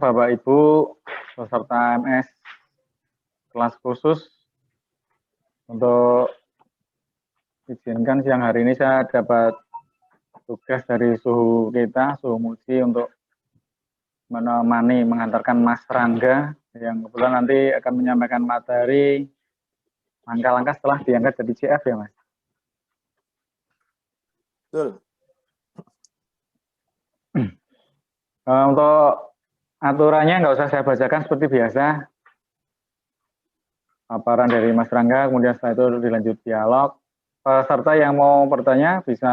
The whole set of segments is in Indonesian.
Bapak Ibu peserta MS kelas khusus, untuk izinkan siang hari ini saya dapat tugas dari suhu kita, suhu Muji, untuk menemani mengantarkan Mas Rangga yang kebetulan nanti akan menyampaikan materi langkah-langkah setelah diangkat jadi CF ya Mas. Betul. Untuk aturannya nggak usah saya bacakan seperti biasa. Paparan dari Mas Rangga, kemudian setelah itu dilanjut dialog. Peserta yang mau bertanya bisa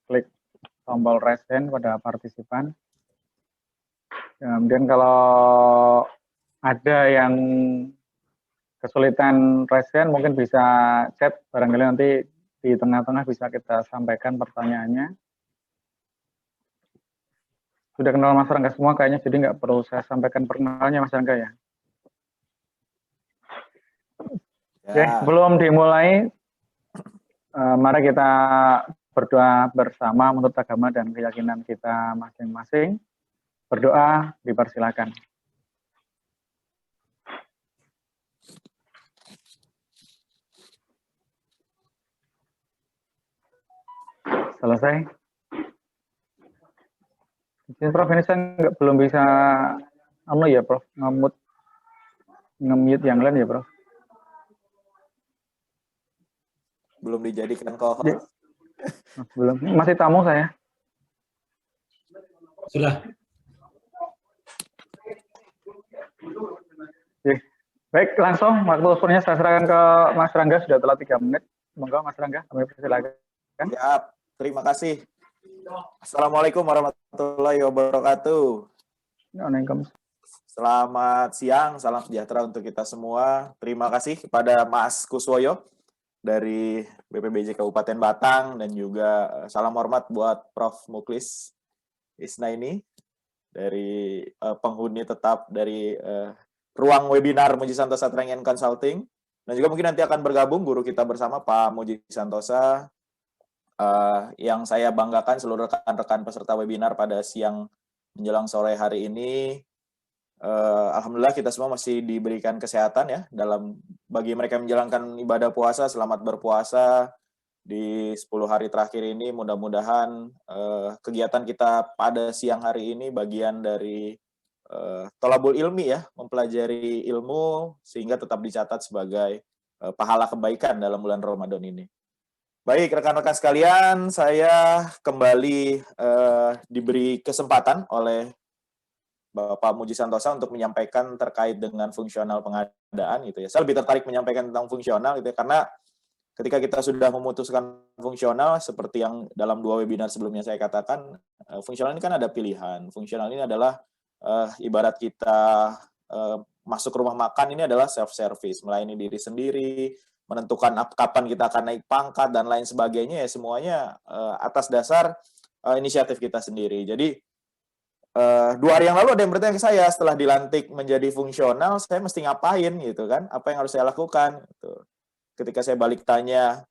klik tombol raise hand pada partisipan. Kemudian kalau ada yang kesulitan raise hand mungkin bisa chat, barangkali nanti di tengah-tengah bisa kita sampaikan pertanyaannya. Sudah kenal Mas Rangga semua kayaknya, jadi nggak perlu saya sampaikan perkenalannya Mas Rangga ya. Oke, belum dimulai, mari kita berdoa bersama menurut agama dan keyakinan kita masing-masing. Berdoa dipersilakan. Selesai. Prof, ini saya belum bisa ya Prof, nge-mute yang lain ya Prof. Belum dijadikan co-host. Ya. Belum, masih tamu saya. Sudah. Oke. Baik, langsung waktu saya serahkan ke Mas Rangga, sudah telat 3 menit. Semoga Mas Rangga, kami persilakan. Siap, terima kasih. Assalamualaikum warahmatullahi wabarakatuh. Waalaikumsalam. Selamat siang, salam sejahtera untuk kita semua. Terima kasih kepada Mas Kuswoyo dari BPBJ Kabupaten Batang, dan juga salam hormat buat Prof. Muklis Isnaini dari penghuni tetap dari ruang webinar Muji Santosa Training and Consulting, dan juga mungkin nanti akan bergabung guru kita bersama Pak Muji Santosa, yang saya banggakan seluruh rekan-rekan peserta webinar pada siang menjelang sore hari ini. Alhamdulillah kita semua masih diberikan kesehatan ya, bagi mereka yang menjalankan ibadah puasa, selamat berpuasa di 10 hari terakhir ini. Mudah-mudahan kegiatan kita pada siang hari ini bagian dari tolabul ilmi ya, mempelajari ilmu sehingga tetap dicatat sebagai pahala kebaikan dalam bulan Ramadan ini. Baik, rekan-rekan sekalian, saya kembali diberi kesempatan oleh Bapak Muji Santosa untuk menyampaikan terkait dengan fungsional pengadaan gitu ya. Saya lebih tertarik menyampaikan tentang fungsional gitu ya, karena ketika kita sudah memutuskan fungsional, seperti yang dalam 2 webinar sebelumnya saya katakan, fungsional ini kan ada pilihan. Fungsional ini adalah ibarat kita masuk rumah makan, ini adalah self-service, melayani diri sendiri, menentukan kapan kita akan naik pangkat, dan lain sebagainya ya, semuanya atas dasar inisiatif kita sendiri. Jadi 2 hari yang lalu ada yang bertanya ke saya, setelah dilantik menjadi fungsional, saya mesti ngapain gitu kan? Apa yang harus saya lakukan? Gitu. Ketika saya balik tanya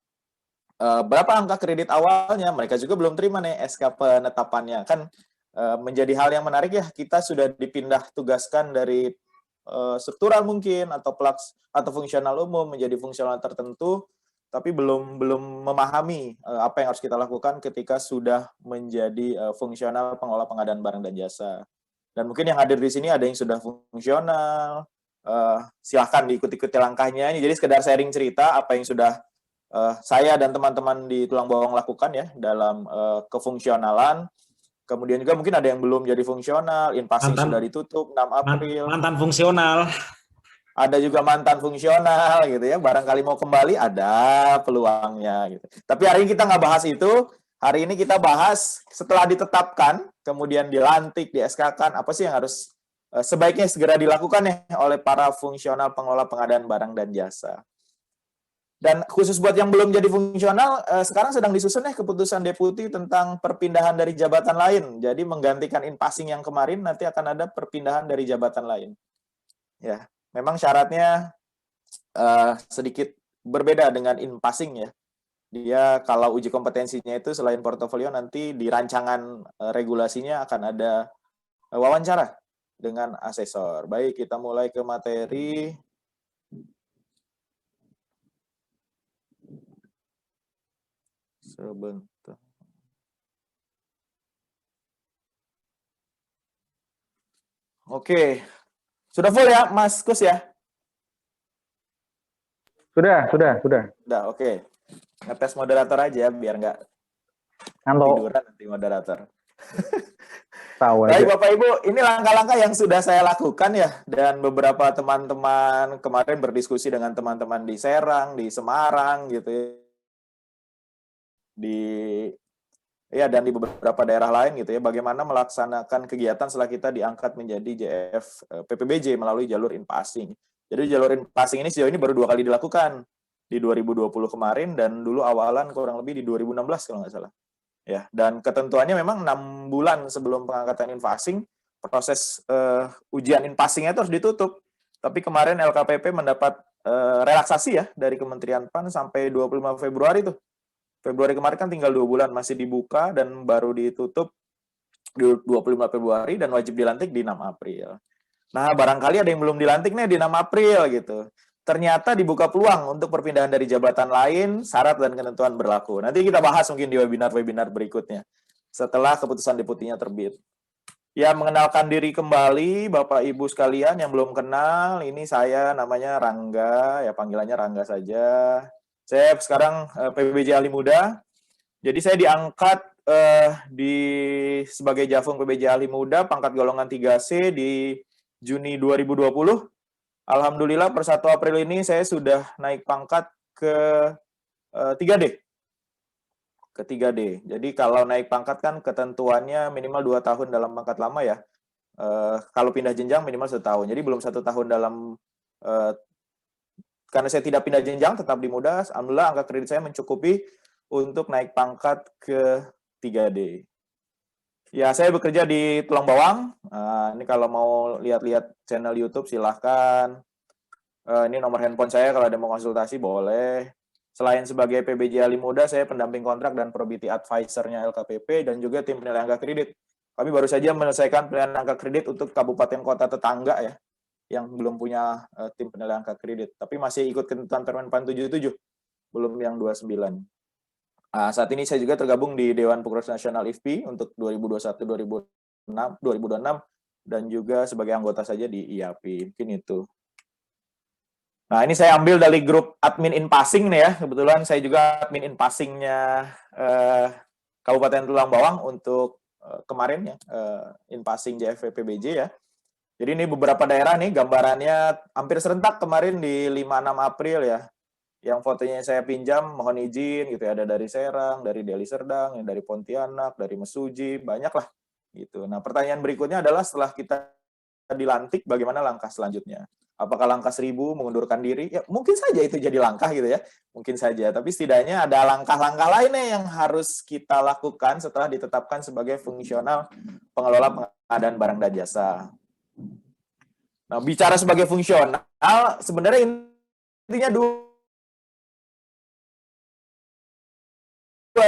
berapa angka kredit awalnya, mereka juga belum terima nih SK penetapannya. Kan menjadi hal yang menarik ya, kita sudah dipindah tugaskan dari struktural mungkin atau fungsional umum menjadi fungsional tertentu, tapi belum memahami apa yang harus kita lakukan ketika sudah menjadi fungsional pengelola pengadaan barang dan jasa. Dan mungkin yang hadir di sini ada yang sudah fungsional, silahkan diikuti langkahnya. Ini jadi sekedar sharing cerita apa yang sudah saya dan teman-teman di Tulang Bawang lakukan ya dalam kefungsionalan. Kemudian juga mungkin ada yang belum jadi fungsional, in-passing sudah ditutup 6 April. Mantan fungsional. Ada juga mantan fungsional gitu ya, barangkali mau kembali ada peluangnya gitu. Tapi hari ini kita nggak bahas itu, hari ini kita bahas setelah ditetapkan, kemudian dilantik, di SK-kan, apa sih yang harus sebaiknya segera dilakukan ya oleh para fungsional pengelola pengadaan barang dan jasa. Dan khusus buat yang belum jadi fungsional, sekarang sedang disusun keputusan deputi tentang perpindahan dari jabatan lain. Jadi menggantikan in-passing yang kemarin, nanti akan ada perpindahan dari jabatan lain. Ya, memang syaratnya sedikit berbeda dengan in-passing ya. Dia kalau uji kompetensinya itu selain portofolio, nanti di rancangan regulasinya akan ada wawancara dengan asesor. Baik, kita mulai ke materi. Sebentar. Oke, sudah full ya, Mas Kus ya? Sudah. Udah, oke. Ngetes moderator aja biar nggak Ngantuk. tiduran nanti moderator. Tahu Baik aja. Bapak Ibu, ini langkah-langkah yang sudah saya lakukan ya, dan beberapa teman-teman kemarin berdiskusi dengan teman-teman di Serang, di Semarang gitu ya, dan di beberapa daerah lain gitu ya, bagaimana melaksanakan kegiatan setelah kita diangkat menjadi JF PPBJ melalui jalur in-passing. Jadi jalur in-passing ini sejauh ini baru 2 kali dilakukan, di 2020 kemarin dan dulu awalan kurang lebih di 2016 kalau nggak salah. Ya, dan ketentuannya memang 6 bulan sebelum pengangkatan in-passing, proses ujian in-passingnya itu harus ditutup. Tapi kemarin LKPP mendapat relaksasi ya dari Kementerian PAN sampai 25 Februari tuh. Februari kemarin kan tinggal 2 bulan masih dibuka dan baru ditutup di 25 Februari dan wajib dilantik di 6 April. Nah, barangkali ada yang belum dilantik nih di 6 April gitu. Ternyata dibuka peluang untuk perpindahan dari jabatan lain, syarat dan ketentuan berlaku. Nanti kita bahas mungkin di webinar-webinar berikutnya setelah keputusan deputinya terbit. Ya, mengenalkan diri kembali Bapak Ibu sekalian yang belum kenal, ini saya namanya Rangga, ya panggilannya Rangga saja. Saya sekarang PBJ Ahli Muda. Jadi saya diangkat sebagai Javung PBJ Ahli Muda pangkat golongan 3C di Juni 2020. Alhamdulillah per 1 April ini saya sudah naik pangkat ke 3D. Ke 3D. Jadi kalau naik pangkat kan ketentuannya minimal 2 tahun dalam pangkat lama ya. Kalau pindah jenjang minimal 1 tahun. Jadi belum 1 tahun dalam karena saya tidak pindah jenjang, tetap di Muda, alhamdulillah angka kredit saya mencukupi untuk naik pangkat ke 3D. Ya, saya bekerja di Tulang Bawang. Ini kalau mau lihat-lihat channel YouTube silahkan. Ini nomor handphone saya kalau ada mau konsultasi boleh. Selain sebagai PBJ Ahli Muda, saya pendamping kontrak dan probity advisor-nya LKPP dan juga tim penilai angka kredit. Kami baru saja menyelesaikan penilaian angka kredit untuk kabupaten kota tetangga ya, yang belum punya tim penilai angka kredit, tapi masih ikut ketentuan Permen PAN 77, belum yang 29. Saat ini saya juga tergabung di Dewan Pengurus Nasional IFPI untuk 2021-2026 dan juga sebagai anggota saja di IAPI. Mungkin itu. Nah, ini saya ambil dari grup admin in-passing nih ya. Kebetulan saya juga admin in-passingnya Kabupaten Tulang Bawang untuk kemarin ya, in-passing JFPBJ ya. Jadi ini beberapa daerah nih gambarannya hampir serentak kemarin di 5-6 April ya. Yang fotonya saya pinjam, mohon izin gitu ya, ada dari Serang, dari Deli Serdang, dari Pontianak, dari Mesuji, banyak lah gitu. Nah, pertanyaan berikutnya adalah setelah kita dilantik, bagaimana langkah selanjutnya? Apakah langkah 1000 mengundurkan diri? Ya, mungkin saja itu jadi langkah gitu ya. Mungkin saja, tapi setidaknya ada langkah-langkah lainnya yang harus kita lakukan setelah ditetapkan sebagai fungsional pengelola pengadaan barang dan jasa. Nah, bicara sebagai fungsional, sebenarnya intinya dua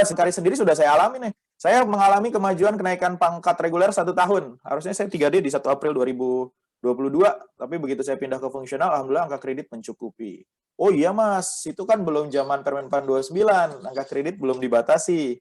sekali sendiri sudah saya alami nih. Saya mengalami kemajuan kenaikan pangkat reguler 1 tahun. Harusnya saya 3D di 1 April 2022, tapi begitu saya pindah ke fungsional, alhamdulillah angka kredit mencukupi. Oh iya Mas, itu kan belum zaman Permen PAN 29, angka kredit belum dibatasi.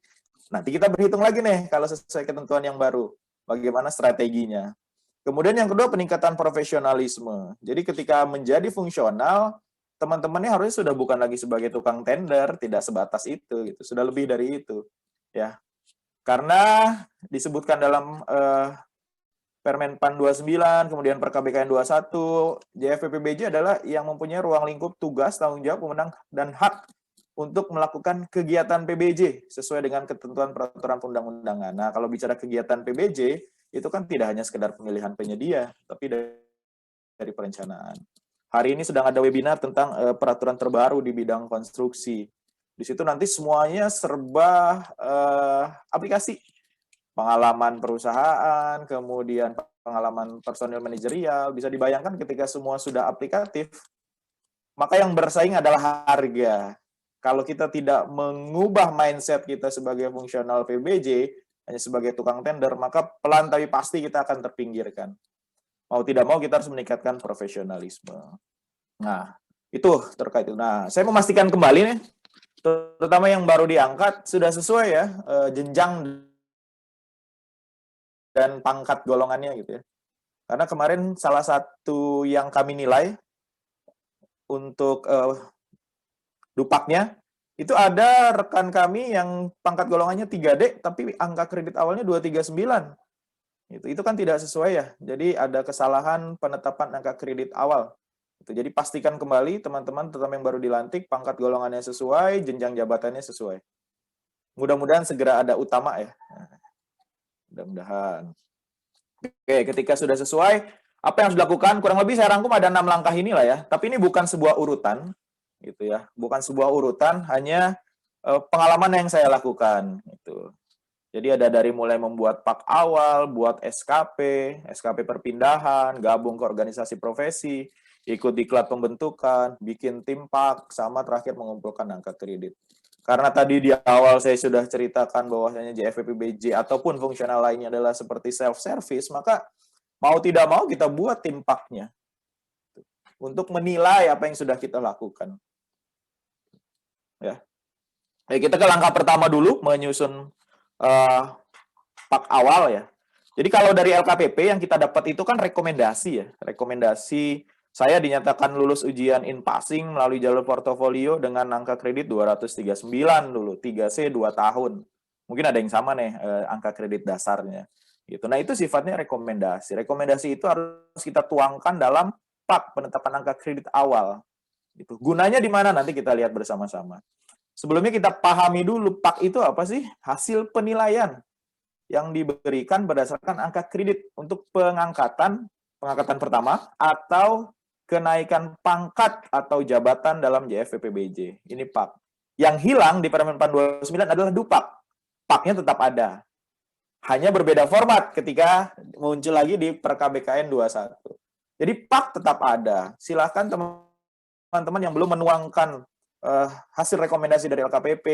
Nanti kita berhitung lagi nih, kalau sesuai ketentuan yang baru, bagaimana strateginya. Kemudian yang kedua, peningkatan profesionalisme. Jadi ketika menjadi fungsional, teman-temannya harusnya sudah bukan lagi sebagai tukang tender, tidak sebatas itu, gitu. Sudah lebih dari itu, ya. Karena disebutkan dalam Permen PAN 29, kemudian PKBKN 21, JFPPBJ adalah yang mempunyai ruang lingkup tugas, tanggung jawab, wewenang, dan hak untuk melakukan kegiatan PBJ sesuai dengan ketentuan peraturan perundang-undangan. Nah, kalau bicara kegiatan PBJ, itu kan tidak hanya sekedar pemilihan penyedia, tapi dari perencanaan. Hari ini sedang ada webinar tentang peraturan terbaru di bidang konstruksi. Di situ nanti semuanya serba aplikasi. Pengalaman perusahaan, kemudian pengalaman personil manajerial, bisa dibayangkan ketika semua sudah aplikatif, maka yang bersaing adalah harga. Kalau kita tidak mengubah mindset kita sebagai fungsional PBJ, hanya sebagai tukang tender, maka pelan tapi pasti kita akan terpinggirkan. Mau tidak mau kita harus meningkatkan profesionalisme. Nah, itu terkait itu. Nah, saya memastikan kembali nih, terutama yang baru diangkat, sudah sesuai ya jenjang dan pangkat golongannya gitu ya. Karena kemarin salah satu yang kami nilai untuk dupaknya, itu ada rekan kami yang pangkat golongannya 3D, tapi angka kredit awalnya 239. Itu kan tidak sesuai ya. Jadi ada kesalahan penetapan angka kredit awal. Jadi pastikan kembali teman-teman, terutama yang baru dilantik, pangkat golongannya sesuai, jenjang jabatannya sesuai. Mudah-mudahan segera ada utama ya. Mudah-mudahan. Oke, ketika sudah sesuai, apa yang harus dilakukan? Kurang lebih saya rangkum ada 6 langkah inilah ya. Tapi ini bukan sebuah urutan, gitu ya. Bukan sebuah urutan, hanya pengalaman yang saya lakukan. Gitu. Jadi ada dari mulai membuat PAK awal, buat SKP perpindahan, gabung ke organisasi profesi, ikut diklat pembentukan, bikin tim PAK, sama terakhir mengumpulkan angka kredit. Karena tadi di awal saya sudah ceritakan bahwasanya JFPBJ ataupun fungsional lainnya adalah seperti self-service, maka mau tidak mau kita buat tim PAK-nya untuk menilai apa yang sudah kita lakukan. Ya. Kita ke langkah pertama dulu, menyusun PAK awal ya. Jadi kalau dari LKPP yang kita dapat itu kan rekomendasi ya. Rekomendasi saya dinyatakan lulus ujian in passing melalui jalur portofolio dengan angka kredit 239 dulu, 3C 2 tahun. Mungkin ada yang sama nih angka kredit dasarnya. Gitu. Nah, itu sifatnya rekomendasi. Rekomendasi itu harus kita tuangkan dalam PAK, penetapan angka kredit awal. Gitu. Gunanya di mana nanti kita lihat bersama-sama. Sebelumnya kita pahami dulu PAK itu apa sih? Hasil penilaian yang diberikan berdasarkan angka kredit untuk pengangkatan pertama atau kenaikan pangkat atau jabatan dalam JFPBJ. Ini PAK. Yang hilang di Permen PAN 29 adalah DUPAK. PAK-nya tetap ada. Hanya berbeda format ketika muncul lagi di PerKBKN 21. Jadi PAK tetap ada. Silakan teman-teman yang belum menuangkan hasil rekomendasi dari LKPP,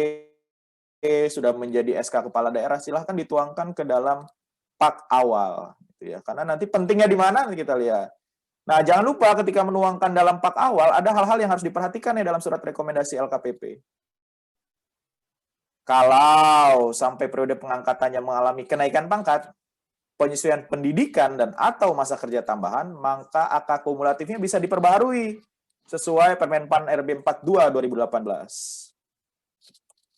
sudah menjadi SK kepala daerah, silahkan dituangkan ke dalam PAK awal, gitu ya. Karena nanti pentingnya di mana kita lihat. Nah, jangan lupa ketika menuangkan dalam PAK awal ada hal-hal yang harus diperhatikan ya dalam surat rekomendasi LKPP. Kalau sampai periode pengangkatannya mengalami kenaikan pangkat, penyesuaian pendidikan dan atau masa kerja tambahan, maka angka kumulatifnya bisa diperbaharui sesuai Permen PAN RB 42 2018.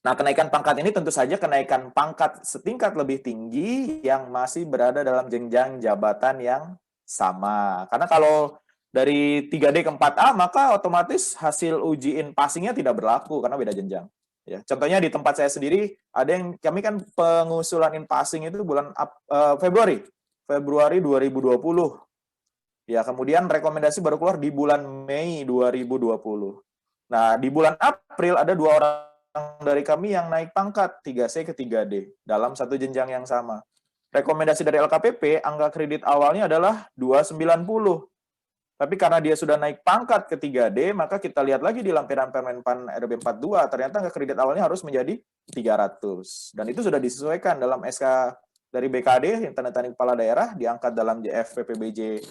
Nah, kenaikan pangkat ini tentu saja kenaikan pangkat setingkat lebih tinggi yang masih berada dalam jenjang jabatan yang sama. Karena kalau dari 3D ke 4A, maka otomatis hasil uji in passing-nya tidak berlaku karena beda jenjang. Ya, contohnya di tempat saya sendiri, ada yang kami kan pengusulan in passing itu bulan Februari 2020. Ya, kemudian rekomendasi baru keluar di bulan Mei 2020. Nah, di bulan April ada 2 orang dari kami yang naik pangkat 3C ke 3D dalam satu jenjang yang sama. Rekomendasi dari LKPP, angka kredit awalnya adalah 290. Tapi karena dia sudah naik pangkat ke 3D, maka kita lihat lagi di lampiran Permen PAN RB 42, ternyata angka kredit awalnya harus menjadi 300. Dan itu sudah disesuaikan dalam SK dari BKD, yang tanda tangan kepala daerah, diangkat dalam JFPBJ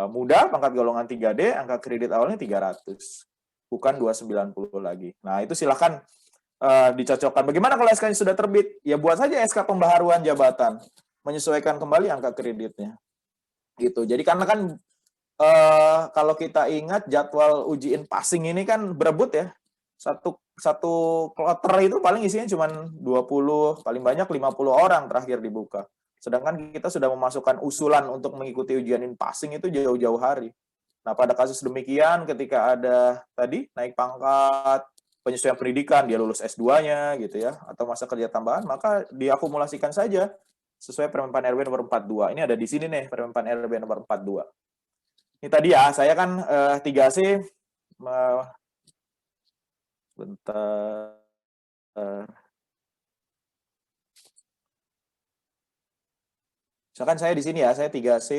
muda, pangkat golongan 3D, angka kredit awalnya 300. Bukan 290 lagi. Nah, itu silakan dicocokkan. Bagaimana kalau SK-nya sudah terbit? Ya buat saja SK pembaharuan jabatan, menyesuaikan kembali angka kreditnya. Gitu. Jadi karena kan kalau kita ingat jadwal uji in passing ini kan berebut ya. Satu kloter itu paling isinya cuma 20, paling banyak 50 orang terakhir dibuka. Sedangkan kita sudah memasukkan usulan untuk mengikuti ujian in passing itu jauh-jauh hari. Nah, pada kasus demikian ketika ada tadi naik pangkat, penyesuaian pendidikan, dia lulus S2-nya gitu ya, atau masa kerja tambahan, maka diakumulasikan saja sesuai Permen PAN RB nomor 42. Ini ada di sini nih, Permen PAN RB nomor 42. Ini tadi ya, saya kan 3C, bentar. Misalkan saya di sini ya, saya 3C,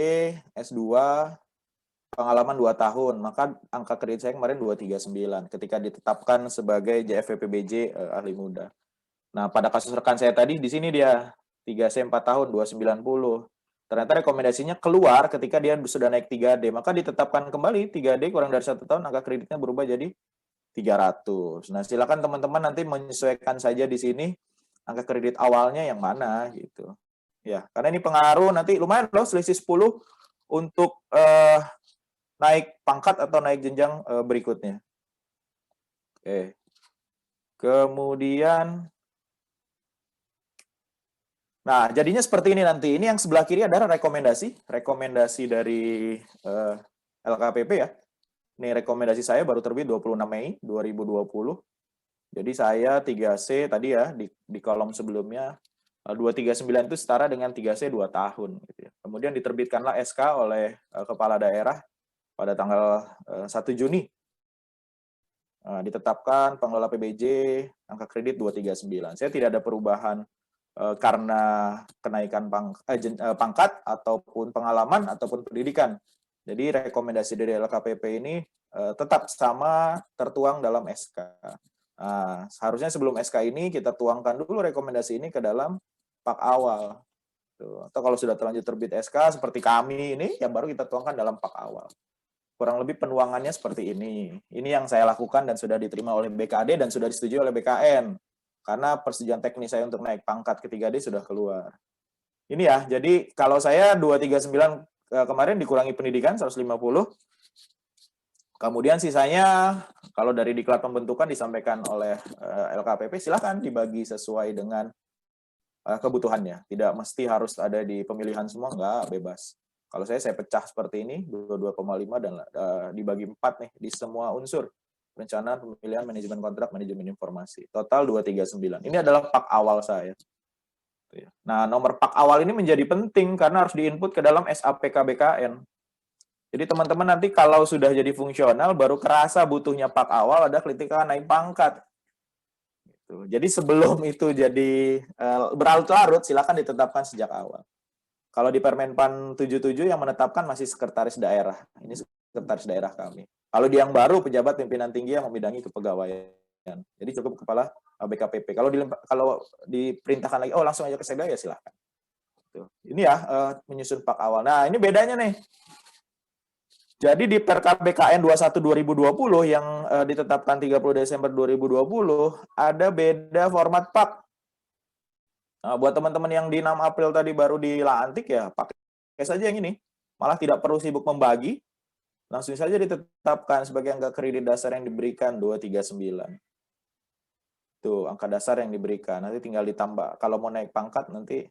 S2, pengalaman 2 tahun, maka angka kredit saya kemarin 239 ketika ditetapkan sebagai JFPBJ ahli muda. Nah, pada kasus rekan saya tadi di sini dia 3C 4 tahun 290. Ternyata rekomendasinya keluar ketika dia sudah naik 3D, maka ditetapkan kembali 3D kurang dari 1 tahun, angka kreditnya berubah jadi 300. Nah, silakan teman-teman nanti menyesuaikan saja di sini angka kredit awalnya yang mana gitu. Ya, karena ini pengaruh nanti lumayan loh selisih 10 untuk naik pangkat atau naik jenjang berikutnya. Oke. Kemudian nah, jadinya seperti ini nanti. Ini yang sebelah kiri adalah rekomendasi dari LKPP ya. Ini rekomendasi saya baru terbit 26 Mei 2020. Jadi saya 3C tadi ya di kolom sebelumnya 239 itu setara dengan 3C 2 tahun gitu ya. Kemudian diterbitkanlah SK oleh kepala daerah pada tanggal 1 Juni. Ditetapkan pengelola PBJ angka kredit 239. Saya tidak ada perubahan karena kenaikan pangkat ataupun pengalaman ataupun pendidikan. Jadi rekomendasi dari LKPP ini tetap sama tertuang dalam SK. Nah, seharusnya sebelum SK ini kita tuangkan dulu rekomendasi ini ke dalam pak awal. Tuh. Atau kalau sudah terlanjur terbit SK seperti kami ini, ya baru kita tuangkan dalam pak awal. Kurang lebih penuangannya seperti ini. Ini yang saya lakukan dan sudah diterima oleh BKD dan sudah disetujui oleh BKN. Karena persetujuan teknis saya untuk naik pangkat ke 3D sudah keluar. Ini ya, jadi kalau saya 239 kemarin dikurangi pendidikan 150, kemudian sisanya kalau dari diklat pembentukan disampaikan oleh LKPP, silakan dibagi sesuai dengan kebutuhannya. Tidak mesti harus ada di pemilihan semua, enggak, bebas. Kalau saya pecah seperti ini, 22,5 dan dibagi 4 nih di semua unsur. Perencanaan, pemilihan, manajemen kontrak, manajemen informasi. Total 239. Ini adalah pak awal saya. Nah, nomor pak awal ini menjadi penting karena harus diinput ke dalam SAPK BKN. Jadi teman-teman nanti kalau sudah jadi fungsional, baru kerasa butuhnya pak awal ada ketika naik pangkat. Jadi sebelum itu jadi berlarut-larut, silakan ditetapkan sejak awal. Kalau di Permenpan 77 yang menetapkan masih sekretaris daerah. Ini sekretaris daerah kami. Kalau di yang baru, pejabat pimpinan tinggi yang membidangi kepegawaian. Jadi cukup kepala BKPP. Kalau diperintahkan lagi, oh langsung aja ke Sekda, ya silakan. Ini ya, menyusun pak awal. Nah, ini bedanya nih. Jadi di Perkap BKN 21 2020 yang ditetapkan 30 Desember 2020, ada beda format pak. Nah, buat teman-teman yang di 6 April tadi baru dilantik ya, pakai saja yang ini. Malah tidak perlu sibuk membagi, langsung saja ditetapkan sebagai angka kredit dasar yang diberikan 239. Tuh, angka dasar yang diberikan. Nanti tinggal ditambah. Kalau mau naik pangkat nanti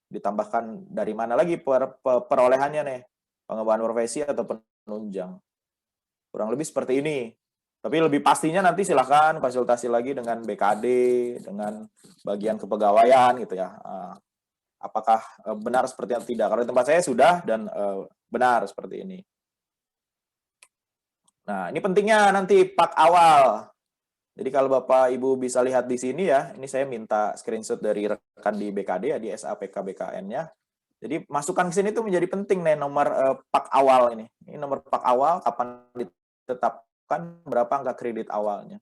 ditambahkan dari mana lagi perolehannya nih. Pengembangan profesi atau penunjang. Kurang lebih seperti ini. Tapi lebih pastinya nanti silakan konsultasi lagi dengan BKD, dengan bagian kepegawaian gitu ya. Apakah benar seperti yang tidak? Kalau di tempat saya sudah dan benar seperti ini. Nah, ini pentingnya nanti pak awal. Jadi kalau Bapak Ibu bisa lihat di sini ya, ini saya minta screenshot dari rekan di BKD ya, di SAPK BKN-nya. Jadi masukkan ke sini tuh menjadi penting nih nomor pak awal ini. Ini nomor pak awal, kapan ditetapkan, berapa angka kredit awalnya.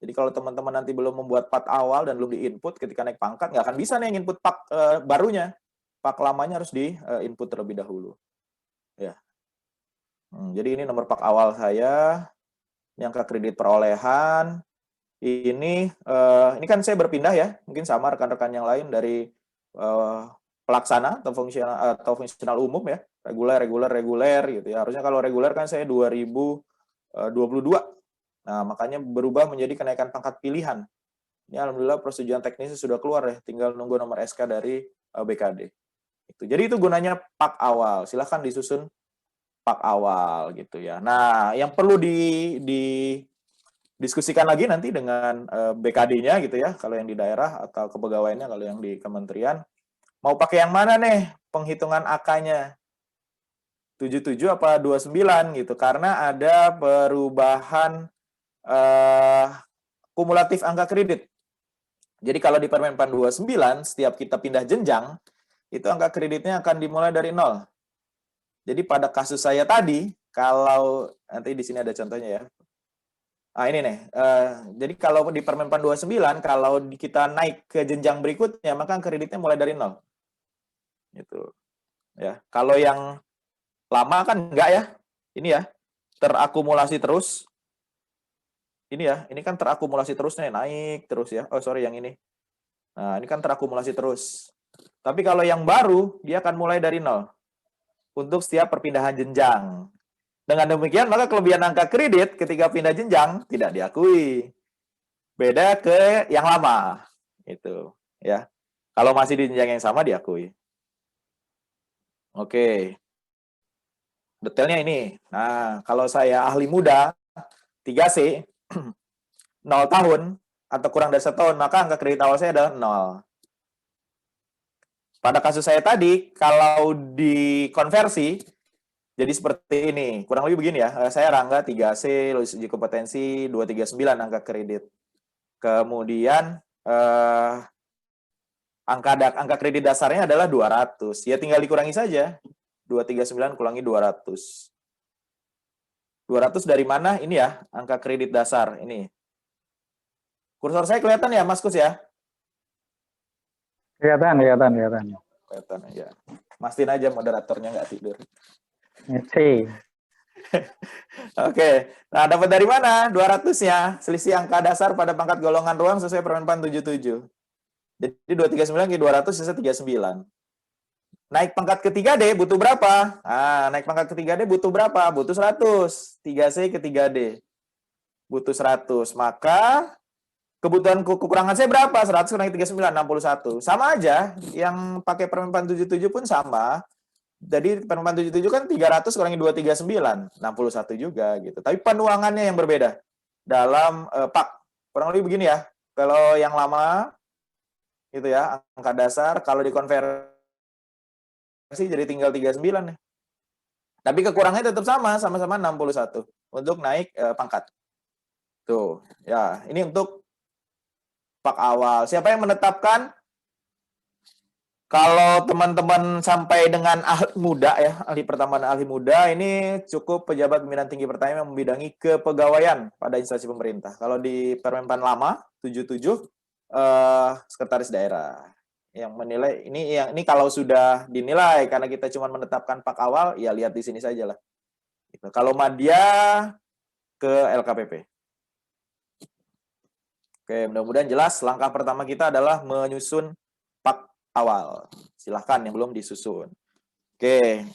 Jadi kalau teman-teman nanti belum membuat pak awal dan belum di-input ketika naik pangkat, nggak akan bisa nih input pak barunya. Pak lamanya harus di-input terlebih dahulu. Ya. Jadi ini nomor pak awal saya. Ini angka kredit perolehan. Ini kan saya berpindah ya, mungkin sama rekan-rekan yang lain dari pelaksana atau fungsional umum ya, reguler gitu ya. Harusnya kalau reguler kan saya 2022. Nah, makanya berubah menjadi kenaikan pangkat pilihan. Ini alhamdulillah persetujuan teknisnya sudah keluar ya, tinggal nunggu nomor SK dari BKD. Jadi itu gunanya pak awal. Silahkan disusun pak awal gitu ya. Nah, yang perlu diskusikan lagi nanti dengan BKD-nya gitu ya, kalau yang di daerah atau kepegawaiannya kalau yang di kementerian. Mau pakai yang mana nih penghitungan AK-nya? 77 apa 29 gitu. Karena ada perubahan kumulatif angka kredit. Jadi kalau di Permenpan 29, setiap kita pindah jenjang, itu angka kreditnya akan dimulai dari 0. Jadi pada kasus saya tadi, kalau nanti di sini ada contohnya ya. Nah, ini nih. Jadi kalau di Permenpan 29, kalau kita naik ke jenjang berikutnya, maka kreditnya mulai dari 0. Gitu. Ya, kalau yang lama kan enggak ya. Ini ya, terakumulasi terus. Ini ya, ini kan terakumulasi terus nih, naik terus ya. Oh, sorry yang ini. Nah, ini kan terakumulasi terus. Tapi kalau yang baru, dia akan mulai dari nol untuk setiap perpindahan jenjang. Dengan demikian, maka kelebihan angka kredit ketika pindah jenjang tidak diakui. Beda ke yang lama. Itu, ya. Kalau masih di jenjang yang sama diakui. Oke. Detailnya ini. Nah, kalau saya ahli muda 3C 0 tahun atau kurang dari 1 tahun, maka angka kredit awal saya adalah 0. Pada kasus saya tadi, kalau dikonversi jadi seperti ini. Kurang lebih begini ya. Saya Rangga 3C, lulus uji kompetensi 239 angka kredit. Kemudian angka kredit dasarnya adalah 200. Ya tinggal dikurangi saja. 239 kurangi 200. 200 dari mana? Ini ya, angka kredit dasar. Ini. Kursor saya kelihatan ya, Mas Kus ya? Kelihatan. Kelihatan ya. Mastiin aja moderatornya nggak tidur. C. Oke. Nah, dapat dari mana? 200-nya. Selisih angka dasar pada pangkat golongan ruang sesuai Permenpan 77. Jadi 239 ke 200 sisa 39. Naik pangkat ke 3D butuh berapa? Ah, naik pangkat ke 3D butuh berapa? Butuh 100. 3C ke 3D. Butuh 100. Maka kebutuhan kekurangan saya berapa? 100 kurangi 39, 61. Sama aja. Yang pakai Permenpan 77 pun sama. Jadi Permenpan 77 kan 300 kurangi 239, 61 juga gitu. Tapi penuangannya yang berbeda. Dalam Pak, kurang lebih begini ya. Kalau yang lama itu ya, angka dasar kalau dikonversi jadi tinggal 39 nih. Tapi kekurangannya tetap sama-sama 61 untuk naik pangkat. Tuh, ya, ini untuk Pak awal. Siapa yang menetapkan? Kalau teman-teman sampai dengan ahli muda ya, ahli pertama dan ahli muda, ini cukup pejabat pimpinan tinggi pertama yang membidangi kepegawaian pada instansi pemerintah. Kalau di Permenpan lama 77 sekretaris daerah yang menilai ini kalau sudah dinilai karena kita cuma menetapkan Pak awal, ya lihat di sini saja lah. Gitu. Kalau Madya ke LKPP. Oke, mudah-mudahan jelas. Langkah pertama kita adalah menyusun Pak awal. Silahkan yang belum disusun. Oke.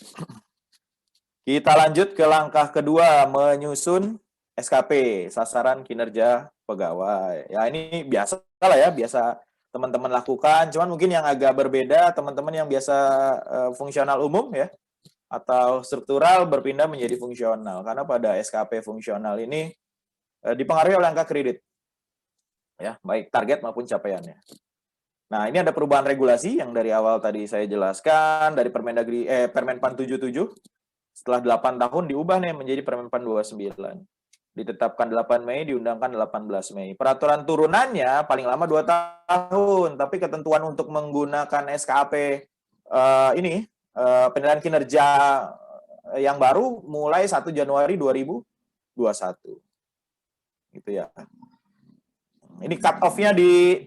Kita lanjut ke langkah kedua, menyusun SKP, sasaran kinerja pegawai. Ya ini biasa lah ya, biasa teman-teman lakukan. Cuman mungkin yang agak berbeda, teman-teman yang biasa fungsional umum ya, atau struktural berpindah menjadi fungsional. Karena pada SKP fungsional ini dipengaruhi oleh angka kredit. Ya, baik target maupun capaiannya. Nah, ini ada perubahan regulasi yang dari awal tadi saya jelaskan, dari Permenpan 77, setelah 8 tahun diubah nih menjadi Permenpan 29. Ditetapkan 8 Mei, diundangkan 18 Mei. Peraturan turunannya paling lama 2 tahun, tapi ketentuan untuk menggunakan SKP penilaian kinerja yang baru mulai 1 Januari 2021. Gitu ya. Ini cut off-nya di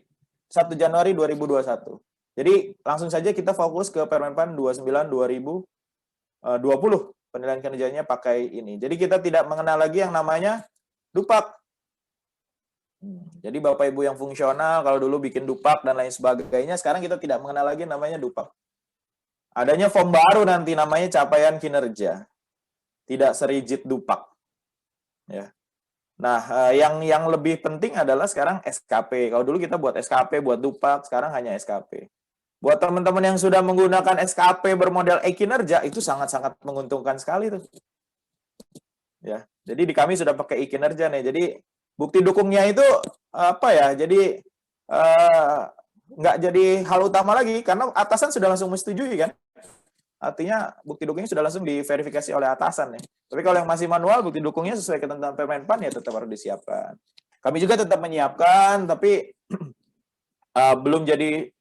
1 Januari 2021. Jadi langsung saja kita fokus ke Permenpan 29 2020. Penilaian kinerjanya pakai ini. Jadi kita tidak mengenal lagi yang namanya Dupak. Jadi Bapak Ibu yang fungsional, kalau dulu bikin Dupak dan lain sebagainya, sekarang kita tidak mengenal lagi namanya Dupak. Adanya form baru nanti namanya capaian kinerja. Tidak serigid Dupak. Ya. Nah, yang lebih penting adalah sekarang SKP. Kalau dulu kita buat SKP, buat Dupak, sekarang hanya SKP. Buat teman-teman yang sudah menggunakan SKP bermodel e-kinerja, itu sangat-sangat menguntungkan sekali tuh. Ya, jadi di kami sudah pakai e-kinerja nih. Jadi bukti dukungnya itu apa ya? Jadi nggak jadi hal utama lagi karena atasan sudah langsung menyetujui kan. Artinya bukti dukungnya sudah langsung diverifikasi oleh atasan nih. Tapi kalau yang masih manual, bukti dukungnya sesuai ketentuan Permenpan ya tetap harus disiapkan. Kami juga tetap menyiapkan, tapi belum jadi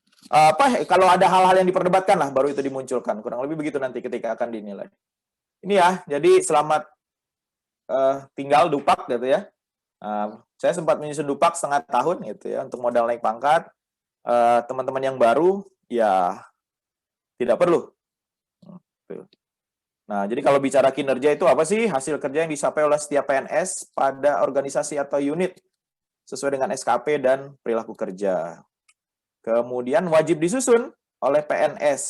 kalau ada hal-hal yang diperdebatkan lah baru itu dimunculkan. Kurang lebih begitu nanti ketika akan dinilai. Ini ya, jadi selamat tinggal Dupak gitu ya. Saya sempat menyusun Dupak setengah tahun gitu ya untuk modal naik pangkat. Teman-teman yang baru ya tidak perlu. Gitu. Nah, jadi kalau bicara kinerja itu apa sih? Hasil kerja yang dicapai oleh setiap PNS pada organisasi atau unit sesuai dengan SKP dan perilaku kerja. Kemudian wajib disusun oleh PNS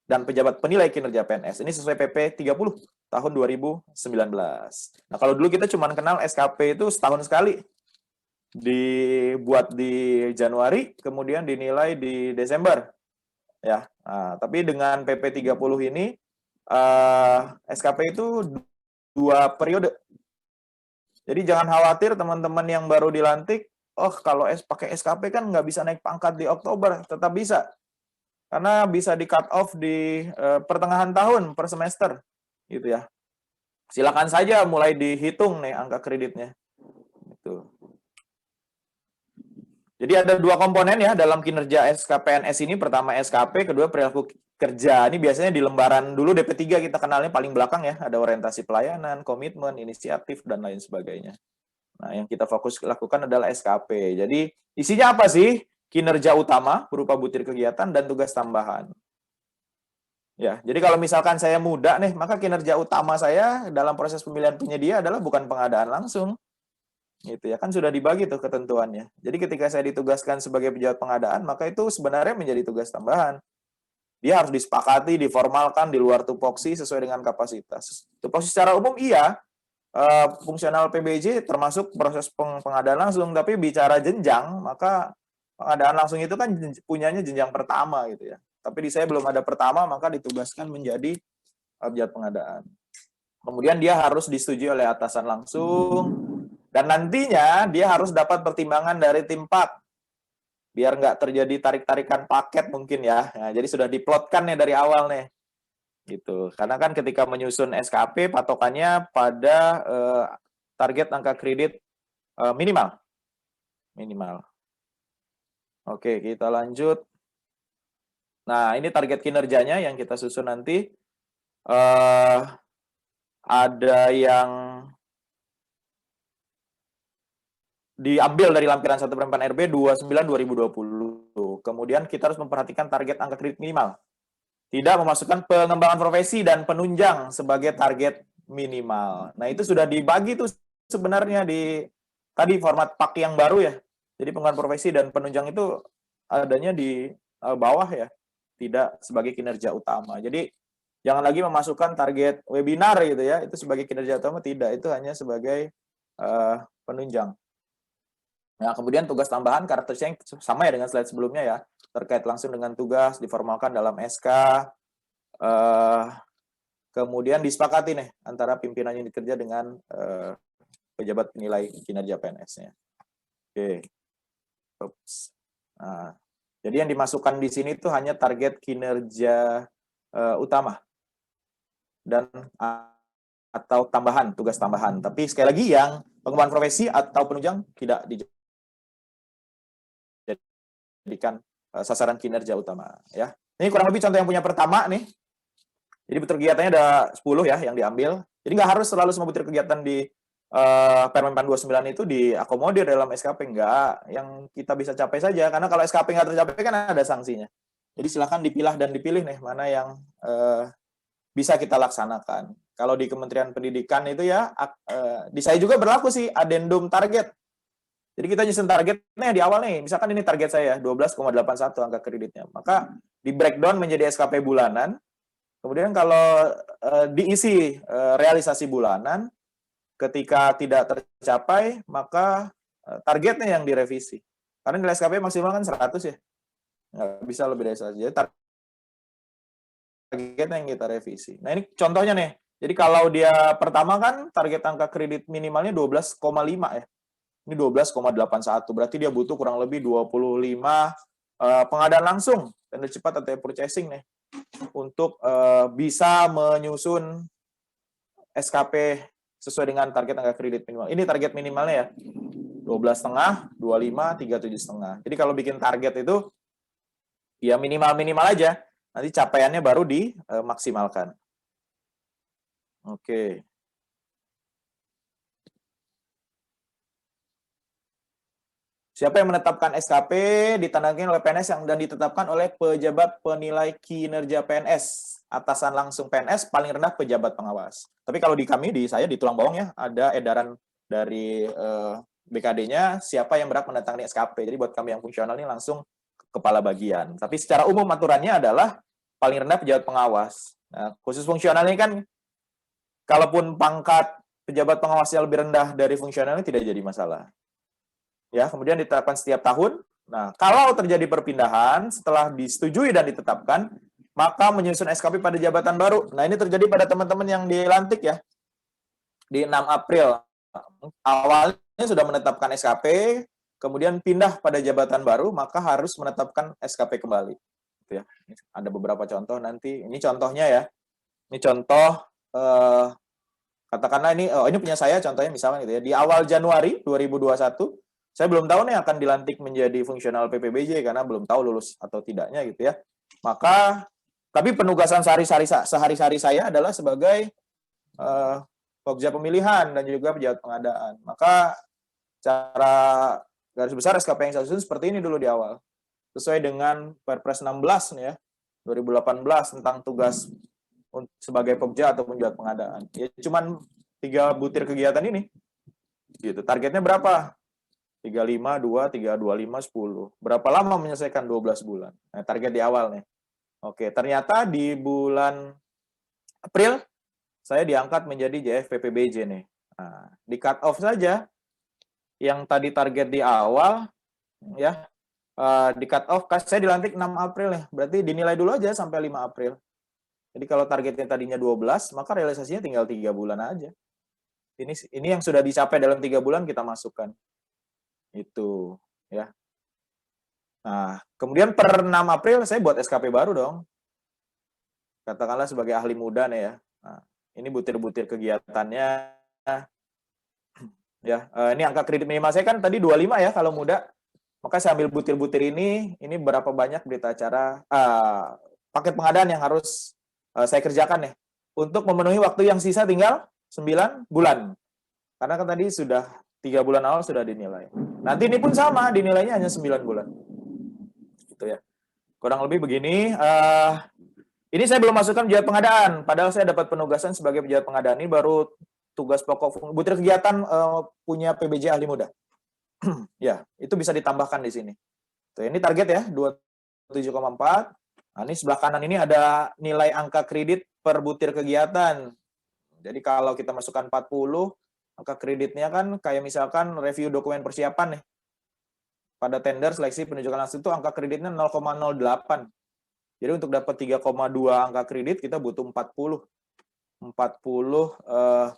dan pejabat penilai kinerja PNS. Ini sesuai PP 30 tahun 2019. Nah, kalau dulu kita cuma kenal SKP itu setahun sekali. Dibuat di Januari, kemudian dinilai di Desember. Ya, nah, tapi dengan PP 30 ini SKP itu 2 periode. Jadi jangan khawatir teman-teman yang baru dilantik, oh kalau pakai SKP kan nggak bisa naik pangkat di Oktober, tetap bisa. Karena bisa di cut off di pertengahan tahun per semester, gitu ya. Silakan saja mulai dihitung nih angka kreditnya. Gitu. Jadi ada 2 komponen ya dalam kinerja SKPNS ini. Pertama SKP, kedua perilaku kerja. Ini biasanya di lembaran dulu DP3 kita kenalnya paling belakang ya. Ada orientasi pelayanan, komitmen, inisiatif, dan lain sebagainya. Nah, yang kita fokus lakukan adalah SKP. Jadi isinya apa sih? Kinerja utama berupa butir kegiatan dan tugas tambahan. Ya, jadi kalau misalkan saya muda nih, maka kinerja utama saya dalam proses pemilihan penyedia adalah bukan pengadaan langsung. Gitu ya, kan sudah dibagi tuh ketentuannya. Jadi ketika saya ditugaskan sebagai pejabat pengadaan, maka itu sebenarnya menjadi tugas tambahan. Dia harus disepakati, diformalkan di luar tupoksi sesuai dengan kapasitas. Tupoksi secara umum iya, fungsional PBJ termasuk proses pengadaan langsung, tapi bicara jenjang, maka pengadaan langsung itu kan punyanya jenjang pertama gitu ya. Tapi di saya belum ada pertama, maka ditugaskan menjadi pejabat pengadaan. Kemudian dia harus disetujui oleh atasan langsung, dan nantinya dia harus dapat pertimbangan dari tim 4. Biar nggak terjadi tarik-tarikan paket mungkin ya. Nah, jadi sudah diplotkan nih dari awal nih. Gitu. Karena kan ketika menyusun SKP patokannya pada target angka kredit minimal. Minimal. Oke, kita lanjut. Nah, ini target kinerjanya yang kita susun nanti. Ada yang diambil dari lampiran 1/4 RB 29/2020. Kemudian kita harus memperhatikan target angka kredit minimal. Tidak memasukkan pengembangan profesi dan penunjang sebagai target minimal. Nah, itu sudah dibagi tuh sebenarnya di tadi format PAK yang baru ya. Jadi pengembangan profesi dan penunjang itu adanya di bawah ya, tidak sebagai kinerja utama. Jadi jangan lagi memasukkan target webinar gitu ya, itu sebagai kinerja utama, tidak, itu hanya sebagai penunjang. Nah, kemudian tugas tambahan karakteristiknya sama ya dengan slide sebelumnya ya, terkait langsung dengan tugas, diformalkan dalam SK, kemudian disepakati nih antara pimpinan unit kerja dengan pejabat penilai kinerja PNS-nya. Oke. Oops. Nah, jadi yang dimasukkan di sini tuh hanya target kinerja utama dan atau tambahan, tugas tambahan. Tapi sekali lagi yang pengembangan profesi atau penunjang tidak dijadikan sasaran kinerja utama ya. Ini kurang lebih contoh yang punya pertama nih. Jadi butir kegiatannya ada 10 ya yang diambil. Jadi nggak harus selalu semua butir kegiatan di Permen 29 itu diakomodir dalam SKP, enggak. Yang kita bisa capai saja, karena kalau SKP nggak tercapai kan ada sanksinya. Jadi silakan dipilah dan dipilih nih mana yang bisa kita laksanakan. Kalau di Kementerian Pendidikan itu ya, di saya juga berlaku sih adendum target. Jadi kita nyusun targetnya di awal nih, misalkan ini target saya 12,81 angka kreditnya, maka di breakdown menjadi SKP bulanan, kemudian kalau diisi realisasi bulanan, ketika tidak tercapai, maka targetnya yang direvisi. Karena nilai SKP maksimal kan 100 ya, nggak bisa lebih dari 100. Jadi targetnya yang kita revisi. Nah ini contohnya nih, jadi kalau dia pertama kan target angka kredit minimalnya 12,5 ya. Ini 12,81, berarti dia butuh kurang lebih 25 pengadaan langsung, tender cepat atau purchasing nih, untuk bisa menyusun SKP sesuai dengan target angka kredit minimal. Ini target minimalnya ya, 12,5, 25, 37,5. Jadi kalau bikin target itu, ya minimal-minimal aja, nanti capaiannya baru dimaksimalkan. Oke. Siapa yang menetapkan SKP ditandangkan oleh PNS dan ditetapkan oleh pejabat penilai kinerja PNS. Atasan langsung PNS, paling rendah pejabat pengawas. Tapi kalau di kami, di saya, di tulang bawang ya, ada edaran dari BKD-nya, siapa yang berhak menandatangani SKP. Jadi buat kami yang fungsional ini langsung kepala bagian. Tapi secara umum aturannya adalah paling rendah pejabat pengawas. Nah, khusus fungsional ini kan, kalaupun pangkat pejabat pengawasnya lebih rendah dari fungsional ini tidak jadi masalah. Ya, kemudian ditetapkan setiap tahun. Nah, kalau terjadi perpindahan setelah disetujui dan ditetapkan, maka menyusun SKP pada jabatan baru. Nah, ini terjadi pada teman-teman yang dilantik ya. Di 6 April. Awalnya sudah menetapkan SKP, kemudian pindah pada jabatan baru, maka harus menetapkan SKP kembali. Gitu ya. Ada beberapa contoh nanti. Ini contohnya ya. Ini contoh katakanlah ini punya saya contohnya misalnya gitu ya. Di awal Januari 2021 saya belum tahu nih akan dilantik menjadi fungsional PPBJ karena belum tahu lulus atau tidaknya gitu ya. Maka, tapi penugasan sehari-hari saya adalah sebagai pokja pemilihan dan juga pejabat pengadaan. Maka cara garis besar SKP yang saya susun seperti ini dulu di awal. Sesuai dengan Perpres 16 nih ya, 2018 tentang tugas sebagai pokja atau pejabat pengadaan. Ya cuman 3 butir kegiatan ini. Gitu. Targetnya berapa? 35, 2, 3, 25, 10. Berapa lama menyelesaikan? 12 bulan. Nah, target di awal nih. Oke, ternyata di bulan April, saya diangkat menjadi JF PPBJ nih. Nah, di cut off saja, yang tadi target di awal, ya, di cut off, saya dilantik 6 April ya. Berarti dinilai dulu aja sampai 5 April. Jadi kalau targetnya tadinya 12, maka realisasinya tinggal 3 bulan aja. Ini yang sudah dicapai dalam 3 bulan kita masukkan. Itu ya. Nah, kemudian per 6 April saya buat SKP baru dong. Katakanlah sebagai ahli muda nih ya. Nah, ini butir-butir kegiatannya. Ya, ini angka kredit minimal saya kan tadi 25 ya kalau muda. Maka saya ambil butir-butir ini berapa banyak berita acara paket pengadaan yang harus saya kerjakan nih untuk memenuhi waktu yang sisa tinggal 9 bulan. Karena kan tadi sudah 3 bulan awal sudah dinilai. Nanti ini pun sama, dinilainya hanya 9 bulan. Gitu ya. Kurang lebih begini. Ini saya belum masukkan pejabat pengadaan. Padahal saya dapat penugasan sebagai pejabat pengadaan. Ini baru tugas pokok butir kegiatan punya PBJ ahli muda. Ya, itu bisa ditambahkan di sini. Tuh, ini target ya, 27,4. Nah, ini sebelah kanan ini ada nilai angka kredit per butir kegiatan. Jadi kalau kita masukkan 40, angka kreditnya kan kayak misalkan review dokumen persiapan nih. Pada tender seleksi penunjukan langsung itu angka kreditnya 0,08. Jadi untuk dapat 3,2 angka kredit kita butuh 40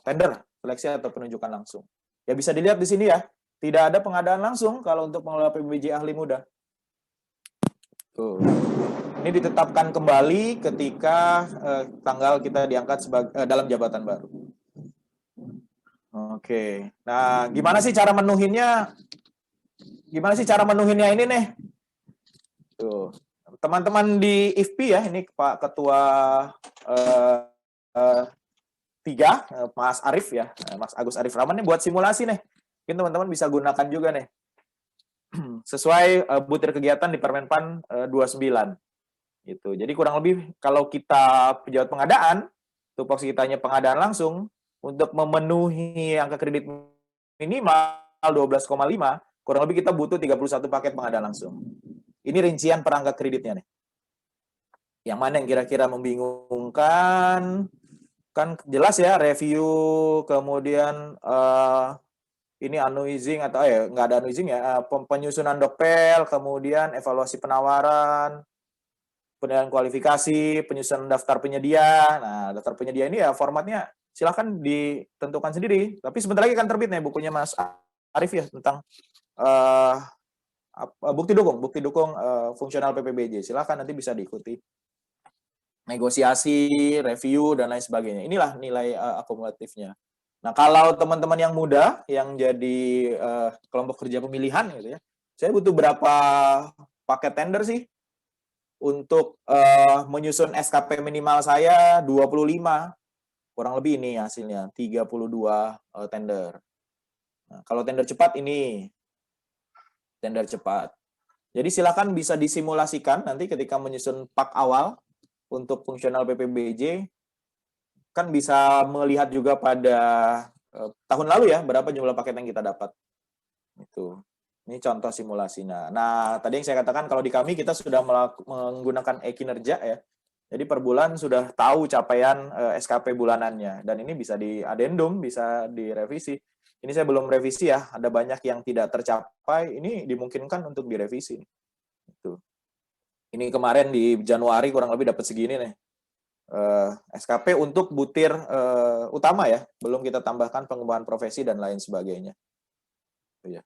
tender seleksi atau penunjukan langsung. Ya bisa dilihat di sini ya. Tidak ada pengadaan langsung kalau untuk pengelola PBBJ ahli muda. Tuh. Ini ditetapkan kembali ketika tanggal kita diangkat sebagai dalam jabatan baru. Oke. Nah, gimana sih cara menuhinnya? Gimana sih cara menuhinnya ini nih? Tuh. Teman-teman di IFPI ya, ini Pak Ketua 3, Mas Arief ya, Mas Agus Arief Rahman nih buat simulasi nih. Mungkin teman-teman bisa gunakan juga nih. Sesuai butir kegiatan di Permenpan 29. Gitu. Jadi kurang lebih kalau kita pejabat pengadaan, tupoksi kitanya pengadaan langsung, untuk memenuhi angka kredit minimal 12,5, kurang lebih kita butuh 31 paket pengadaan langsung. Ini rincian per angka kreditnya nih. Yang mana yang kira-kira membingungkan? Kan jelas ya, review, kemudian ini unnoizing atau nggak ada unnoizing ya, penyusunan dokpel, kemudian evaluasi penawaran, penilaian kualifikasi, penyusunan daftar penyedia. Nah, daftar penyedia ini ya formatnya silahkan ditentukan sendiri. Tapi sebentar lagi akan terbit nih bukunya Mas Arief ya tentang bukti dukung fungsional PPBJ. Silahkan nanti bisa diikuti. Negosiasi, review, dan lain sebagainya. Inilah nilai akumulatifnya. Nah, kalau teman-teman yang muda, yang jadi kelompok kerja pemilihan, gitu ya, saya butuh berapa paket tender sih untuk menyusun SKP minimal saya 25. Kurang lebih ini hasilnya, 32 tender. Nah, kalau tender cepat ini. tender cepat. Jadi silakan bisa disimulasikan nanti ketika menyusun pak awal untuk fungsional PPBJ, kan bisa melihat juga pada tahun lalu ya, berapa jumlah paket yang kita dapat. Itu. Ini contoh simulasinya. Nah, tadi yang saya katakan kalau di kami kita sudah menggunakan e-kinerja ya. Jadi per bulan sudah tahu capaian SKP bulanannya. Dan ini bisa diadendum, bisa direvisi. Ini saya belum revisi ya, ada banyak yang tidak tercapai, ini dimungkinkan untuk direvisi. Itu. Ini kemarin di Januari kurang lebih dapat segini nih. SKP untuk butir utama ya, belum kita tambahkan pengembangan profesi dan lain sebagainya. Ya.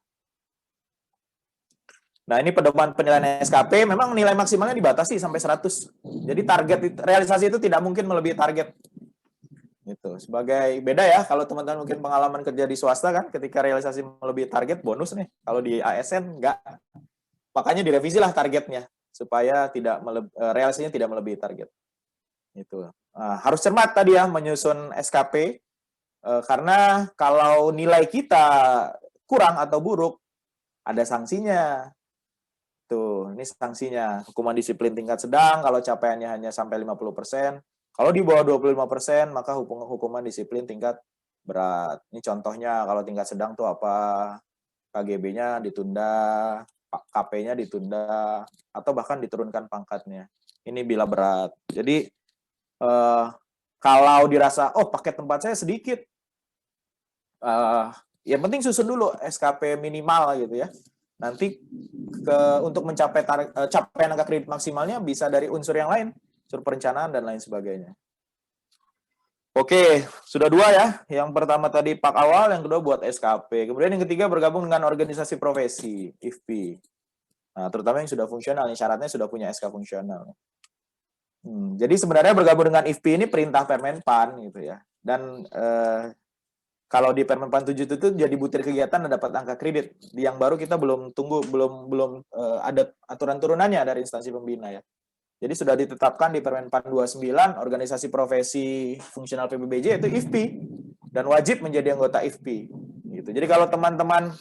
Nah, ini pedoman penilaian SKP, memang nilai maksimalnya dibatasi sampai 100. Jadi target realisasi itu tidak mungkin melebihi target. Gitu. Sebagai beda ya, kalau teman-teman mungkin pengalaman kerja di swasta kan, ketika realisasi melebihi target bonus nih. Kalau di ASN enggak. Makanya direvisilah targetnya supaya realisasinya tidak melebihi target. Gitu. Harus cermat tadi ya menyusun SKP karena kalau nilai kita kurang atau buruk ada sanksinya. Tuh, ini sanksinya. Hukuman disiplin tingkat sedang kalau capaiannya hanya sampai 50%. Kalau di bawah 25%, maka hukuman disiplin tingkat berat. Ini contohnya kalau tingkat sedang tuh apa? KGB-nya ditunda, KP-nya ditunda, atau bahkan diturunkan pangkatnya. Ini bila berat. Jadi, kalau dirasa, oh paket tempat saya sedikit, yang penting susun dulu SKP minimal gitu ya. Nanti untuk mencapai capaian angka kredit maksimalnya bisa dari unsur yang lain, unsur perencanaan dan lain sebagainya. Oke, sudah 2 ya. Yang pertama tadi pak awal, yang kedua buat SKP. Kemudian yang ketiga bergabung dengan organisasi profesi, IFP. Nah, terutama yang sudah fungsional, nih syaratnya sudah punya SK fungsional. Jadi sebenarnya bergabung dengan IFP ini perintah Permenpan gitu ya. Dan kalau di Permenpan 7 itu jadi butir kegiatan dan dapat angka kredit. Yang baru kita belum ada aturan turunannya dari instansi pembina ya. Jadi sudah ditetapkan di Permenpan 29 organisasi profesi fungsional PPBJ itu IFP dan wajib menjadi anggota IFP. Gitu. Jadi kalau teman-teman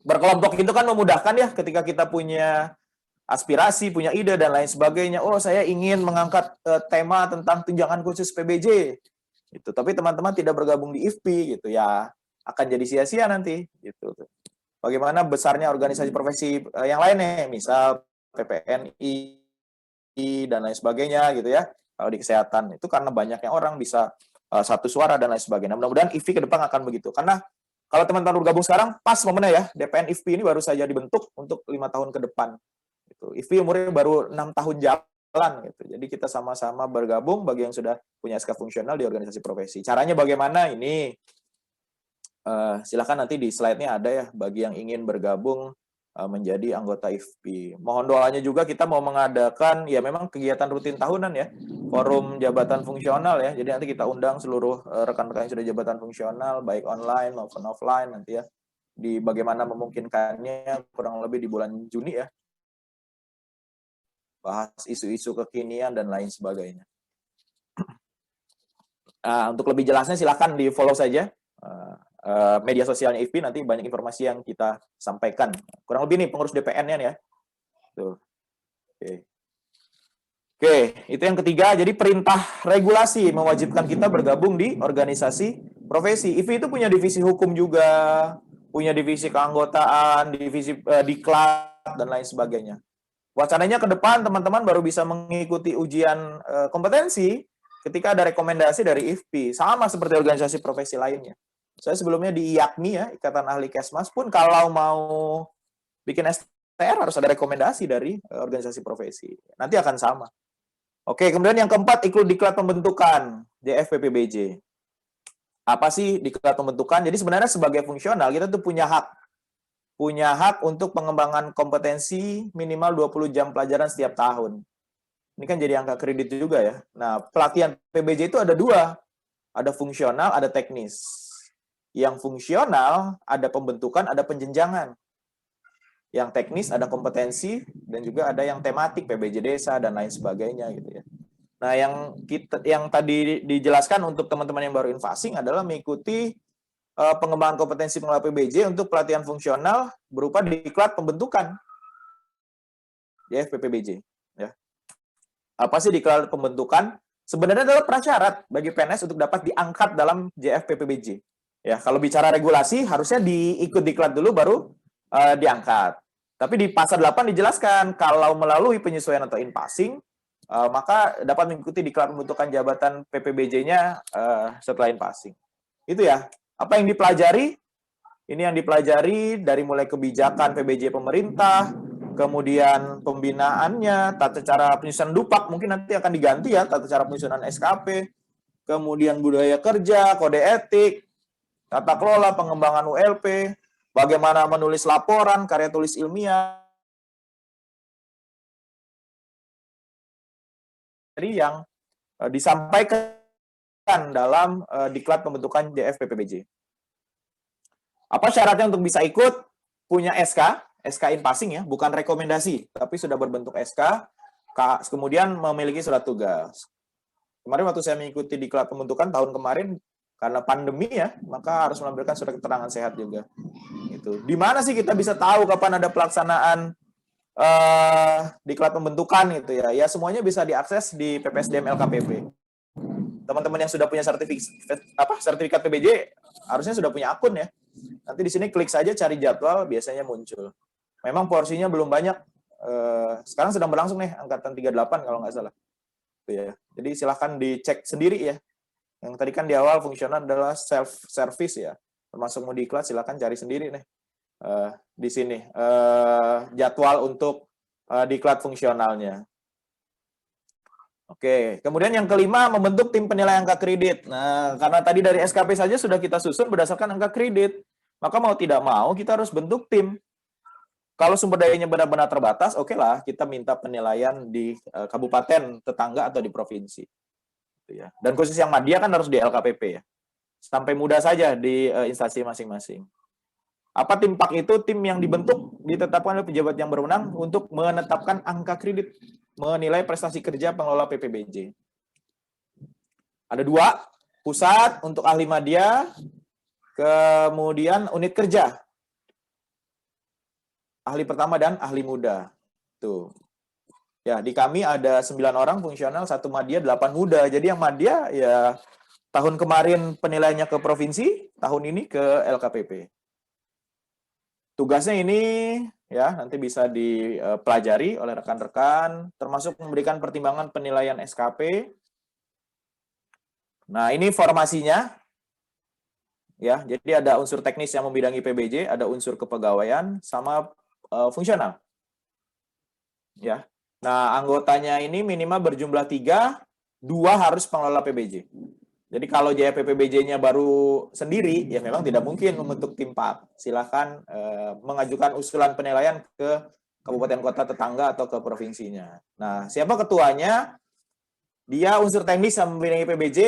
berkelompok itu kan memudahkan ya ketika kita punya aspirasi, punya ide dan lain sebagainya. Oh, saya ingin mengangkat tema tentang tunjangan khusus PBJ. Gitu. Tapi teman-teman tidak bergabung di IFP gitu ya, akan jadi sia-sia nanti gitu. Bagaimana besarnya organisasi profesi yang lainnya, misal PPNI dan lain sebagainya gitu ya. Kalau di kesehatan itu karena banyaknya orang bisa satu suara dan lain sebagainya. Mudah-mudahan IFP ke depan akan begitu. Karena kalau teman-teman bergabung sekarang pas momennya ya, DPN IFP ini baru saja dibentuk untuk 5 tahun ke depan. Gitu. IFP umurnya baru 6 tahun jalan gitu. Jadi kita sama-sama bergabung bagi yang sudah punya SK fungsional di organisasi profesi. Caranya bagaimana? Ini silakan nanti di slide-nya ada ya bagi yang ingin bergabung menjadi anggota IFP. Mohon doanya juga, kita mau mengadakan ya memang kegiatan rutin tahunan ya, forum jabatan fungsional ya. Jadi nanti kita undang seluruh rekan-rekan yang sudah jabatan fungsional baik online maupun offline nanti ya. Di bagaimana memungkinkannya kurang lebih di bulan Juni ya. Bahas isu-isu kekinian dan lain sebagainya. Untuk lebih jelasnya silakan di-follow saja media sosialnya IFP, nanti banyak informasi yang kita sampaikan. Kurang lebih nih pengurus DPN-nya ya. Tuh. Oke, itu yang ketiga. Jadi perintah regulasi mewajibkan kita bergabung di organisasi profesi. IFP itu punya divisi hukum juga, punya divisi keanggotaan, divisi diklat dan lain sebagainya. Wacananya ke depan teman-teman baru bisa mengikuti ujian kompetensi ketika ada rekomendasi dari IFP, sama seperti organisasi profesi lainnya. Saya sebelumnya di IAKMI ya, Ikatan Ahli Kesmas pun kalau mau bikin STR harus ada rekomendasi dari organisasi profesi. Nanti akan sama. Oke, kemudian yang keempat, ikut diklat pembentukan JFPPBJ. Apa sih diklat pembentukan? Jadi sebenarnya sebagai fungsional kita tuh punya hak untuk pengembangan kompetensi minimal 20 jam pelajaran setiap tahun. Ini kan jadi angka kredit juga ya. Nah, pelatihan PBJ itu ada 2. Ada fungsional, ada teknis. Yang fungsional ada pembentukan, ada penjenjangan. Yang teknis ada kompetensi dan juga ada yang tematik PBJ desa dan lain sebagainya gitu ya. Nah, yang tadi dijelaskan untuk teman-teman yang baru invasing adalah mengikuti pengembangan kompetensi pengelola PBJ untuk pelatihan fungsional berupa diklat pembentukan JF PPBJ. Ya. Apa sih diklat pembentukan? Sebenarnya adalah prasyarat bagi PNS untuk dapat diangkat dalam JF PPBJ. Ya, kalau bicara regulasi harusnya diikut diklat dulu baru diangkat. Tapi di pasal 8 dijelaskan kalau melalui penyesuaian atau in-passing maka dapat mengikuti diklat pembentukan jabatan PPBJ-nya setelah in-passing. Itu ya. Apa yang dipelajari? Ini yang dipelajari dari mulai kebijakan PBJ pemerintah, kemudian pembinaannya, tata cara penyusunan DUPAK, mungkin nanti akan diganti ya, tata cara penyusunan SKP, kemudian budaya kerja, kode etik, tata kelola, pengembangan ULP, bagaimana menulis laporan, karya tulis ilmiah, yang disampaikan dalam diklat pembentukan JF PPBJ. Apa syaratnya untuk bisa ikut? Punya SK in-passing ya, bukan rekomendasi, tapi sudah berbentuk SK, kemudian memiliki surat tugas. Kemarin waktu saya mengikuti diklat pembentukan tahun kemarin, karena pandemi ya, maka harus menampilkan surat keterangan sehat juga. Itu. Di mana sih kita bisa tahu kapan ada pelaksanaan diklat pembentukan gitu ya? Ya semuanya bisa diakses di PPSDM LKPP. Teman-teman yang sudah punya sertifikat PBJ harusnya sudah punya akun ya. Nanti di sini klik saja cari jadwal, biasanya muncul. Memang porsinya belum banyak. Sekarang sedang berlangsung nih angkatan 38 kalau nggak salah. Ya. Jadi silahkan dicek sendiri ya. Yang tadi kan di awal fungsional adalah self service ya. Termasuk mau diklat silahkan cari sendiri nih. Di sini jadwal untuk diklat fungsionalnya. Oke, kemudian yang kelima membentuk tim penilai angka kredit. Nah, karena tadi dari SKP saja sudah kita susun berdasarkan angka kredit, maka mau tidak mau kita harus bentuk tim. Kalau sumber dayanya benar-benar terbatas, oke lah kita minta penilaian di kabupaten tetangga atau di provinsi. Ya. Dan khusus yang madya kan harus di LKPP ya. Sampai muda saja di instansi masing-masing. Apa tim PAK itu? Tim yang dibentuk, ditetapkan oleh pejabat yang berwenang untuk menetapkan angka kredit, menilai prestasi kerja pengelola PPBJ. Ada 2, pusat untuk ahli madya, kemudian unit kerja. Ahli pertama dan ahli muda. Tuh. Ya, di kami ada 9 orang fungsional, 1 madya, 8 muda. Jadi yang madya ya tahun kemarin penilaiannya ke provinsi, tahun ini ke LKPP. Tugasnya ini ya nanti bisa dipelajari oleh rekan-rekan, termasuk memberikan pertimbangan penilaian SKP. Nah, ini formasinya. Ya, jadi ada unsur teknis yang membidangi PBJ, ada unsur kepegawaian sama fungsional. Ya. Nah, anggotanya ini minimal berjumlah 3, 2 harus pengelola PBJ. Jadi kalau JPPBJ-nya baru sendiri, ya memang tidak mungkin membentuk tim PAK. Silakan mengajukan usulan penilaian ke kabupaten kota tetangga atau ke provinsinya. Nah, siapa ketuanya? Dia unsur teknis yang membidangi PBJ,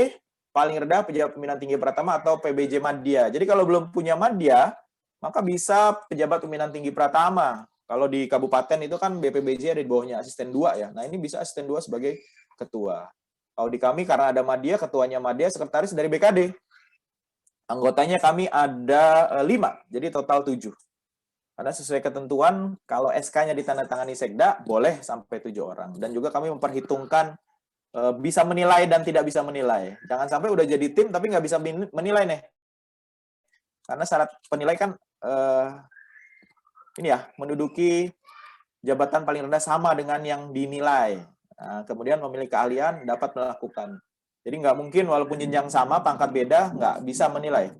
paling rendah pejabat pimpinan tinggi pratama atau PBJ Madya. Jadi kalau belum punya Madya, maka bisa pejabat pimpinan tinggi pratama. Kalau di kabupaten itu kan BPBJ ada di bawahnya asisten 2 ya. Nah, ini bisa asisten 2 sebagai ketua. Kalau di kami karena ada Madya, ketuanya Madya, sekretaris dari BKD. Anggotanya kami ada 5, jadi total 7. Karena sesuai ketentuan, kalau SK-nya ditandatangani Sekda, boleh sampai 7 orang. Dan juga kami memperhitungkan bisa menilai dan tidak bisa menilai. Jangan sampai udah jadi tim, tapi nggak bisa menilai nih. Karena syarat penilai kan, ini ya, menduduki jabatan paling rendah sama dengan yang dinilai. Nah, kemudian memiliki keahlian dapat melakukan. Jadi nggak mungkin walaupun jenjang sama, pangkat beda, nggak bisa menilai.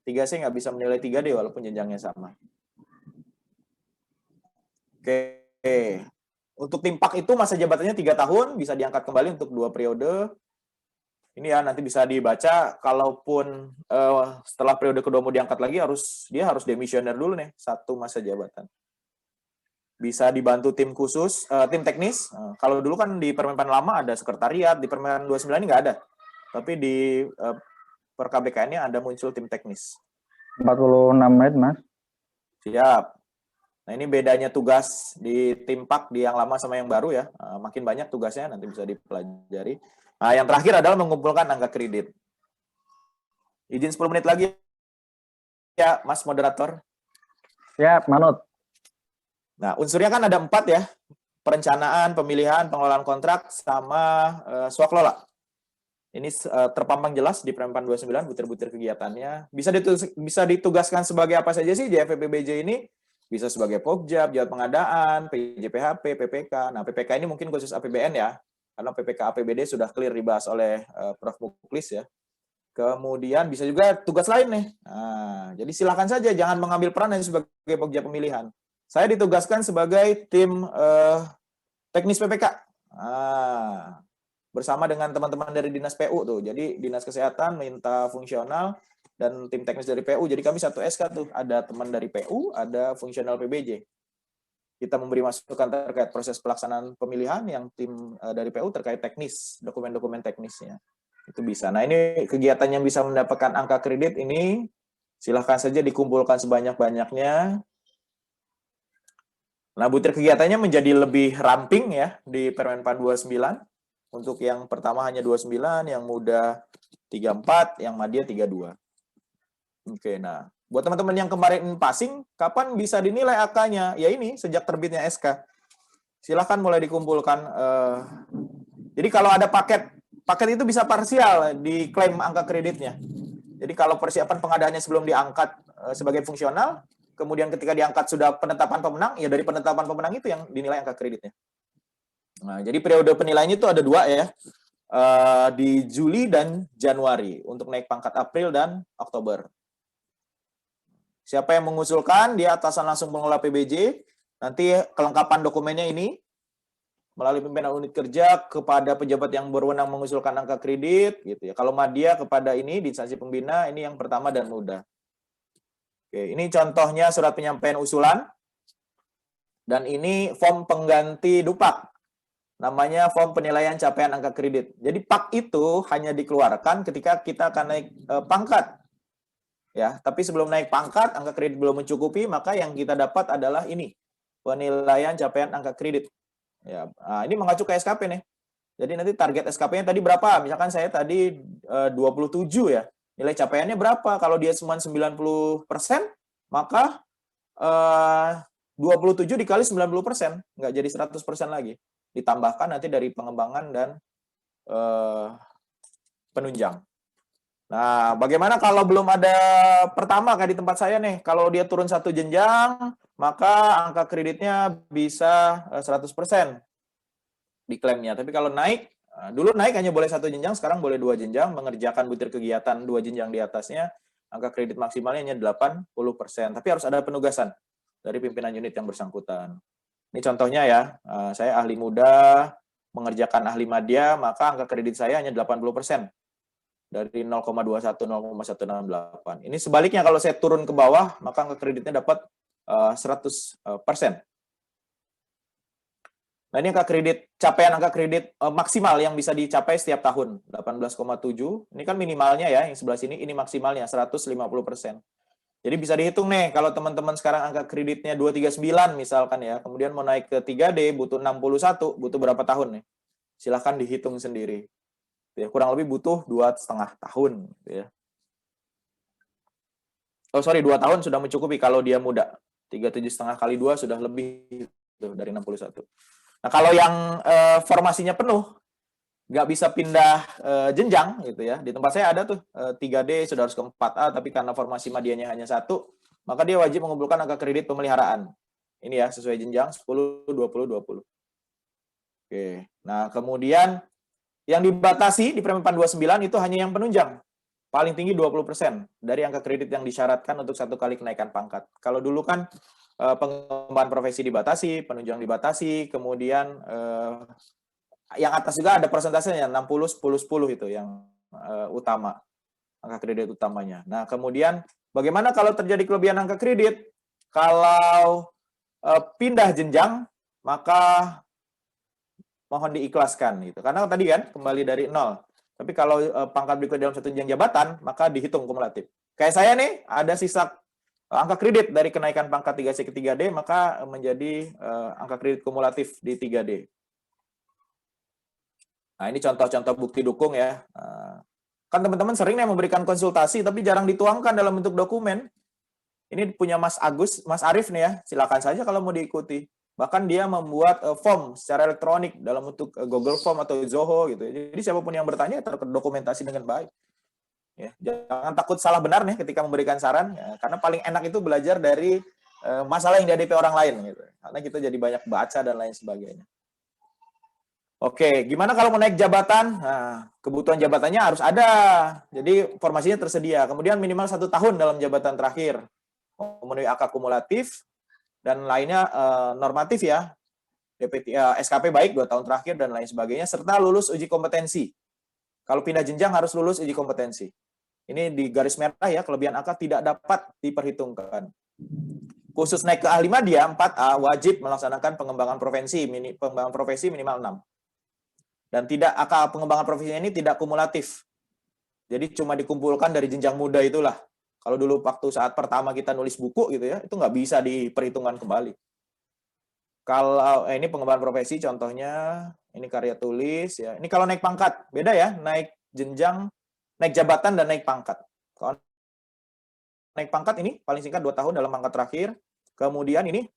3C nggak bisa menilai 3D walaupun jenjangnya sama. Oke. Untuk tim PAK itu masa jabatannya 3 tahun, bisa diangkat kembali untuk 2 periode. Ini ya nanti bisa dibaca, kalaupun setelah periode kedua mau diangkat lagi, dia harus demisioner dulu nih, 1 masa jabatan. Bisa dibantu tim khusus, tim teknis. Kalau dulu kan di Permenpan lama ada sekretariat, di Permen 29 ini nggak ada. Tapi di per KBKN-nya ada muncul tim teknis. 46 menit, Mas. Siap. Nah, ini bedanya tugas di tim PAK di yang lama sama yang baru ya. Makin banyak tugasnya, nanti bisa dipelajari. Nah, yang terakhir adalah mengumpulkan angka kredit. Izin 10 menit lagi ya, Mas Moderator. Siap, Manut. Nah, unsurnya kan ada 4 ya. Perencanaan, pemilihan, pengelolaan kontrak, sama swakelola. Ini terpampang jelas di Permen 29, butir-butir kegiatannya. Bisa ditugaskan sebagai apa saja sih JFPBJ ini? Bisa sebagai Pokjab, Jawat Pengadaan, PJPHP, PPK. Nah, PPK ini mungkin khusus APBN ya, karena PPK APBD sudah clear dibahas oleh Prof. Muklis ya. Kemudian bisa juga tugas lain nih. Nah, jadi silakan saja, jangan mengambil peran hanya sebagai Pokjab pemilihan. Saya ditugaskan sebagai tim teknis PPK. Nah, bersama dengan teman-teman dari Dinas PU tuh. Jadi Dinas Kesehatan minta fungsional dan tim teknis dari PU. Jadi kami satu SK tuh. Ada teman dari PU, ada fungsional PBJ. Kita memberi masukan terkait proses pelaksanaan pemilihan, yang tim dari PU terkait teknis, dokumen-dokumen teknisnya. Itu bisa. Nah, ini kegiatan yang bisa mendapatkan angka kredit ini silahkan saja dikumpulkan sebanyak-banyaknya. Nah, butir kegiatannya menjadi lebih ramping ya di Permen 29. Untuk yang pertama hanya 29, yang muda 34, yang madya 32. Oke, nah, buat teman-teman yang kemarin passing, kapan bisa dinilai AK-nya? Ya ini, sejak terbitnya SK. Silahkan mulai dikumpulkan. Jadi kalau ada paket itu bisa parsial diklaim angka kreditnya. Jadi kalau persiapan pengadaannya sebelum diangkat sebagai fungsional, kemudian ketika diangkat sudah penetapan pemenang, ya dari penetapan pemenang itu yang dinilai angka kreditnya. Nah, jadi periode penilaiannya itu ada 2 ya, di Juli dan Januari untuk naik pangkat April dan Oktober. Siapa yang mengusulkan, dia atasan langsung pengelola PBJ. Nanti kelengkapan dokumennya ini melalui pimpinan unit kerja kepada pejabat yang berwenang mengusulkan angka kredit, gitu ya. Kalau madya kepada ini di instansi pembina, ini yang pertama dan muda. Oke, ini contohnya surat penyampaian usulan, dan ini form pengganti Dupak. Namanya form penilaian capaian angka kredit. Jadi PAK itu hanya dikeluarkan ketika kita akan naik pangkat. Ya, tapi sebelum naik pangkat, angka kredit belum mencukupi, maka yang kita dapat adalah ini, penilaian capaian angka kredit. Ya, nah, ini mengacu ke SKP nih. Jadi nanti target SKP-nya tadi berapa? Misalkan saya tadi 27 ya. Nilai capaiannya berapa? Kalau dia cuma 90%, maka 27 dikali 90%, nggak jadi 100% lagi. Ditambahkan nanti dari pengembangan dan penunjang. Nah, bagaimana kalau belum ada pertama kayak di tempat saya nih? Kalau dia turun 1 jenjang, maka angka kreditnya bisa 100% diklaimnya. Tapi kalau naik, dulu naik hanya boleh 1 jenjang, sekarang boleh 2 jenjang, mengerjakan butir kegiatan 2 jenjang di atasnya, angka kredit maksimalnya hanya 80%. Tapi harus ada penugasan dari pimpinan unit yang bersangkutan. Ini contohnya ya, saya ahli muda, mengerjakan ahli madya, maka angka kredit saya hanya 80%. Dari 0,21, 0,168. Ini sebaliknya kalau saya turun ke bawah, maka angka kreditnya dapat 100%. Nah, ini angka kredit, capaian angka kredit maksimal yang bisa dicapai setiap tahun, 18,7. Ini kan minimalnya ya, yang sebelah sini, ini maksimalnya 150%. Jadi bisa dihitung nih, kalau teman-teman sekarang angka kreditnya 239 misalkan ya, kemudian mau naik ke 3D butuh 61, butuh berapa tahun nih? Silahkan dihitung sendiri. Ya, kurang lebih butuh 2,5 tahun. Ya. Oh sorry, 2 tahun sudah mencukupi kalau dia muda. 37,5 kali 2 sudah lebih dari 61. Nah kalau yang formasinya penuh, nggak bisa pindah jenjang gitu ya. Di tempat saya ada tuh 3D sudah harus ke 4A, tapi karena formasi madianya hanya 1, maka dia wajib mengumpulkan angka kredit pemeliharaan. Ini ya sesuai jenjang 10, 20, 20. Oke. Nah kemudian yang dibatasi di Permen 29 itu hanya yang penunjang. Paling tinggi 20% dari angka kredit yang disyaratkan untuk 1 kali kenaikan pangkat. Kalau dulu kan pengembangan profesi dibatasi, penunjang dibatasi, kemudian yang atas juga ada persentasenya 60, 10, 10 itu yang utama, angka kredit utamanya. Nah, kemudian bagaimana kalau terjadi kelebihan angka kredit? Kalau pindah jenjang, maka mohon diikhlaskan gitu. Karena tadi kan kembali dari 0. Tapi kalau pangkat berikut dalam 1 jenjang jabatan, maka dihitung kumulatif. Kayak saya nih, ada sisa angka kredit dari kenaikan pangkat 3C ke 3D, maka menjadi angka kredit kumulatif di 3D. Nah, ini contoh-contoh bukti dukung ya. Kan teman-teman sering nih memberikan konsultasi, tapi jarang dituangkan dalam bentuk dokumen. Ini punya Mas Agus, Mas Arief nih ya, silakan saja kalau mau diikuti. Bahkan dia membuat form secara elektronik dalam bentuk Google Form atau Zoho gitu. Jadi siapapun yang bertanya terdokumentasi dengan baik. Ya, jangan takut salah benar nih ketika memberikan saran, ya, karena paling enak itu belajar dari masalah yang dihadapi orang lain gitu. Karena kita jadi banyak baca dan lain sebagainya. Oke, gimana kalau mau naik jabatan? Nah, kebutuhan jabatannya harus ada. Jadi formasinya tersedia. Kemudian minimal 1 tahun dalam jabatan terakhir. Memenuhi AK kumulatif dan lainnya normatif ya. DPT, SKP baik 2 tahun terakhir dan lain sebagainya. Serta lulus uji kompetensi. Kalau pindah jenjang harus lulus uji kompetensi. Ini di garis merah ya, kelebihan AK tidak dapat diperhitungkan. Khusus naik ke A5 dia 4A wajib melaksanakan pengembangan profesi minimal 6. Dan tidak AK pengembangan profesinya ini tidak kumulatif. Jadi cuma dikumpulkan dari jenjang muda itulah. Kalau dulu waktu saat pertama kita nulis buku gitu ya, itu nggak bisa diperhitungkan kembali. Kalau ini pengembangan profesi contohnya, ini karya tulis ya. Ini kalau naik pangkat, beda ya, naik jenjang, naik jabatan dan naik pangkat. Kalau naik pangkat ini paling singkat 2 tahun dalam pangkat terakhir. Kemudian ini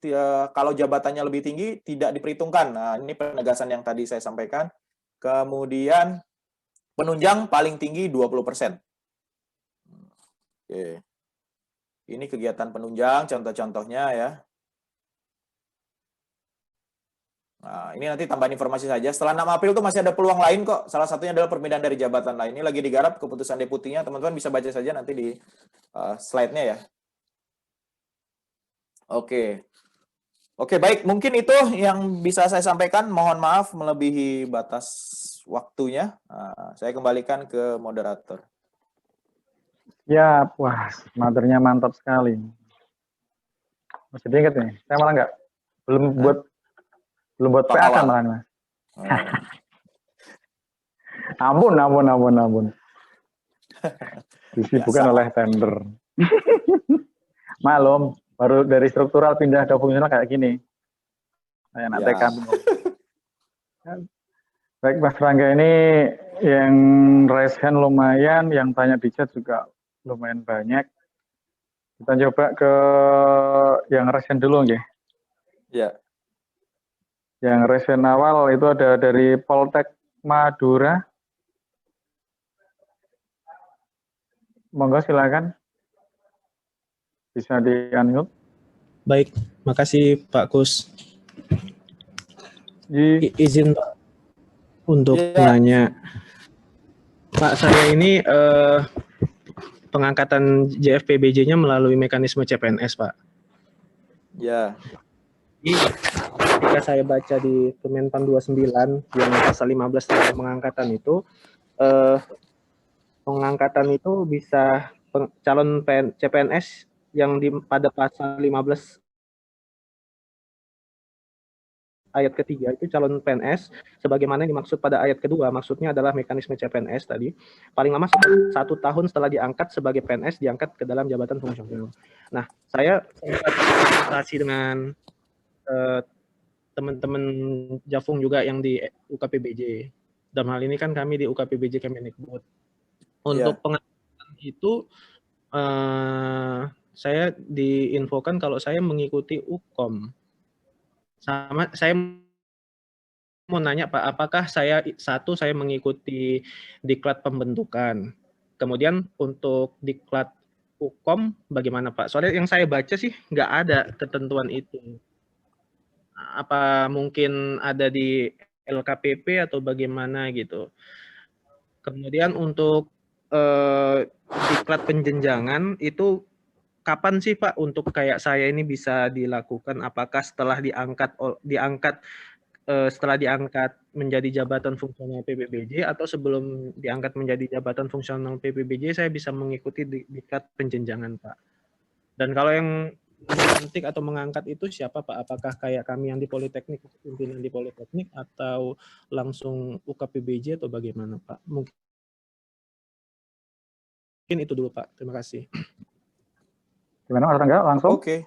kalau jabatannya lebih tinggi tidak diperhitungkan. Nah, ini penegasan yang tadi saya sampaikan. Kemudian penunjang paling tinggi 20%. Oke. Ini kegiatan penunjang, contoh-contohnya ya. Nah, ini nanti tambahan informasi saja. Setelah 6 April itu masih ada peluang lain kok. Salah satunya adalah perpindahan dari jabatan lain. Ini lagi digarap keputusan deputinya. Teman-teman bisa baca saja nanti di slide-nya ya. Oke. Oke, baik. Mungkin itu yang bisa saya sampaikan. Mohon maaf melebihi batas waktunya. Nah, saya kembalikan ke moderator. Ya, wah, materinya mantap sekali. Masih diingat nih. Saya malah nggak belum buat PA kan malah, Mas. Ampun. Disibukkan oleh tender. Malum, baru dari struktural pindah ke fungsional kayak gini. Saya nanti kami. Baik, Mas Rangga, ini yang raise hand lumayan, yang tanya di chat juga lumayan banyak. Kita coba ke yang raise hand dulu, ya. Ya. Yang raise hand awal itu ada dari Poltek Madura. Monggo silakan. Bisa di-unmute. Baik, makasih Pak Kus. Izin untuk menanya. Pak, saya ini pengangkatan JFPBJ-nya melalui mekanisme CPNS, Pak. Ya. Ketika saya baca di Kemenpan 29 yang pasal 15 tentang pengangkatan itu, pengangkatan itu bisa calon CPNS yang pada pasal 15 ayat ketiga itu calon PNS sebagaimana yang dimaksud pada ayat kedua, maksudnya adalah mekanisme CPNS tadi, paling lama 1 tahun setelah diangkat sebagai PNS diangkat ke dalam jabatan fungsional. Nah, saya konsultasi dengan teman-teman Jafung juga yang di UKPBJ. Dalam hal ini kan kami di UKPBJ Kemendikbud. Untuk pengangkatan itu saya diinfokan kalau saya mengikuti UKOM. Sama saya mau nanya Pak, apakah saya mengikuti diklat pembentukan, kemudian untuk diklat UKOM bagaimana Pak? Soalnya yang saya baca sih nggak ada ketentuan itu. Apa mungkin ada di LKPP atau bagaimana gitu. Kemudian untuk diklat penjenjangan itu kapan sih Pak untuk kayak saya ini bisa dilakukan? Apakah setelah setelah diangkat menjadi jabatan fungsional PBBJ atau sebelum diangkat menjadi jabatan fungsional PBBJ saya bisa mengikuti diklat penjenjangan Pak? Dan kalau yang melantik atau mengangkat itu siapa Pak? Apakah kayak kami yang di Politeknik, pimpinan di Politeknik atau langsung UKPBJ atau bagaimana Pak? Mungkin itu dulu Pak. Terima kasih. Gimana Mas Rangga, langsung? Oke,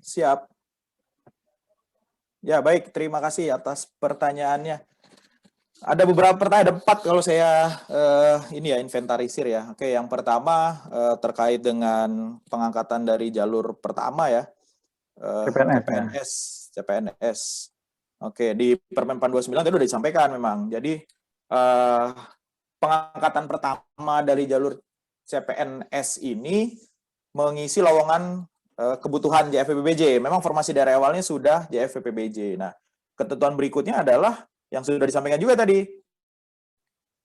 siap. Ya baik, terima kasih atas pertanyaannya. Ada beberapa pertanyaan, ada 4 kalau saya ini ya inventarisir ya. Oke, yang pertama terkait dengan pengangkatan dari jalur pertama ya, CPNS ya. CPNS. Oke, di Permen Pan 29 tadi udah disampaikan memang. Jadi pengangkatan pertama dari jalur CPNS ini mengisi lowongan kebutuhan JFPPBJ. Memang formasi dari awalnya sudah JFPPBJ. Nah, ketentuan berikutnya adalah yang sudah disampaikan juga tadi,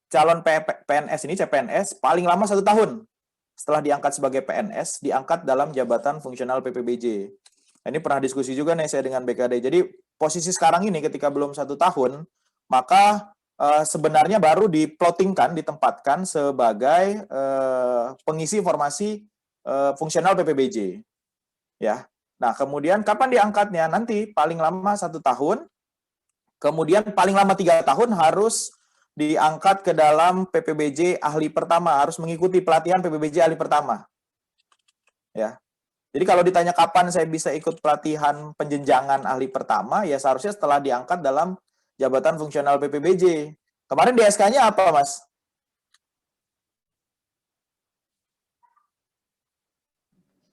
calon PNS ini, CPNS, paling lama 1 tahun setelah diangkat sebagai PNS, diangkat dalam jabatan fungsional PPBJ. Nah, ini pernah diskusi juga nih saya dengan BKD. Jadi posisi sekarang ini ketika belum 1 tahun, maka sebenarnya baru diplottingkan, ditempatkan sebagai pengisi formasi fungsional PPBJ. Ya. Nah, kemudian kapan diangkatnya? Nanti paling lama 1 tahun, kemudian paling lama 3 tahun harus diangkat ke dalam PPBJ ahli pertama, harus mengikuti pelatihan PPBJ ahli pertama. Ya. Jadi kalau ditanya kapan saya bisa ikut pelatihan penjenjangan ahli pertama, ya seharusnya setelah diangkat dalam jabatan fungsional PPBJ. Kemarin di SK-nya apa, Mas?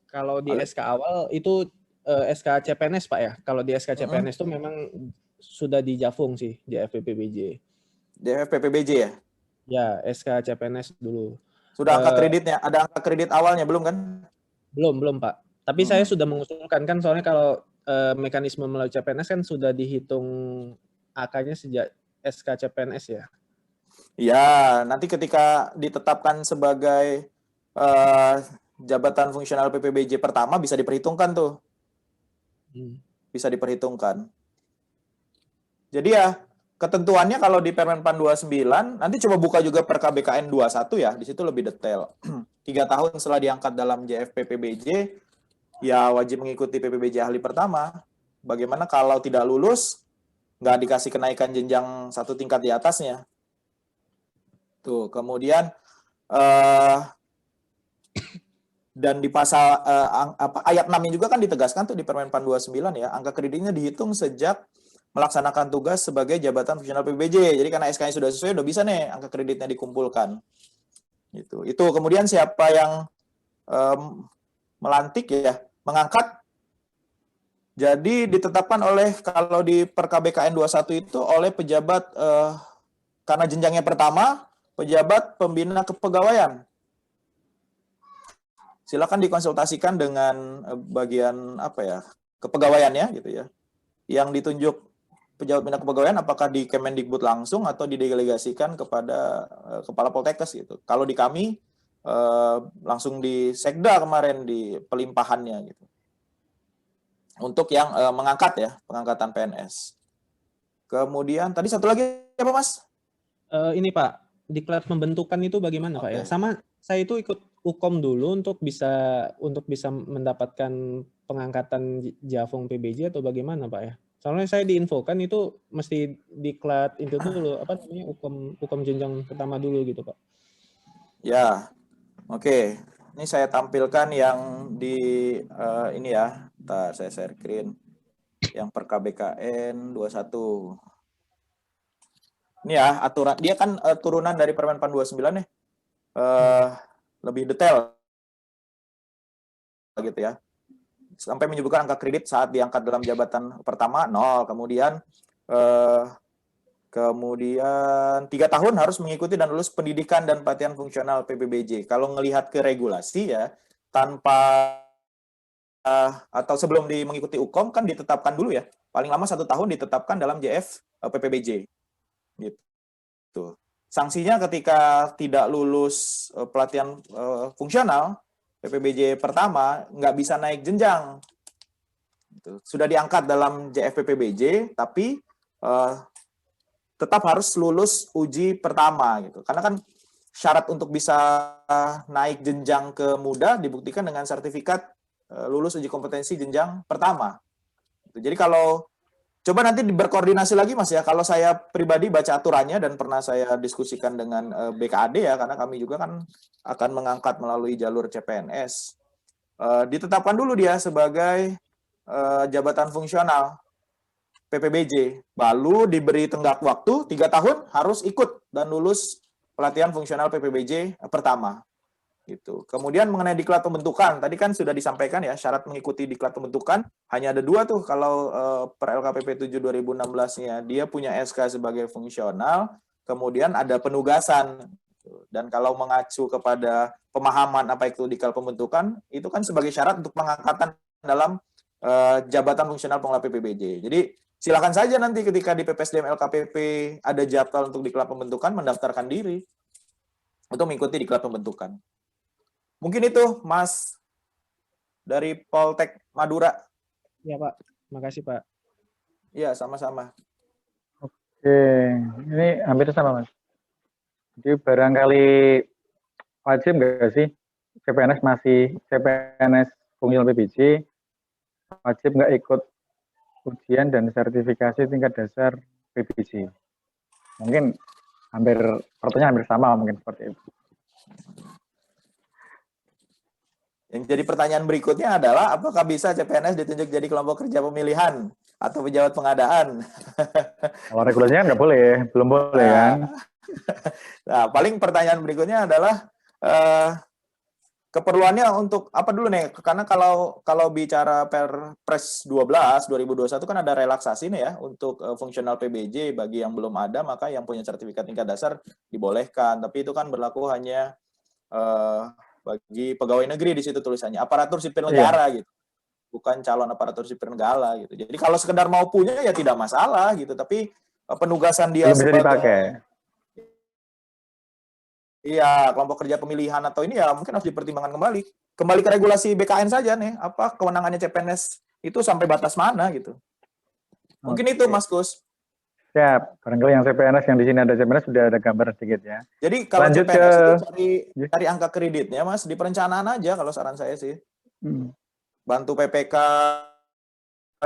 Kalau di SK awal itu SK CPNS Pak ya. Kalau di SK CPNS itu memang sudah di Jafung sih, di FPPBJ. Di FPPBJ ya? Ya, SK CPNS dulu. Sudah angka kreditnya? Ada angka kredit awalnya belum kan? Belum Pak. Tapi saya sudah mengusulkan kan, soalnya kalau mekanisme melalui CPNS kan sudah dihitung AK-nya sejak SK CPNS ya. Ya, nanti ketika ditetapkan sebagai jabatan fungsional PPBJ pertama bisa diperhitungkan tuh. Bisa diperhitungkan. Jadi ya, ketentuannya kalau di Permen Pan 29, nanti coba buka juga per KBKN 21 ya, di situ lebih detail. 3 tahun setelah diangkat dalam JFPPBJ, ya wajib mengikuti PPBJ ahli pertama. Bagaimana kalau tidak lulus, nggak dikasih kenaikan jenjang 1 tingkat di atasnya. Tuh, kemudian dan di pasal ayat 6-nya juga kan ditegaskan tuh di Permen Pan 29 ya, angka kreditnya dihitung sejak melaksanakan tugas sebagai jabatan fungsional PBJ. Jadi karena SK-nya sudah sesuai, udah bisa nih angka kreditnya dikumpulkan. Itu kemudian siapa yang melantik ya, mengangkat. Jadi ditetapkan oleh, kalau di per KBKN 21 itu oleh pejabat, karena jenjangnya pertama, pejabat pembina kepegawaian. Silakan dikonsultasikan dengan bagian apa ya, kepegawaiannya gitu ya, yang ditunjuk pejabat pembina kepegawaian apakah di Kemendikbud langsung atau didelegasikan kepada kepala Poltekkes gitu. Kalau di kami langsung di Sekda kemarin di pelimpahannya gitu. Untuk yang mengangkat ya, pengangkatan PNS. Kemudian tadi satu lagi apa, Mas? Ini Pak, diklat pembentukan itu bagaimana Pak ya? Sama saya itu ikut Ukom dulu untuk bisa mendapatkan pengangkatan Jafung PBJ atau bagaimana Pak ya? Soalnya saya diinfokan itu mesti diklat itu dulu, apa namanya, Ukom jenjang pertama dulu gitu Pak. Ya, oke. Ini saya tampilkan yang di ini ya. Bentar, saya share screen. Yang per KBKN 21. Ini ya aturan, dia kan turunan dari Permen Pan 29 nih. Lebih detail gitu ya. Sampai menyebutkan angka kredit saat diangkat dalam jabatan pertama 0, kemudian 3 tahun harus mengikuti dan lulus pendidikan dan pelatihan fungsional PPBJ. Kalau ngelihat ke regulasi ya, tanpa atau sebelum mengikuti Ukom kan ditetapkan dulu ya, paling lama 1 tahun ditetapkan dalam JF PPBJ. Gitu. Sanksinya ketika tidak lulus pelatihan fungsional PPBJ pertama, nggak bisa naik jenjang. Gitu. Sudah diangkat dalam JF PPBJ, tapi tetap harus lulus uji pertama gitu. Karena kan syarat untuk bisa naik jenjang ke muda dibuktikan dengan sertifikat lulus uji kompetensi jenjang pertama. Jadi kalau coba nanti berkoordinasi lagi Mas ya. Kalau saya pribadi baca aturannya dan pernah saya diskusikan dengan BKAD ya, karena kami juga kan akan mengangkat melalui jalur CPNS. Ditetapkan dulu dia sebagai jabatan fungsional. PPBJ, lalu diberi tenggat waktu 3 tahun harus ikut dan lulus pelatihan fungsional PPBJ pertama. Gitu. Kemudian mengenai diklat pembentukan, tadi kan sudah disampaikan ya, syarat mengikuti diklat pembentukan hanya ada 2 tuh kalau per LKPP 7 2016-nya. Dia punya SK sebagai fungsional, kemudian ada penugasan. Dan kalau mengacu kepada pemahaman apa itu diklat pembentukan, itu kan sebagai syarat untuk pengangkatan dalam jabatan fungsional pengelola PPBJ. Jadi silakan saja nanti ketika di PPSDM LKPP ada jadwal untuk diklat pembentukan, mendaftarkan diri untuk mengikuti diklat pembentukan. Mungkin itu, Mas, dari Poltek Madura. Ya, Pak. Makasih, Pak. Iya, sama-sama. Oke, ini hampir sama, Mas. Jadi barangkali wajib nggak sih CPNS fungsional PBJ wajib nggak ikut ujian dan sertifikasi tingkat dasar PBJ? Mungkin pertanyaan hampir sama mungkin seperti itu. Yang jadi pertanyaan berikutnya adalah, apakah bisa CPNS ditunjuk jadi kelompok kerja pemilihan atau pejabat pengadaan? Kalau regulasinya nggak boleh, belum boleh kan? Nah, paling pertanyaan berikutnya adalah keperluannya untuk apa dulu nih? Karena kalau bicara Perpres 12 2021 kan ada relaksasi nih ya untuk fungsional PBJ bagi yang belum ada, maka yang punya sertifikat tingkat dasar dibolehkan. Tapi itu kan berlaku hanya bagi pegawai negeri, di situ tulisannya aparatur sipil negara gitu, bukan calon aparatur sipil negara gitu. Jadi kalau sekedar mau punya ya tidak masalah gitu, tapi penugasan dia belum bisa dipakai. Iya, kelompok kerja pemilihan atau ini ya mungkin harus dipertimbangkan kembali. Kembali ke regulasi BKN saja nih, apa kewenangannya CPNS itu sampai batas mana gitu. Mungkin itu, Mas Gus. Siap. Barangkali yang CPNS yang di sini ada CPNS sudah ada gambar sedikit ya. Jadi kalau lanjut CPNS itu cari angka kreditnya, Mas, di perencanaan aja kalau saran saya sih. Bantu PPK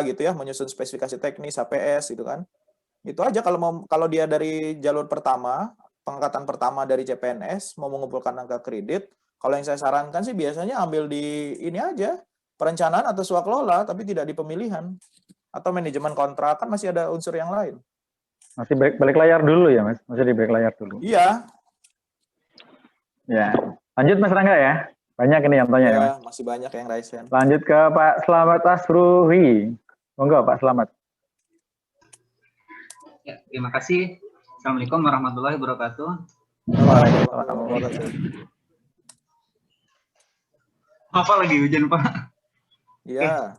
gitu ya, menyusun spesifikasi teknis, HPS gitu kan. Itu aja kalau dia dari jalur pertama, pengangkatan pertama dari CPNS mau mengumpulkan angka kredit, kalau yang saya sarankan sih biasanya ambil di ini aja, perencanaan atau swakelola, tapi tidak di pemilihan. Atau manajemen kontrak, kan masih ada unsur yang lain. Masih balik layar dulu ya, Mas? Masih di balik layar dulu. Iya. Ya. Lanjut, Mas Rangga ya. Banyak ini yang tanya ya, Mas. Masih banyak yang raise hand. Lanjut ke Pak Slamet Asruhi. Monggo, Pak Slamet. Ya, terima kasih. Assalamualaikum warahmatullahi wabarakatuh. Waalaikumsalam warahmatullahi wabarakatuh. Apa lagi hujan, Pak? Iya.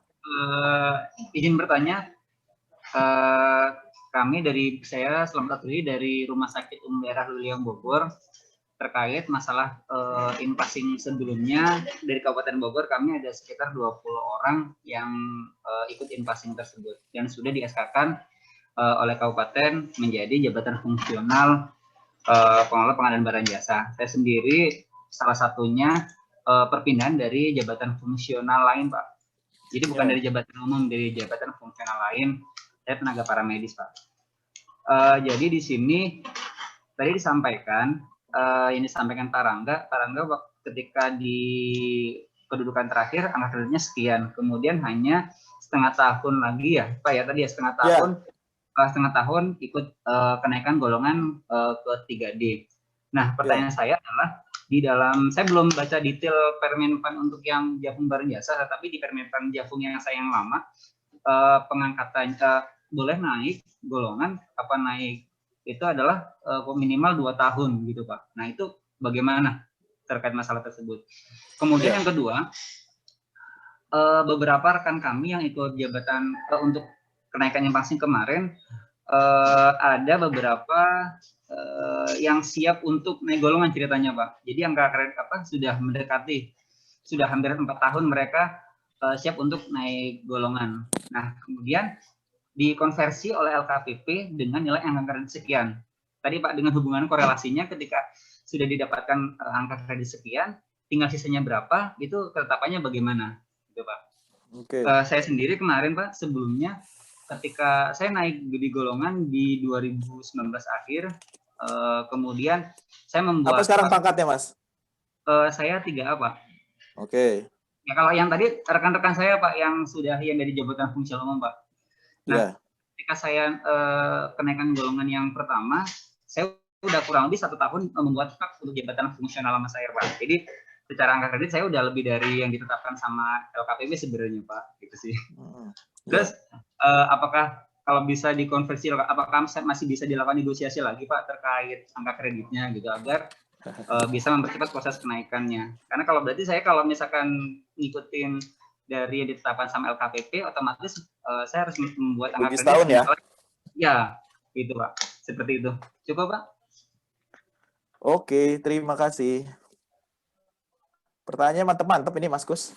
Izin bertanya. Kami saya Slamet Asruhi dari Rumah Sakit Umum Daerah Luliang Bogor, terkait masalah in-passing sebelumnya dari Kabupaten Bogor. Kami ada sekitar 20 orang yang ikut in-passing tersebut yang sudah di-SK-kan oleh Kabupaten menjadi jabatan fungsional pengelola pengadaan barang jasa. Saya sendiri salah satunya perpindahan dari jabatan fungsional lain, Pak. Jadi bukan dari jabatan umum, dari jabatan fungsional lain. Saya tenaga paramedis, Pak. Jadi di sini tadi disampaikan, yang disampaikan Pak Rangga ketika di kedudukan terakhir angka kreditnya sekian, kemudian hanya setengah tahun lagi ya, Pak ya tadi ya setengah tahun ikut kenaikan golongan ke 3D. Nah, pertanyaan saya adalah di dalam, saya belum baca detail Permenpan untuk yang Jafung barang jasa, tetapi di Permenpan Jafung yang saya yang lama, pengangkatan boleh naik golongan apa naik itu adalah minimal 2 tahun gitu, Pak. Nah, itu bagaimana terkait masalah tersebut. Kemudian yang kedua, beberapa rekan kami yang ikut jabatan untuk kenaikan yang passing kemarin, ada beberapa yang siap untuk naik golongan ceritanya, Pak. Jadi angka kredit sudah mendekati, sudah hampir 4 tahun mereka siap untuk naik golongan. Nah, kemudian dikonversi oleh LKPP dengan nilai angka kredit sekian. Tadi Pak, dengan hubungan korelasinya ketika sudah didapatkan angka kredit sekian, tinggal sisanya berapa, itu ketetapannya bagaimana, gitu Pak. Saya sendiri kemarin Pak, sebelumnya ketika saya naik di golongan di 2019 akhir, kemudian saya membuat. Apa sekarang pangkatnya, Mas? Saya 3A, Pak. Oke. Ya, kalau yang tadi rekan-rekan saya Pak yang sudah yang dari jabatan fungsional umum, Pak. Nah, ketika saya kenaikan golongan yang pertama, saya udah kurang lebih 1 tahun membuat hak untuk jabatan fungsional sama saya, Pak. Jadi secara angka kredit saya udah lebih dari yang ditetapkan sama LKPB sebenarnya, Pak. Gitu sih. Terus apakah kalau bisa dikonversi, apakah masih bisa dilakukan negosiasi lagi, Pak, terkait angka kreditnya gitu agar bisa mempercepat proses kenaikannya? Karena kalau berarti saya kalau misalkan ngikutin dari yang ditetapkan sama LKPP, otomatis saya harus membuat angka kredit tahun ya? Ya, gitu Pak. Seperti itu. Cukup Pak? Oke, terima kasih. Pertanyaannya mantep-mantep ini Mas Kus.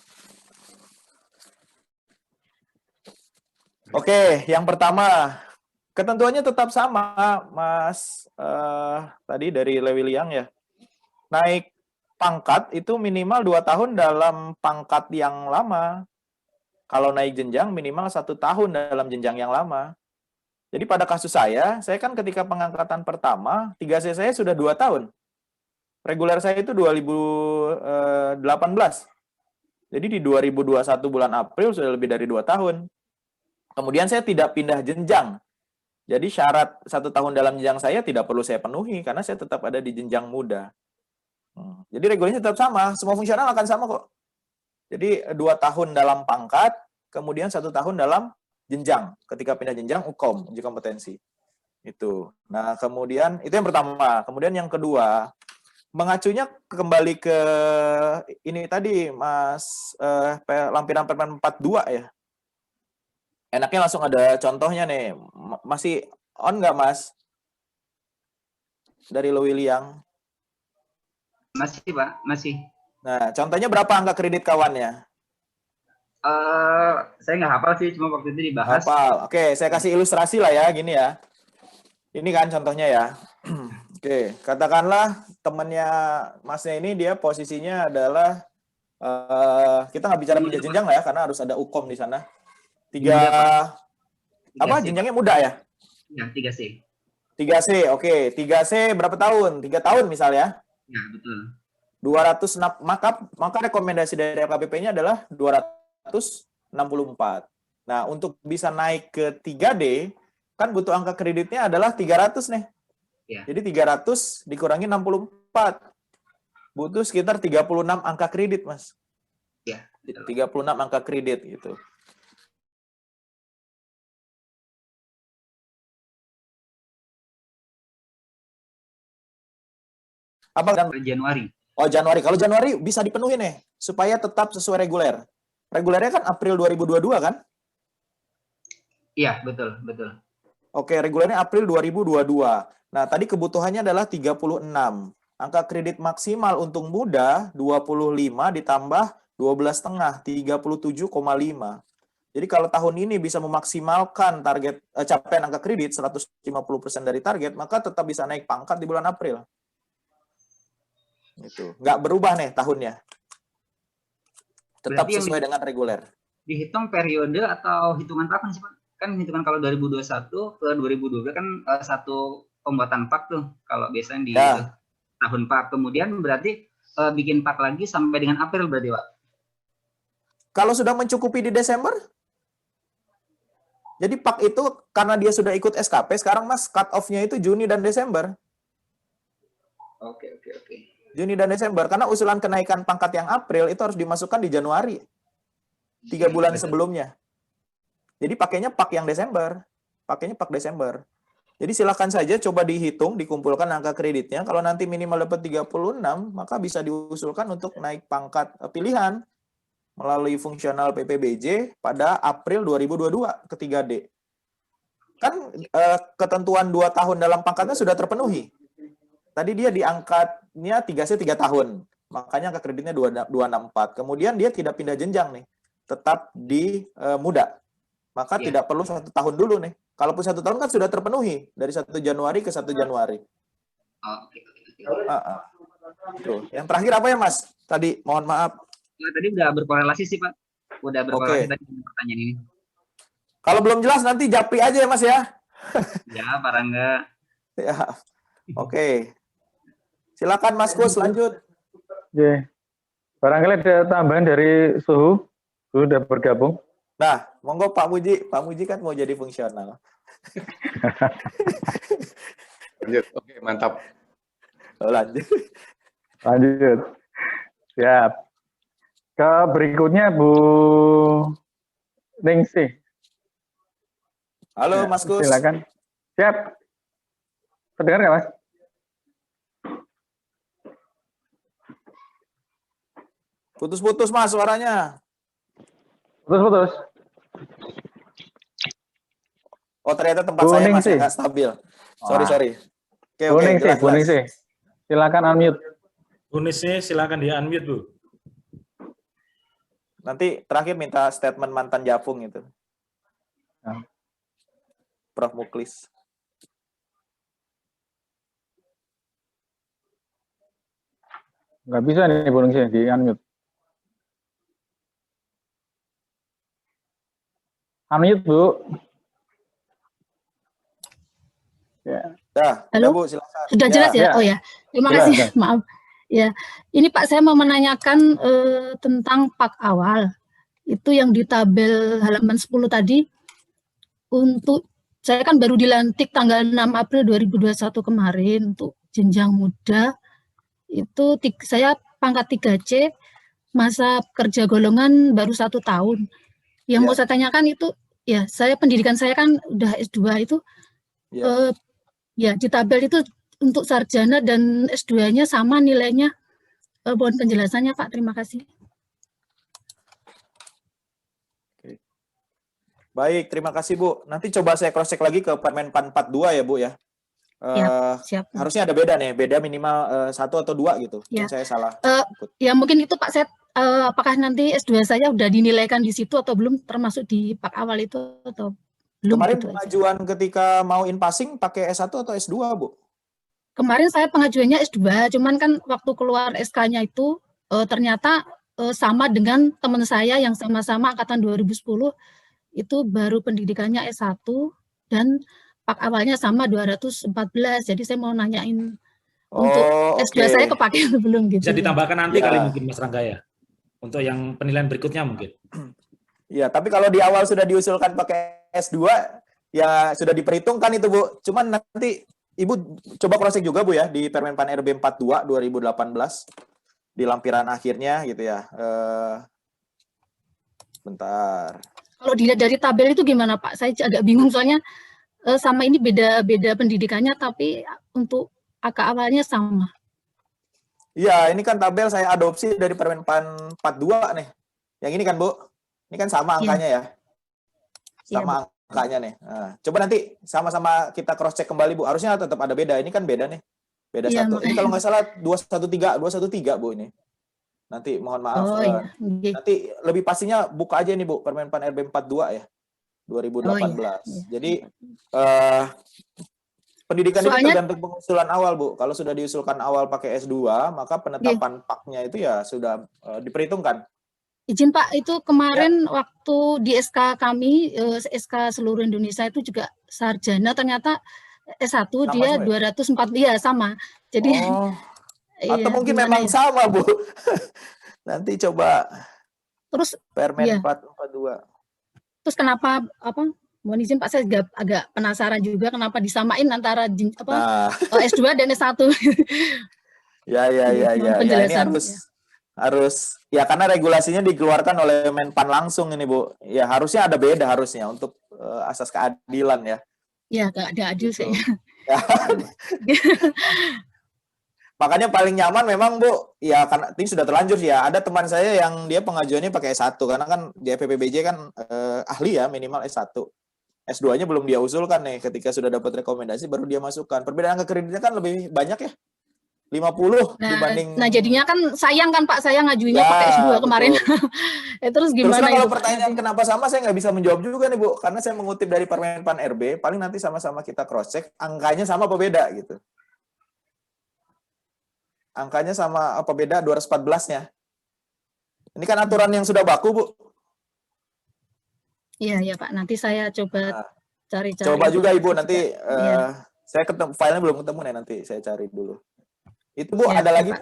Oke, yang pertama, ketentuannya tetap sama, Mas. Tadi dari Lewi Liang ya. Naik pangkat itu minimal 2 tahun dalam pangkat yang lama. Kalau naik jenjang minimal 1 tahun dalam jenjang yang lama. Jadi pada kasus saya kan ketika pengangkatan pertama, 3C saya sudah 2 tahun. Reguler saya itu 2018. Jadi di 2021 bulan April sudah lebih dari 2 tahun. Kemudian saya tidak pindah jenjang. Jadi syarat 1 tahun dalam jenjang saya tidak perlu saya penuhi karena saya tetap ada di jenjang muda. Jadi regulernya tetap sama, semua fungsional akan sama kok. Jadi 2 tahun dalam pangkat, kemudian 1 tahun dalam jenjang. Ketika pindah jenjang, UKOM, uji kompetensi. Itu. Nah, kemudian itu yang pertama. Kemudian yang kedua, mengacunya kembali ke ini tadi, Mas, lampiran Permen 42 ya. Enaknya langsung ada contohnya nih. Masih on nggak, Mas? Dari Lewi Liang. Masih Pak, masih. Nah, contohnya berapa angka kredit kawannya? Saya nggak hafal sih, cuma waktu itu dibahas. Hafal. Oke, saya kasih ilustrasi lah ya, gini ya. Ini kan contohnya ya. Oke, katakanlah temennya Masnya ini dia posisinya adalah kita nggak bicara pindah jenjang lah ya, karena harus ada UKOM di sana. 3C. Jenjangnya muda ya? Ya, 3C. 3C, oke. 3C berapa tahun? 3 tahun misalnya. Ya, betul. 206, maka rekomendasi dari LKPP-nya adalah 264. Nah, untuk bisa naik ke 3D, kan butuh angka kreditnya adalah 300 nih. Ya. Jadi 300 dikurangi 64. Butuh sekitar 36 angka kredit, Mas. Ya. 36 angka kredit gitu. Apa kan Januari? Oh, Januari. Kalau Januari bisa dipenuhi nih supaya tetap sesuai reguler. Regulernya kan April 2022 kan? Iya, betul, betul. Oke, regulernya April 2022. Nah, tadi kebutuhannya adalah 36. Angka kredit maksimal untuk muda 25 ditambah 12,5, 37,5. Jadi kalau tahun ini bisa memaksimalkan target capaian angka kredit 150% dari target, maka tetap bisa naik pangkat di bulan April. Gitu. Nggak berubah nih tahunnya. Tetap berarti sesuai dengan reguler. Dihitung periode atau hitungan tahun sih Pak? Kan hitungan kalau 2021 ke 2022 kan satu pembuatan pak tuh kalau biasanya di tahun pak. Kemudian berarti bikin pak lagi sampai dengan April berarti Pak? Kalau sudah mencukupi di Desember, jadi pak itu karena dia sudah ikut SKP, sekarang Mas cut off-nya itu Juni dan Desember. Oke. Juni dan Desember, karena usulan kenaikan pangkat yang April itu harus dimasukkan di Januari. 3 bulan sebelumnya. Jadi pakainya pak yang Desember. Pakainya pak Desember. Jadi silakan saja coba dihitung, dikumpulkan angka kreditnya. Kalau nanti minimal dapat 36, maka bisa diusulkan untuk naik pangkat pilihan melalui fungsional PPBJ pada April 2022 ke 3D. Kan ketentuan 2 tahun dalam pangkatnya sudah terpenuhi. Tadi dia diangkatnya 3C 3 tahun. Makanya angka kreditnya 264. Kemudian dia tidak pindah jenjang nih. Tetap di muda. Maka tidak perlu 1 tahun dulu nih. Kalaupun 1 tahun kan sudah terpenuhi. Dari 1 Januari ke 1 Januari. Oke. Tuh. Yang terakhir apa ya Mas? Tadi mohon maaf. Tadi udah berkorelasi sih Pak. Udah berkorelasi tadi dengan pertanyaan ini. Kalau belum jelas nanti japri aja ya Mas ya. Ya, Pak Rangga. Ya. Oke. Silakan Mas Kus lanjut. Oke. Barangkali ada tambahan dari Suhu. Sudah bergabung. Nah, monggo Pak Muji. Pak Muji kan mau jadi fungsional. Lanjut. Oke, mantap. Lanjut. Lanjut. Siap. Ke berikutnya Bu Ningsih. Halo Ya, Mas Kus. silakan. Siap. Terdengar nggak Mas? Putus-putus Mas suaranya. Putus-putus. Oh ternyata tempat Bu saya Mas Ningsih. yang nggak stabil. Sorry, Wah. sorry. Oke, Bu oke, Ningsih, jelas, Bu jelas. Ningsih. Silakan unmute. Bu Ningsih, silakan di unmute, Bu. Nanti terakhir minta statement mantan Japung itu. Ya. Prof. Muklis. Nggak bisa nih Bu Ningsih di unmute. Unmute Bu. Ya. Dah, Halo? udah Bu, silakan. Sudah jelas ya? ya. Oh ya, terima Jelas, kasih. jelas. Maaf. Ya, ini Pak saya mau menanyakan tentang PAK awal. Itu yang di tabel halaman 10 tadi. Untuk saya kan baru dilantik tanggal 6 April 2021 kemarin untuk jenjang muda. Itu saya pangkat 3C, masa kerja golongan baru 1 tahun. Yang mau Ya. saya tanyakan itu, ya saya pendidikan saya kan udah S2 itu, Ya. ya di tabel itu untuk sarjana dan S2-nya sama nilainya. Mohon penjelasannya Pak, terima kasih. Baik, terima kasih Bu. Nanti coba saya cross check lagi ke Permenpan 42 ya Bu ya. Siap. Harusnya ada beda nih, beda minimal 1 atau 2 gitu. Ya. Mungkin saya salah. Ya mungkin itu Pak, saya apakah nanti S2 saya udah dinilaikan di situ atau belum, termasuk di PAK awal itu atau belum? Kemarin gitu aja. pengajuan ketika mau in passing pakai S1 atau S2 Bu? Kemarin saya pengajuannya S2, cuman kan waktu keluar SK-nya itu ternyata sama dengan teman saya yang sama-sama angkatan 2010, itu baru pendidikannya S1 dan PAK awalnya sama 214. Jadi saya mau nanyain untuk S2 saya kepake atau belum gitu. Bisa ditambahkan nanti Ya. kali mungkin Mas Rangga ya. Untuk yang penilaian berikutnya mungkin. Ya, tapi kalau di awal sudah diusulkan pakai S2, ya sudah diperhitungkan itu Bu. Cuman nanti Ibu coba cross check juga Bu ya di Permenpan RB 42 2018 di lampiran akhirnya gitu ya. Bentar. Kalau dilihat dari tabel itu gimana Pak? Saya agak bingung soalnya sama ini beda pendidikannya tapi untuk AK awalnya sama. Iya, ini kan tabel saya adopsi dari Permenpan 42 nih. Yang ini kan Bu. Ini kan sama angkanya ya. Sama angkanya nih. Nah, coba nanti sama-sama kita cross check kembali Bu. Harusnya tetap ada beda. Ini kan beda nih. Beda Iya, satu. Ini kalau nggak salah 213 Bu ini. Nanti mohon maaf. Oh iya. Nanti lebih pastinya buka aja nih Bu, Permenpan RB 42 ya. 2018. Oh, iya. Jadi pendidikan itu tergantung pengusulan awal Bu. Kalau sudah diusulkan awal pakai S2, maka penetapan PAK-nya itu ya sudah diperhitungkan. Izin Pak, itu kemarin waktu di SK kami, SK seluruh Indonesia itu juga sarjana, ternyata S1 sama dia semua, 204, ya sama. Jadi atau mungkin memang ya? Sama Bu. Nanti coba terus Permen 42. Terus kenapa mohon izin Pak, saya agak penasaran juga kenapa disamain antara S2 dan S1. Ya. Ini harus ya karena regulasinya dikeluarkan oleh Menpan langsung ini Bu. Ya harusnya ada beda harusnya untuk asas keadilan ya. Ya nggak ada adil gitu. Saya. Makanya paling nyaman memang Bu, ya karena ini sudah terlanjur ya. Ada teman saya yang dia pengajuannya pakai S1 karena kan di FPPBJ kan ahli ya minimal S1. S2-nya belum dia usulkan nih, ketika sudah dapat rekomendasi baru dia masukkan. Perbedaan kekreditnya kan lebih banyak ya. 50 dibanding. Nah jadinya kan sayang kan Pak, saya ngajuinnya pakai S2 kemarin. Terus gimana terus kalau itu, pertanyaan kenapa sama, saya nggak bisa menjawab juga nih Bu, karena saya mengutip dari Permenpan RB, paling nanti sama-sama kita cross check angkanya sama apa beda gitu. Angkanya sama apa beda 214-nya. Ini kan aturan yang sudah baku Bu. Iya Pak, nanti saya coba cari-cari. Coba juga Ibu nanti saya ketemu filenya belum ketemu nih, nanti saya cari dulu. Itu Bu, ada lagi Pak.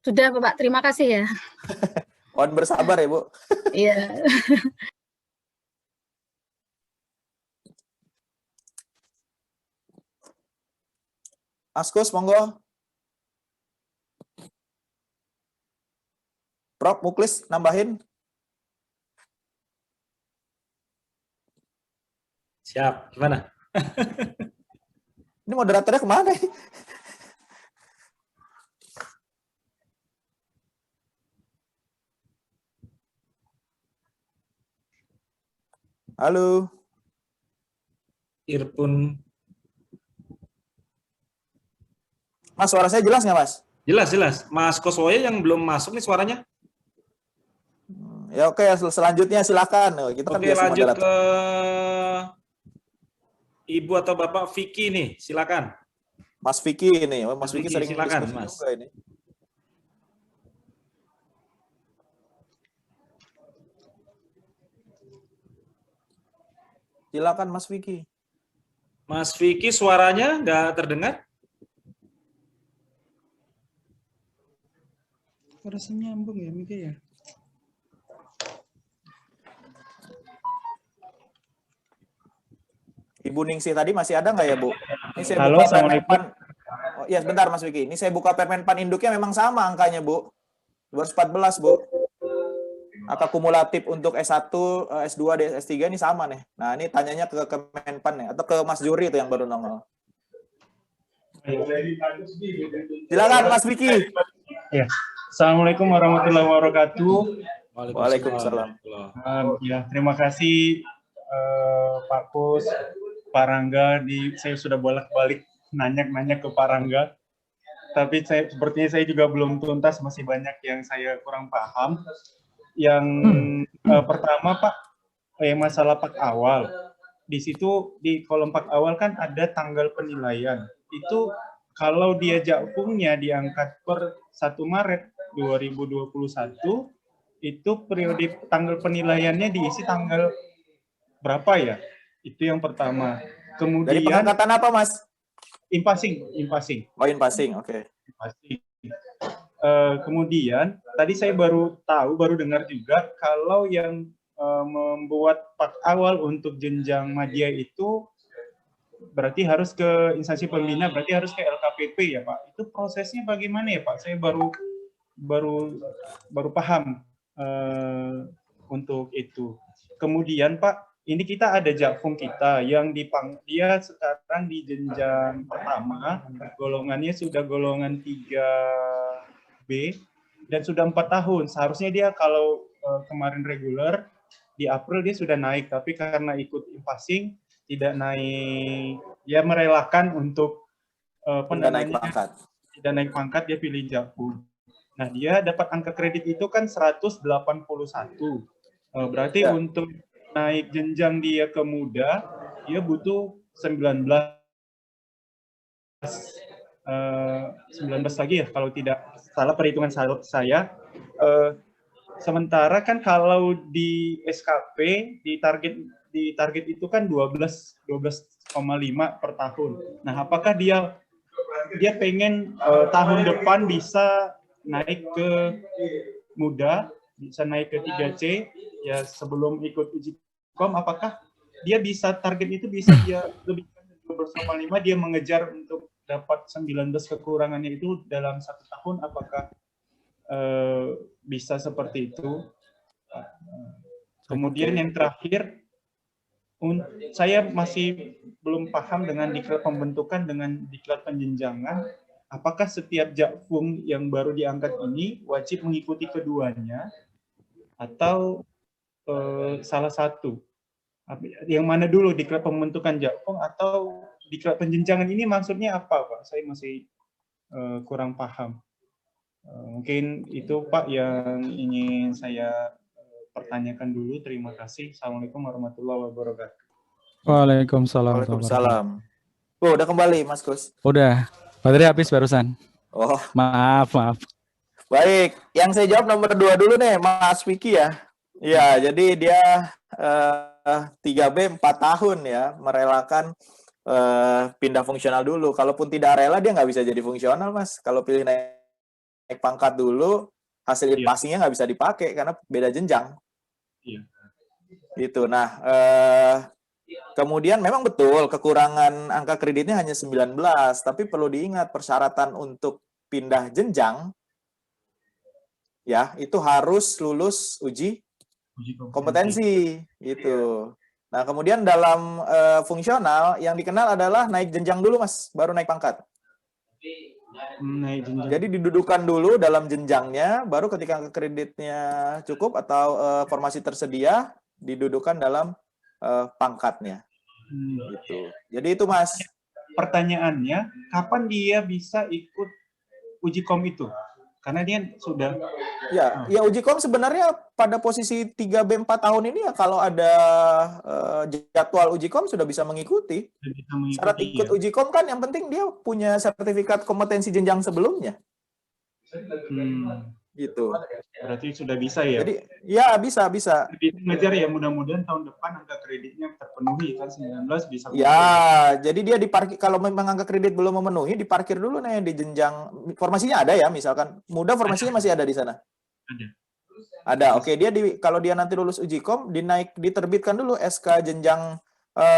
Sudah Pak, terima kasih ya. Mohon bersabar ya Bu. Iya. Askus, monggo. Prof, Muklis, nambahin. Siap. Gimana? Ini moderatornya kemana? Halo. Earphone. Mas, suara saya jelas nggak, Mas? Jelas, jelas. Mas Kuswoyo yang belum masuk nih suaranya. Ya oke, selanjutnya silakan. Oh, kita kan Oke, biasa lanjut moderator. ke Ibu atau Bapak Vicky nih, silakan. Mas Vicky ini. Oh, Mas Mas Vicky Vicky, sering silakan, diskusi Mas. juga ini. Silakan Mas Vicky. Mas Vicky suaranya nggak terdengar? Rasanya nyambung ya, Mika ya? Ibu Ningsih tadi masih ada nggak ya, Bu? Ini saya Halo, buka Assalamualaikum. Permenpan. Oh, iya, sebentar Mas Vicky. Ini saya buka Permenpan induknya memang sama angkanya, Bu. 214, Bu. Angka kumulatif untuk S1, S2, S3 ini sama nih. Nah, ini tanyanya ke Kemenpan nih, atau ke Mas Juri itu yang baru nongol. Silakan Mas Vicky. Ya. Assalamualaikum warahmatullahi wabarakatuh. Waalaikumsalam. Ya, terima kasih Pak Kus, Pak Rangga. Saya sudah bolak-balik nanya ke Pak Rangga. Tapi sepertinya saya juga belum tuntas, masih banyak yang saya kurang paham. Yang pertama Pak, masalah pak awal. Di situ di kolom pak awal kan ada tanggal penilaian. Itu kalau dia jakpungnya diangkat per 1 Maret 2021, itu periode tanggal penilaiannya diisi tanggal berapa ya? Itu yang pertama. Kemudian Dari pengangkatan apa, Mas? Impasing. Oh, impasing, oke. Kemudian tadi saya baru dengar juga kalau yang membuat pak awal untuk jenjang madya itu berarti harus ke instansi pembina, berarti harus ke LKPP ya Pak. Itu prosesnya bagaimana ya Pak? Saya baru paham untuk itu. Kemudian Pak, ini kita ada jakfung kita yang dia sekarang di jenjang pertama, golongannya sudah golongan 3B dan sudah 4 tahun. Seharusnya dia kalau kemarin reguler di April dia sudah naik, tapi karena ikut impasing tidak naik, dia merelakan untuk tidak naik pangkat, dia pilih jakfung. Nah, dia dapat angka kredit itu kan 181. Berarti untuk naik jenjang dia ke muda, dia butuh 19 lagi ya, kalau tidak salah perhitungan saya. Sementara kan kalau di SKP di target itu kan 12,5 per tahun. Nah, apakah dia pengen tahun depan bisa naik ke muda, bisa naik ke 3C ya sebelum ikut uji kom, apakah dia bisa target itu bisa dia lebih 12,5 dia mengejar untuk dapat 19 kekurangannya itu dalam 1 tahun, apakah bisa seperti itu? Kemudian yang terakhir, saya masih belum paham dengan diklat pembentukan dengan diklat penjenjangan. Apakah setiap jakfung yang baru diangkat ini wajib mengikuti keduanya atau salah satu? Yang mana dulu, diklat pembentukan jakfung atau diklat penjenjangan ini maksudnya apa, Pak? Saya masih kurang paham. Mungkin itu Pak yang ingin saya pertanyakan dulu. Terima kasih. Assalamualaikum warahmatullahi wabarakatuh. Waalaikumsalam. Waalaikumsalam. Oh, udah kembali Mas Kus? Udah. Baterai habis barusan. Oh. Maaf. Baik, yang saya jawab nomor 2 dulu nih, Mas Vicky ya. Ya, jadi dia 3B 4 tahun ya, merelakan pindah fungsional dulu. Kalaupun tidak rela, dia nggak bisa jadi fungsional, Mas. Kalau pilih naik pangkat dulu, hasil impasingnya nggak bisa dipakai karena beda jenjang. Iya. Gitu. Nah, Kemudian memang betul kekurangan angka kreditnya hanya 19, tapi perlu diingat persyaratan untuk pindah jenjang ya itu harus lulus uji kompetensi gitu. Nah, kemudian dalam fungsional yang dikenal adalah naik jenjang dulu, Mas, baru naik pangkat. Naik jenjang. Jadi didudukan dulu dalam jenjangnya, baru ketika kreditnya cukup atau formasi tersedia, didudukan dalam pangkatnya. Gitu. Jadi itu, Mas. Pertanyaannya, kapan dia bisa ikut uji kom itu? Karena dia sudah... Ya uji kom sebenarnya pada posisi 3B 4 tahun ini ya kalau ada jadwal uji kom sudah bisa mengikuti. Syarat ikut uji kom kan yang penting dia punya sertifikat kompetensi jenjang sebelumnya. Gitu. Berarti sudah bisa ya? Jadi ya bisa. Ngejar ya, mudah-mudahan tahun depan angka kreditnya terpenuhi kan 19 bisa. Ya, jadi dia diparkir kalau memang angka kredit belum memenuhi diparkir dulu nih di jenjang formasinya ada ya, misalkan muda formasinya masih ada di sana. Ada. Oke, dia kalau dia nanti lulus uji kom diterbitkan dulu SK jenjang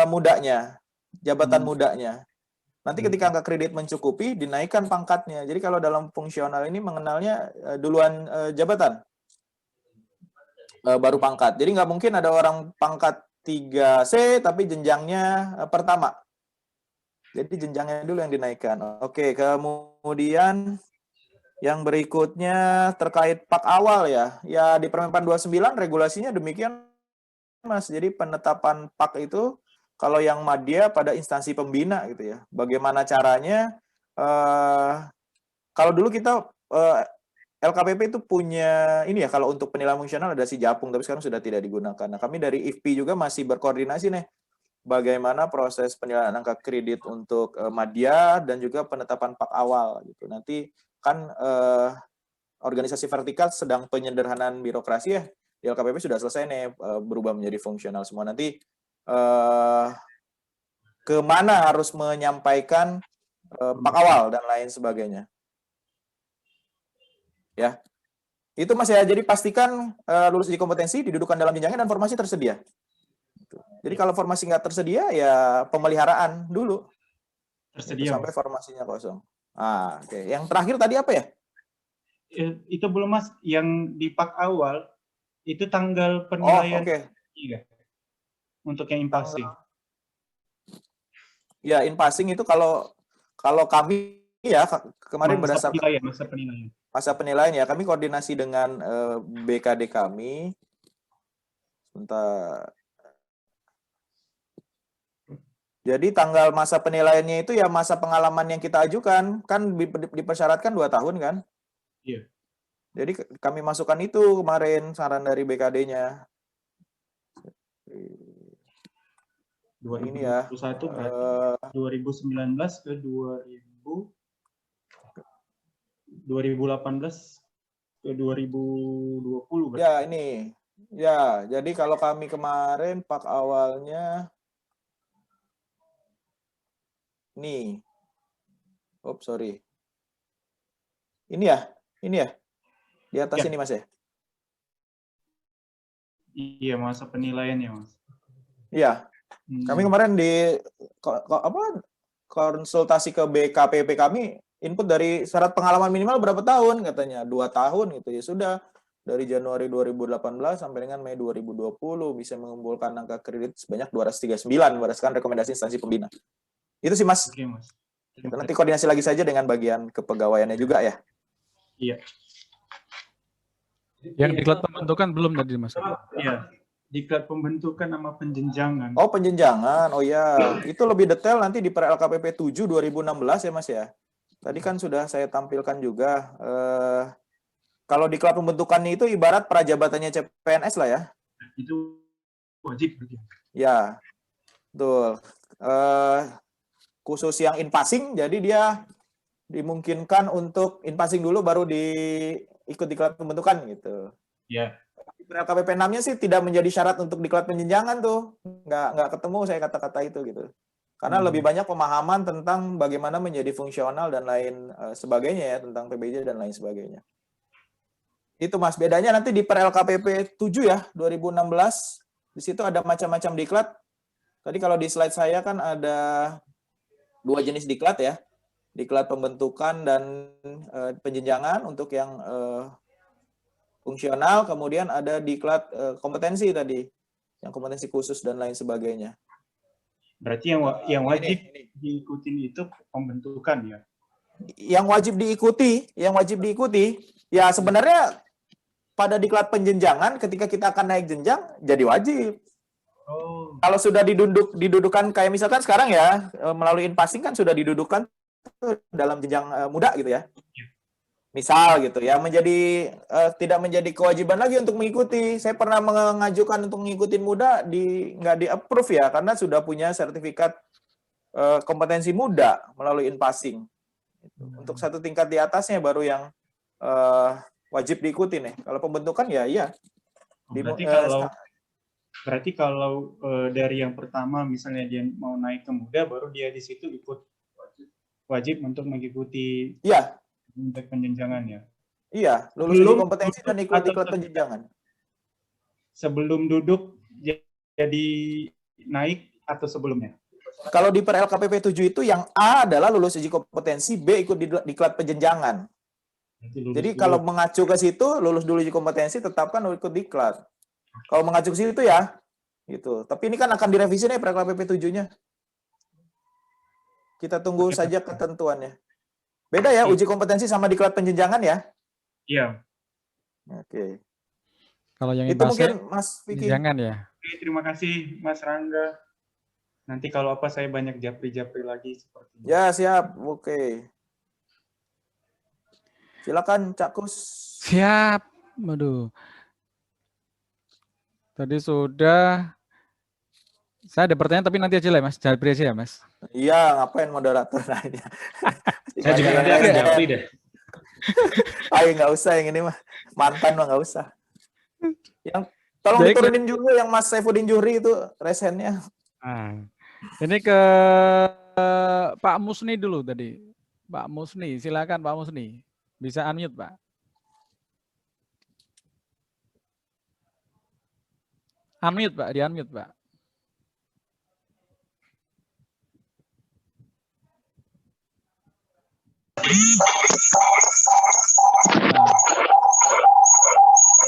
mudanya, jabatan mudanya. Nanti ketika angka kredit mencukupi, dinaikkan pangkatnya. Jadi kalau dalam fungsional ini mengenalnya duluan jabatan, baru pangkat. Jadi nggak mungkin ada orang pangkat 3C, tapi jenjangnya pertama. Jadi jenjangnya dulu yang dinaikkan. Oke, kemudian yang berikutnya terkait PAK awal ya. Ya di Permen 29 regulasinya demikian, Mas. Jadi penetapan PAK itu kalau yang madya pada instansi pembina gitu ya. Bagaimana caranya? Kalau dulu kita LKPP itu punya ini ya, kalau untuk penilaian fungsional ada si Japung, tapi sekarang sudah tidak digunakan. Nah, kami dari IFPI juga masih berkoordinasi nih. Bagaimana proses penilaian angka kredit untuk madya dan juga penetapan PAK awal gitu. Nanti kan organisasi vertikal sedang penyederhanaan birokrasi ya. Di LKPP sudah selesai nih berubah menjadi fungsional semua. Nanti kemana harus menyampaikan PAK awal dan lain sebagainya. Ya, itu Mas ya. Jadi pastikan lulus uji kompetensi, didudukan dalam jenjangnya dan formasi tersedia. Jadi kalau formasi nggak tersedia ya pemeliharaan dulu. Tersedia sampai formasinya kosong. Oke. Yang terakhir tadi apa ya? Itu belum Mas, yang di PAK awal itu tanggal penilaian. Iya. Untuk yang in-passing. Ya, in-passing itu kalau kami ya kemarin berdasarkan masa penilaian ya, kami koordinasi dengan BKD kami. Sebentar. Jadi tanggal masa penilaiannya itu ya masa pengalaman yang kita ajukan, kan dipersyaratkan 2 tahun kan? Iya. Jadi kami masukkan itu kemarin saran dari BKD-nya. 2021 ini ya. 2019 ke 2018 ke 2020 berarti. Ya, ini. Ya, jadi kalau kami kemarin PAK awalnya nih. Sorry. Ini ya. Di atas ini Mas ya. Iya, masa penilaiannya Mas. Iya. Kami kemarin konsultasi ke BKPP kami, input dari syarat pengalaman minimal berapa tahun katanya, 2 tahun gitu ya sudah. Dari Januari 2018 sampai dengan Mei 2020 bisa mengumpulkan angka kredit sebanyak 239 berdasarkan rekomendasi instansi pembina. Itu sih Mas. Oke, Mas. Nanti koordinasi lagi saja dengan bagian kepegawaiannya juga ya. Iya. Yang diklat pembentukan belum tadi Mas? Iya. Diklat pembentukan sama penjenjangan. Oh, penjenjangan. Oh ya, itu lebih detail nanti di Per LKPP 7 2016 ya Mas ya. Tadi kan sudah saya tampilkan juga. Kalau diklat pembentukannya itu ibarat prajabatannya CPNS lah ya. Itu wajib. Ya, betul. Khusus yang in-passing, jadi dia dimungkinkan untuk in-passing dulu baru ikut diklat pembentukan gitu. Ya. LKPP 6-nya sih tidak menjadi syarat untuk diklat penjenjangan tuh. Nggak ketemu saya kata-kata itu gitu. Karena lebih banyak pemahaman tentang bagaimana menjadi fungsional dan lain sebagainya ya, tentang PBJ dan lain sebagainya. Itu Mas, bedanya nanti di Per LKPP 7 ya, 2016. Di situ ada macam-macam diklat. Tadi kalau di slide saya kan ada 2 jenis diklat ya. Diklat pembentukan dan penjenjangan untuk yang fungsional, kemudian ada diklat kompetensi tadi, yang kompetensi khusus dan lain sebagainya. Berarti yang wajib diikutin itu pembentukan ya? Yang wajib diikuti, ya sebenarnya pada diklat penjenjangan ketika kita akan naik jenjang jadi wajib. Oh. Kalau sudah didudukan kayak misalkan sekarang ya melalui in-passing kan sudah didudukan dalam jenjang muda gitu ya. Misal gitu ya, tidak menjadi kewajiban lagi untuk mengikuti. Saya pernah mengajukan untuk mengikuti muda nggak di-approve ya karena sudah punya sertifikat kompetensi muda melalui in-passing. Untuk satu tingkat di atasnya baru yang wajib diikuti nih. Kalau pembentukan ya iya. Berarti kalau dari yang pertama misalnya dia mau naik ke muda, baru dia di situ ikut wajib untuk mengikuti penjenjangan ya? Iya, lulus uji kompetensi dan ikut diklat penjenjangan. Sebelum duduk jadi naik atau sebelumnya? Kalau di per LKPP 7 itu yang A adalah lulus uji kompetensi, B ikut diklat penjenjangan. Jadi kalau mengacu ke situ, lulus dulu uji kompetensi, tetapkan ikut diklat. Kalau mengacu ke situ ya, gitu. Tapi ini kan akan direvisi nih per LKPP 7-nya. Kita tunggu saja ketentuannya. Beda ya uji kompetensi sama diklat penjenjangan ya? Iya. Oke. Kalau yang itu mungkin Mas Vicky. Jangan ya. Oke, terima kasih Mas Rangga. Nanti kalau apa saya banyak japri-japri lagi seperti ini. Ya, siap. Oke. Silakan Cak Kus. Siap. Waduh. Tadi sudah. Saya ada pertanyaan tapi nanti aja lah Mas. Japri aja ya Mas. Iya, ngapain moderator nanya. Saya juga nanti akan japri deh. Ayo nggak usah yang ini mah. Mantan mah nggak usah. Yang tolong diturunin juga yang Mas Saifuddin Juhri itu resennya. Nah, ini ke Pak Musni dulu tadi. Pak Musni, silakan Pak Musni. Bisa unmute, Pak. Unmute, Pak. Di-unmute, Pak.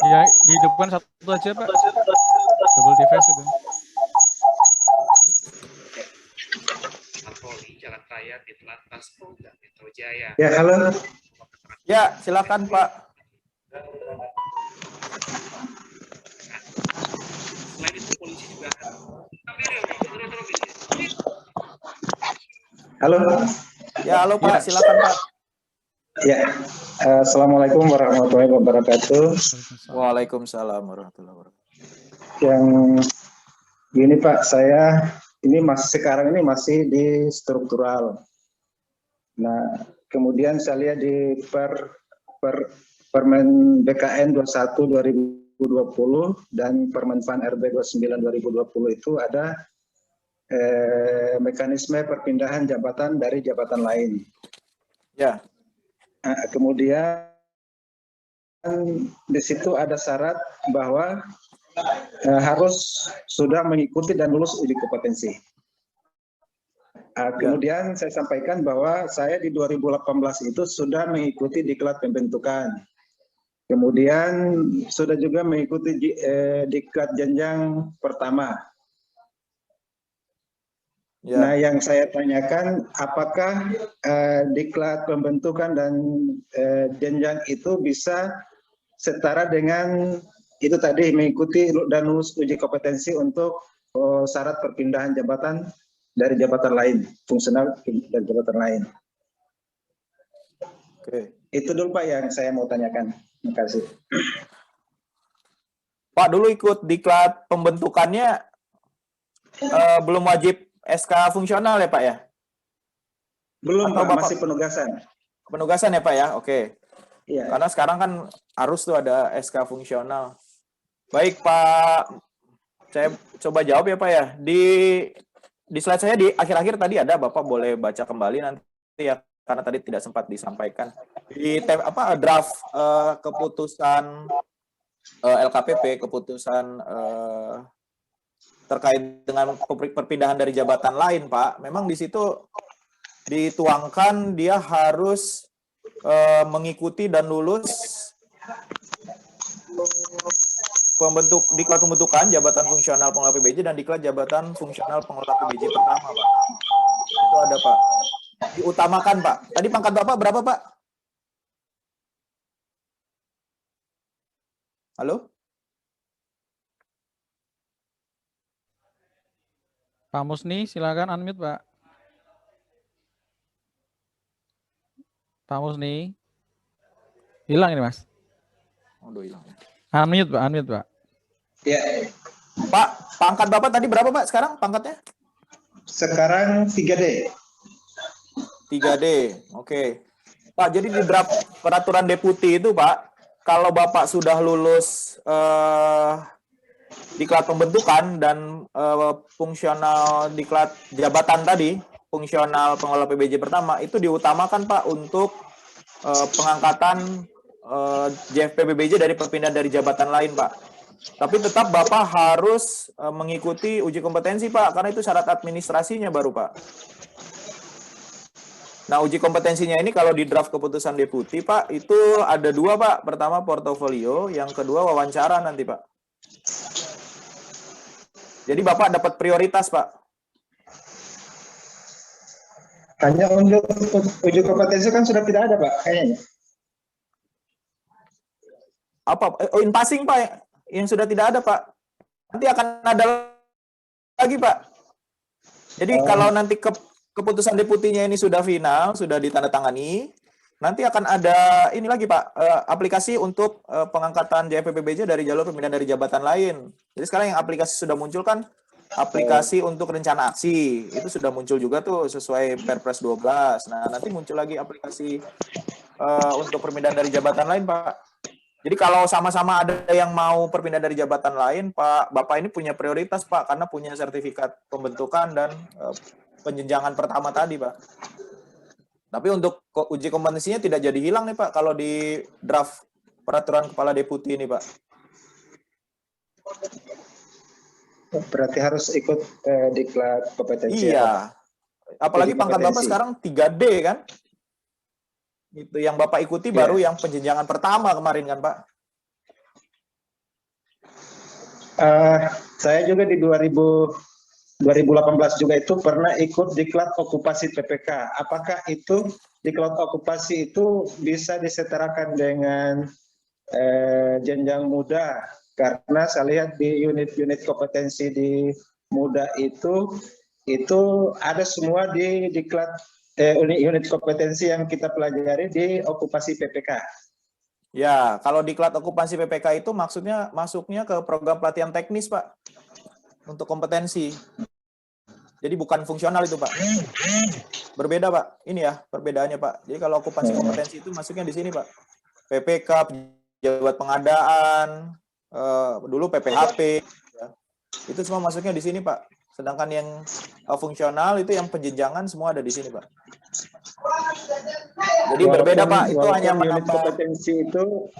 Ya, dihidupkan satu aja, Pak. Double device itu. Patroli Jalan Raya di Telantas Polda Metro Jaya. Ya, halo. Ya, silakan Pak. Selain itu polisi juga Halo. Ya, halo Pak, silakan Pak. Ya, Assalamualaikum warahmatullahi wabarakatuh. Waalaikumsalam warahmatullahi wabarakatuh. Yang gini Pak, saya ini sekarang ini masih di struktural. Nah, kemudian saya lihat di Permen BKN 21 2020 dan Permen Fan RB 29 2020 itu ada mekanisme perpindahan jabatan dari jabatan lain. Ya. Kemudian di situ ada syarat bahwa harus sudah mengikuti dan lulus uji kompetensi. Kemudian saya sampaikan bahwa saya di 2018 itu sudah mengikuti diklat pembentukan. Kemudian sudah juga mengikuti diklat jenjang pertama. Ya. Nah, yang saya tanyakan, apakah diklat pembentukan dan jenjang itu bisa setara dengan itu tadi mengikuti dan lulus uji kompetensi untuk syarat perpindahan jabatan dari jabatan lain, fungsional dari jabatan lain. Oke. Itu dulu Pak yang saya mau tanyakan. Terima kasih. Pak, dulu ikut diklat pembentukannya belum wajib SK fungsional ya Pak ya? Belum Pak, masih penugasan. Penugasan ya Pak ya? Oke. Iya. Karena sekarang kan harus tuh ada SK fungsional. Baik Pak, saya coba jawab ya Pak ya. Di slide saya di akhir-akhir tadi ada, Bapak boleh baca kembali nanti ya, karena tadi tidak sempat disampaikan. Di draft keputusan LKPP, keputusan terkait dengan perpindahan dari jabatan lain, Pak. Memang di situ dituangkan dia harus mengikuti dan lulus diklat pembentukan jabatan fungsional pengelola PBJ dan diklat jabatan fungsional pengelola PBJ pertama, Pak. Itu ada, Pak. Diutamakan, Pak. Tadi pangkat Bapak berapa, Pak? Halo? Pak Musni, silakan unmute, Pak. Pak Musni. Hilang ini, Mas. Udah hilang. Unmute, Pak. Unmute, Pak. Ya, Pak, pangkat Bapak tadi berapa, Pak, sekarang pangkatnya? sekarang 3D. 3D, oke. Pak, jadi di draft peraturan deputi itu, Pak, kalau Bapak sudah lulus diklat pembentukan dan fungsional diklat jabatan tadi, fungsional pengelola PBJ pertama, itu diutamakan, Pak, untuk pengangkatan JFP PBJ dari perpindahan dari jabatan lain, Pak. Tapi tetap Bapak harus mengikuti uji kompetensi, Pak, karena itu syarat administrasinya baru, Pak. Nah, uji kompetensinya ini kalau di draft keputusan deputi, Pak, itu ada 2, Pak. Pertama portofolio, yang kedua wawancara nanti, Pak. Jadi Bapak dapat prioritas, Pak. Hanya untuk uji kompetensi kan sudah tidak ada, Pak, kayaknya. Apa? In passing, Pak, yang sudah tidak ada, Pak. Nanti akan ada lagi, Pak. Jadi kalau nanti keputusan deputinya ini sudah final, sudah ditandatangani, nanti akan ada ini lagi, Pak, aplikasi untuk pengangkatan JFP-PBJ dari jalur pemindahan dari jabatan lain. Jadi sekarang yang aplikasi sudah muncul kan aplikasi untuk rencana aksi. Itu sudah muncul juga tuh sesuai Perpres 12. Nah, nanti muncul lagi aplikasi untuk perpindahan dari jabatan lain, Pak. Jadi kalau sama-sama ada yang mau perpindahan dari jabatan lain, Pak, Bapak ini punya prioritas, Pak, karena punya sertifikat pembentukan dan penjenjangan pertama tadi, Pak. Tapi untuk uji kompetensinya tidak jadi hilang nih, Pak, kalau di draft peraturan kepala deputi ini, Pak. Berarti harus ikut diklat kompetensi. Iya. Apalagi pangkat Bapak sekarang 3D kan? Itu yang Bapak ikuti baru yang penjenjangan pertama kemarin kan, Pak? Saya juga di 2018 juga itu pernah ikut diklat okupasi PPK. Apakah itu diklat okupasi itu bisa disetarakan dengan jenjang muda? Karena saya lihat di unit-unit kompetensi di muda itu ada semua di diklat unit kompetensi yang kita pelajari di okupasi PPK. Ya, kalau diklat okupasi PPK itu maksudnya masuknya ke program pelatihan teknis, Pak. Untuk kompetensi. Jadi bukan fungsional itu, Pak. Berbeda, Pak. Ini ya perbedaannya, Pak. Jadi kalau okupansi kompetensi itu masuknya di sini, Pak. PPK, pejabat pengadaan, dulu PPHP. Ya. Itu semua masuknya di sini, Pak. Sedangkan yang fungsional itu yang penjenjangan semua ada di sini, Pak. Jadi berbeda, Pak. Itu hanya menambah kompetensi itu.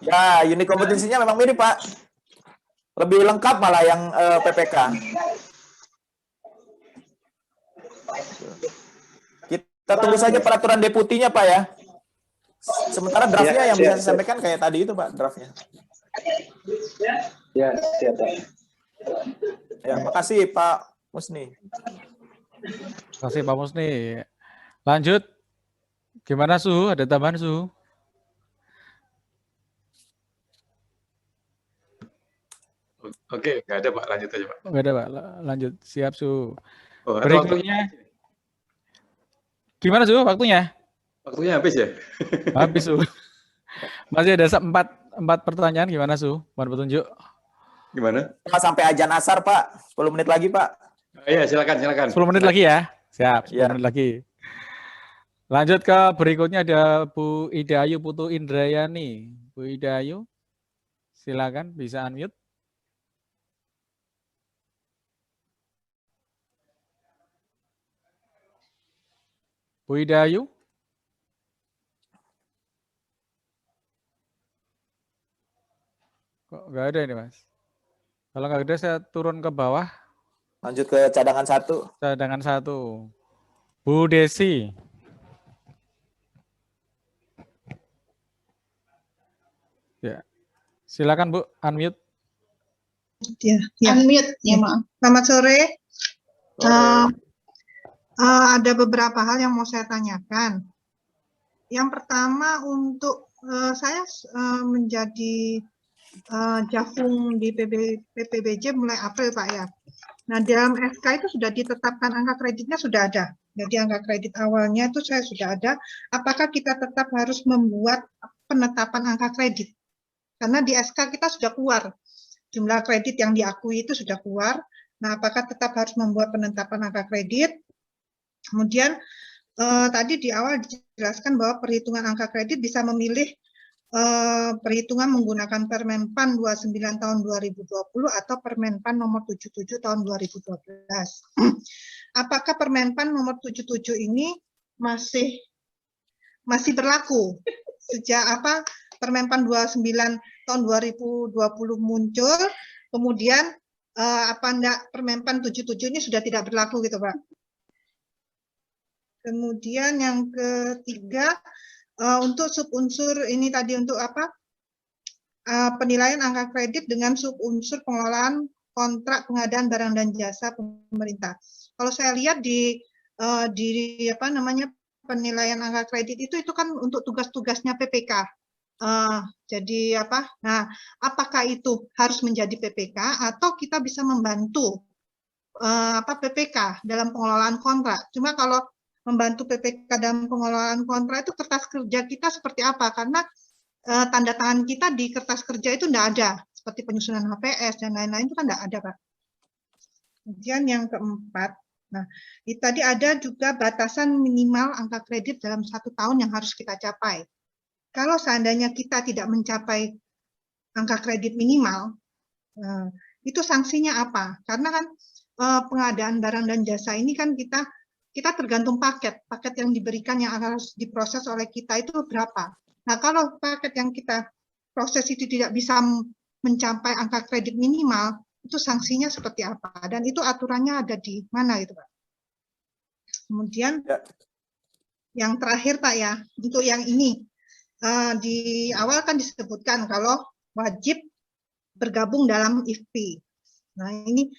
Ya, unit kompetensinya memang mirip, Pak. Lebih lengkap malah yang PPK. Kita tunggu saja peraturan deputinya, Pak, ya. Sementara draftnya yang bisa saya sampaikan kayak tadi itu, Pak, draftnya. Ya, siap, Pak. Ya, makasih Pak Musni. Terima kasih Pak Musni. Lanjut. Gimana Su? Ada tambahan Su? Oke, nggak ada Pak. Lanjut aja Pak. Nggak ada Pak. Lanjut. Siap Su. Oh, berikutnya. Gimana Su waktunya? Waktunya habis ya? Habis Su. Masih ada 4 pertanyaan. Gimana Su? Mohon petunjuk. Gimana? Sampai ajan asar, Pak. 10 menit lagi, Pak. Iya, silakan. 10 menit lagi ya. Siap, 10 menit lagi. Lanjut ke berikutnya ada Bu Ida Ayu Putu Indrayani. Bu Ida Ayu, silakan bisa unmute. Bu Ida Ayu. Kok nggak ada ini, Mas? Kalau nggak ada saya turun ke bawah. Lanjut ke cadangan 1. Cadangan 1. Bu Desi. Ya. Silakan Bu, unmute. Ya. Unmute, ya maaf. Selamat sore. Ada beberapa hal yang mau saya tanyakan. Yang pertama untuk saya menjadi Jafung di PPBJ mulai April Pak ya. Nah dalam SK itu sudah ditetapkan angka kreditnya sudah ada. Jadi angka kredit awalnya itu saya sudah ada. Apakah kita tetap harus membuat penetapan angka kredit? Karena di SK kita sudah keluar jumlah kredit yang diakui itu sudah keluar. Nah, apakah tetap harus membuat penetapan angka kredit? Kemudian tadi di awal dijelaskan bahwa perhitungan angka kredit bisa memilih perhitungan menggunakan Permenpan 29 tahun 2020 atau Permenpan nomor 77 tahun 2012. Apakah Permenpan nomor 77 ini masih berlaku sejak Permenpan 29 tahun 2020 muncul, kemudian apa enggak Permenpan 77 ini sudah tidak berlaku gitu Pak. Kemudian yang ketiga untuk subunsur ini tadi untuk penilaian angka kredit dengan subunsur pengelolaan kontrak pengadaan barang dan jasa pemerintah. Kalau saya lihat di penilaian angka kredit itu kan untuk tugas-tugasnya PPK. Jadi Nah, apakah itu harus menjadi PPK atau kita bisa membantu PPK dalam pengelolaan kontrak? Cuma kalau membantu PPK dalam pengelolaan kontrak itu kertas kerja kita seperti apa? Karena tanda tangan kita di kertas kerja itu tidak ada, seperti penyusunan HPS dan lain-lain itu kan tidak ada, Pak. Kemudian yang keempat, nah itu tadi ada juga batasan minimal angka kredit dalam 1 tahun yang harus kita capai. Kalau seandainya kita tidak mencapai angka kredit minimal, itu sanksinya apa? Karena kan pengadaan barang dan jasa ini kan kita tergantung paket yang diberikan yang harus diproses oleh kita itu berapa. Nah kalau paket yang kita proses itu tidak bisa mencapai angka kredit minimal, itu sanksinya seperti apa? Dan itu aturannya ada di mana gitu Pak? Kemudian yang terakhir Pak ya, untuk yang ini. Di awal kan disebutkan kalau wajib bergabung dalam IFPI. Nah ini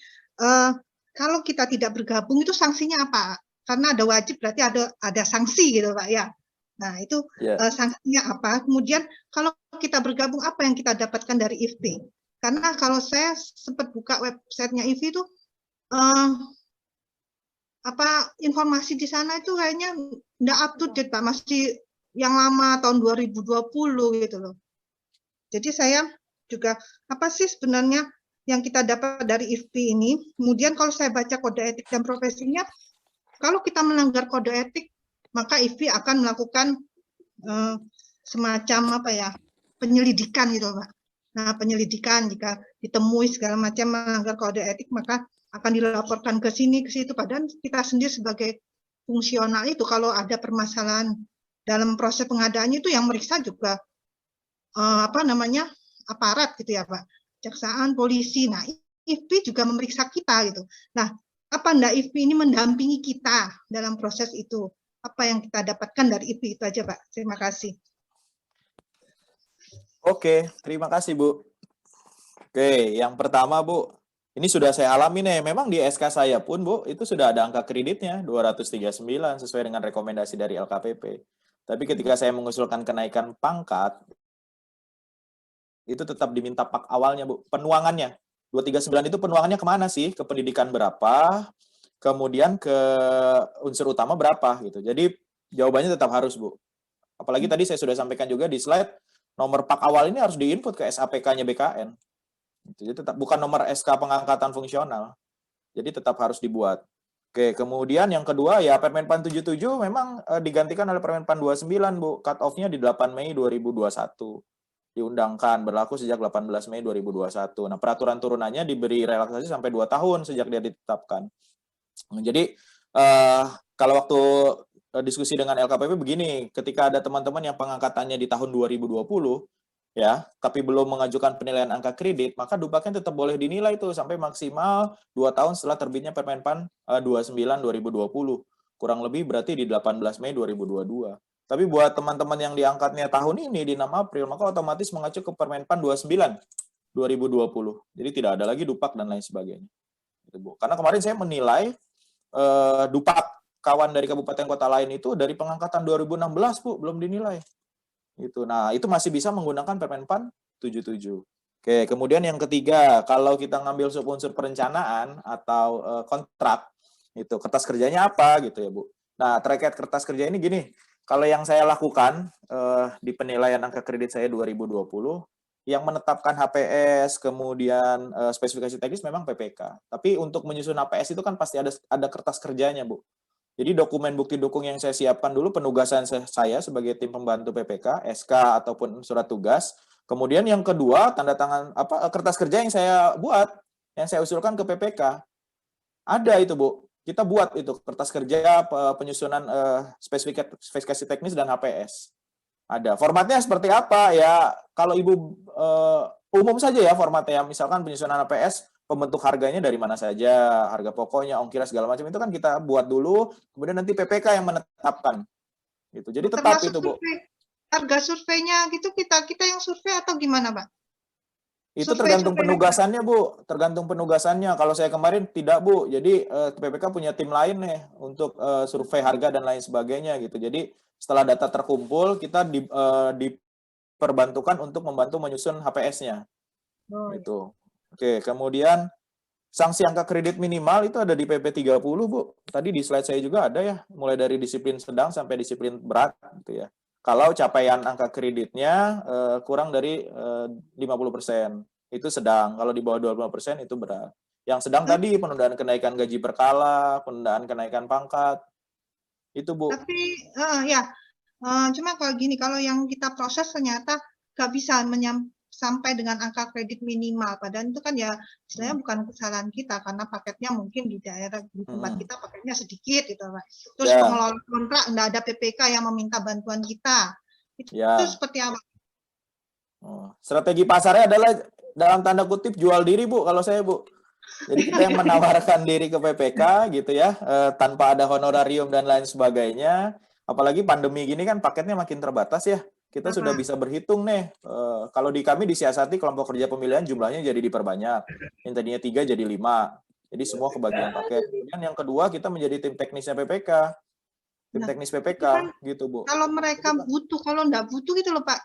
kalau kita tidak bergabung itu sanksinya apa? Karena ada wajib berarti ada sanksi gitu Pak ya. Nah itu sanksinya apa? Kemudian kalau kita bergabung apa yang kita dapatkan dari IFPI? Karena kalau saya sempat buka websitenya IFPI itu informasi di sana itu kayaknya nggak up to date Pak, masih yang lama tahun 2020 gitu loh. Jadi saya juga apa sih sebenarnya yang kita dapat dari IFPI ini? Kemudian kalau saya baca kode etik dan profesinya, kalau kita melanggar kode etik, maka IFPI akan melakukan semacam penyelidikan gitu Pak. Nah penyelidikan jika ditemui segala macam melanggar kode etik maka akan dilaporkan ke sini ke situ. Padahal kita sendiri sebagai fungsional itu kalau ada permasalahan dalam proses pengadaannya itu yang meriksa juga aparat gitu ya Pak, kejaksaan, polisi. Nah IFPI juga memeriksa kita gitu. Nah apa enggak IFPI ini mendampingi kita dalam proses itu? Apa yang kita dapatkan dari IFPI itu aja Pak. Terima kasih. Oke, terima kasih Bu. Oke, yang pertama Bu, ini sudah saya alami nih. Memang di SK saya pun Bu, itu sudah ada angka kreditnya 239 sesuai dengan rekomendasi dari LKPP. Tapi ketika saya mengusulkan kenaikan pangkat, itu tetap diminta pak awalnya, Bu. Penuangannya. 239 itu penuangannya kemana sih? Ke pendidikan berapa? Kemudian ke unsur utama berapa? Gitu. Jadi jawabannya tetap harus, Bu. Apalagi tadi saya sudah sampaikan juga di slide, nomor pak awal ini harus diinput ke SAPK-nya BKN. Jadi tetap bukan nomor SK pengangkatan fungsional. Jadi tetap harus dibuat. Oke, kemudian yang kedua ya Permenpan 77 memang digantikan oleh Permenpan 29 Bu. Cut off-nya di 8 Mei 2021. Diundangkan berlaku sejak 18 Mei 2021. Nah, peraturan turunannya diberi relaksasi sampai 2 tahun sejak dia ditetapkan. Jadi kalau waktu diskusi dengan LKPP begini, ketika ada teman-teman yang pengangkatannya di tahun 2020 ya, tapi belum mengajukan penilaian angka kredit, maka Dupaknya tetap boleh dinilai tuh sampai maksimal 2 tahun setelah terbitnya Permenpan 29/2020. Kurang lebih berarti di 18 Mei 2022. Tapi buat teman-teman yang diangkatnya tahun ini di 6 April, maka otomatis mengacu ke Permenpan 29/2020. Jadi tidak ada lagi Dupak dan lain sebagainya. Gitu, Bu. Karena kemarin saya menilai Dupak kawan dari kabupaten kota lain itu dari pengangkatan 2016, Bu, belum dinilai. Gitu. Nah, itu masih bisa menggunakan Permenpan 77. Oke, kemudian yang ketiga, kalau kita ngambil unsur perencanaan atau kontrak, itu kertas kerjanya apa gitu ya, Bu. Nah, terkait kertas kerja ini gini, kalau yang saya lakukan di penilaian angka kredit saya 2020, yang menetapkan HPS, kemudian spesifikasi teknis memang PPK. Tapi untuk menyusun HPS itu kan pasti ada kertas kerjanya, Bu. Jadi dokumen bukti dukung yang saya siapkan dulu penugasan saya sebagai tim pembantu PPK, SK ataupun surat tugas. Kemudian yang kedua, tanda tangan kertas kerja yang saya buat, yang saya usulkan ke PPK. Ada itu, Bu. Kita buat itu kertas kerja penyusunan spesifikasi teknis dan HPS. Ada. Formatnya seperti apa? Ya, kalau Ibu umum saja ya formatnya. Misalkan penyusunan HPS, pembentuk harganya dari mana saja, harga pokoknya, ongkir segala macam itu kan kita buat dulu, kemudian nanti PPK yang menetapkan. Gitu. Jadi tetap Termasuk itu, Bu. Harga surveinya gitu kita yang survei atau gimana, Pak? Itu tergantung penugasannya, Bu. Tergantung penugasannya. Kalau saya kemarin tidak, Bu. Jadi PPK punya tim lain nih untuk survei harga dan lain sebagainya gitu. Jadi setelah data terkumpul, kita diperbantukan untuk membantu menyusun HPS-nya. Gitu. Oke, kemudian sanksi angka kredit minimal itu ada di PP 30, Bu. Tadi di slide saya juga ada ya, mulai dari disiplin sedang sampai disiplin berat gitu ya. Kalau capaian angka kreditnya kurang dari 50%, itu sedang. Kalau di bawah 25% itu berat. Yang sedang tadi penundaan kenaikan gaji berkala, penundaan kenaikan pangkat, itu, Bu. Tapi cuma kalau gini, kalau yang kita proses ternyata nggak bisa sampai dengan angka kredit minimal. Padahal itu kan ya istilahnya bukan kesalahan kita karena paketnya mungkin di daerah di tempat kita paketnya sedikit gitu, Pak. Terus pengelola kontrak nggak ada PPK yang meminta bantuan kita. Itu seperti apa? Strategi pasarnya adalah dalam tanda kutip jual diri, Bu, kalau saya, Bu. Jadi kita yang menawarkan diri ke PPK gitu ya, tanpa ada honorarium dan lain sebagainya. Apalagi pandemi gini kan paketnya makin terbatas ya. Kita sudah bisa berhitung nih, kalau di kami disiasati kelompok kerja pemilihan jumlahnya jadi diperbanyak. Yang tadinya 3 jadi 5. Jadi semua kebagian paket. Kemudian yang kedua kita menjadi tim teknisnya PPK. Tim teknis PPK gitu, Bu. Kalau mereka butuh, kalau nggak butuh gitu loh, Pak.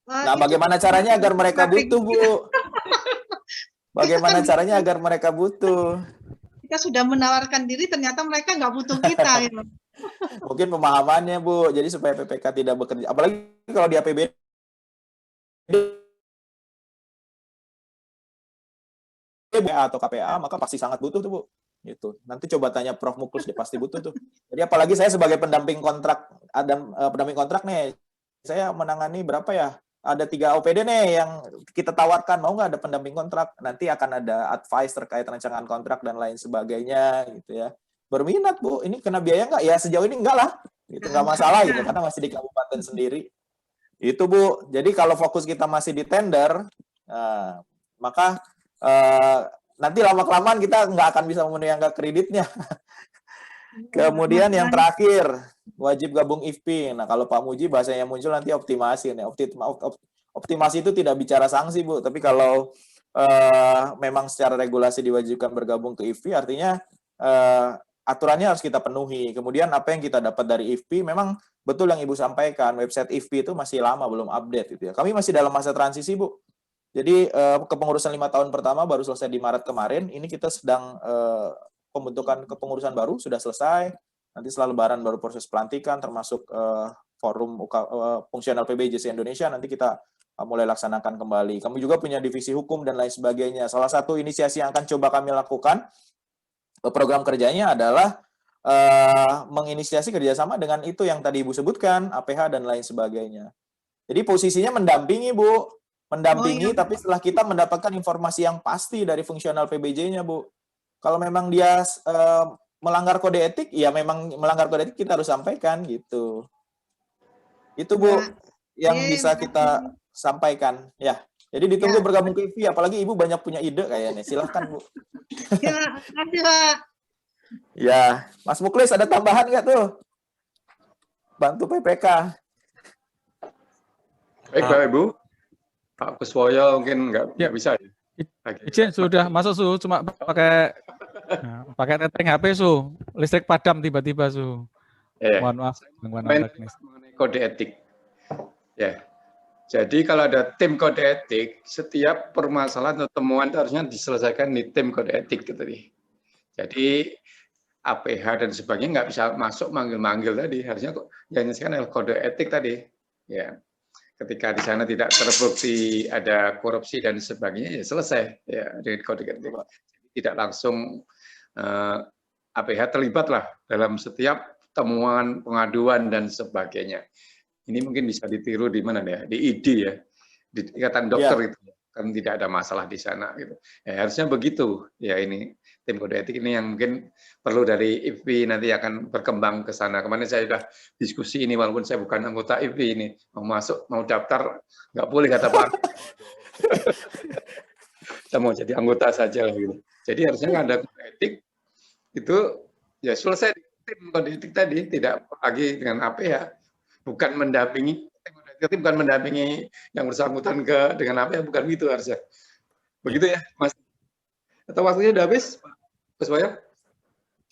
Nah, bagaimana caranya agar mereka butuh, Bu? Bagaimana caranya agar mereka butuh? Kita sudah menawarkan diri, ternyata mereka nggak butuh kita. Gitu. Mungkin pemahamannya, Bu. Jadi supaya PPK tidak bekerja. Apalagi kalau di APBD atau KPA, maka pasti sangat butuh tuh, Bu. Gitu. Nanti coba tanya Prof. Muklus, dia pasti butuh tuh. Jadi apalagi saya sebagai pendamping kontrak, pendamping kontrak nih, saya menangani berapa ya? Ada 3 OPD nih yang kita tawarkan, mau nggak ada pendamping kontrak? Nanti akan ada advice terkait rancangan kontrak dan lain sebagainya, gitu ya. Berminat, Bu, ini kena biaya nggak? Ya sejauh ini enggak lah, gitu, nggak masalah gitu, karena masih di kabupaten sendiri. Itu, Bu. Jadi kalau fokus kita masih di tender, maka nanti lama-kelamaan kita nggak akan bisa memenuhi angka kreditnya. Kemudian yang terakhir, wajib gabung IFPI. Nah, kalau Pak Muji bahasanya muncul nanti optimasi. Nih. Optimasi itu tidak bicara sanksi, Bu. Tapi kalau memang secara regulasi diwajibkan bergabung ke IFPI, artinya aturannya harus kita penuhi. Kemudian apa yang kita dapat dari IFPI, memang betul yang Ibu sampaikan, website IFPI itu masih lama, belum update. Gitu ya. Kami masih dalam masa transisi, Bu. Jadi kepengurusan 5 tahun pertama baru selesai di Maret kemarin. Ini kita sedang pembentukan kepengurusan baru sudah selesai. Nanti setelah Lebaran baru proses pelantikan, termasuk forum fungsional PBJC Indonesia. Nanti kita mulai laksanakan kembali. Kami juga punya divisi hukum dan lain sebagainya. Salah satu inisiasi yang akan coba kami lakukan program kerjanya adalah menginisiasi kerjasama dengan itu yang tadi Ibu sebutkan, APH dan lain sebagainya. Jadi posisinya mendampingi, Bu. Mendampingi, tapi setelah kita mendapatkan informasi yang pasti dari fungsional PBJ-nya, Bu. Kalau memang dia melanggar kode etik, ya memang melanggar kode etik kita harus sampaikan gitu. Itu, Bu, yang bisa kita sampaikan ya. Jadi ditunggu bergabung ke IVI, apalagi Ibu banyak punya ide kayaknya. Silahkan Bu. Ya, makasih Pak. Ya, Mas Muklis ada tambahan nggak tuh? Bantu PPK. Baik Bapak Ibu, Pak Kuswoyo mungkin nggak bisa ya. Izin sudah masuk Su, cuma pakai tethering HP Su, listrik padam tiba-tiba Su. Mohon maaf, gangguan teknis. Mengenai kode etik. Ya. Jadi kalau ada tim kode etik, setiap permasalahan atau temuan itu harusnya diselesaikan di tim kode etik gitu nih. Jadi APH dan sebagainya nggak bisa masuk manggil-manggil tadi, harusnya kok yang diselesaikan adalah kode etik tadi. Ya. Ketika di sana tidak terbukti ada korupsi dan sebagainya, ya selesai ya dengan kode etik. Tidak langsung APH terlibatlah dalam setiap temuan, pengaduan dan sebagainya. Ini mungkin bisa ditiru di mana ya? Di ID ya, di ikatan dokter itu kan tidak ada masalah di sana gitu. Ya, harusnya begitu ya. Ini tim kode etik ini yang mungkin perlu dari IPI nanti akan berkembang ke sana. Kemarin saya sudah diskusi ini walaupun saya bukan anggota IPI ini, mau masuk mau daftar nggak boleh kata Pak. Kita mau jadi anggota saja lah gitu. Jadi harusnya nggak ada kode etik itu ya selesai tim kode etik tadi, tidak lagi dengan APH. Bukan mendampingi yang bersangkutan dengan apa ya, bukan gitu harusnya. Begitu ya, Mas. Atau waktunya udah habis, Pak Kuswoyo?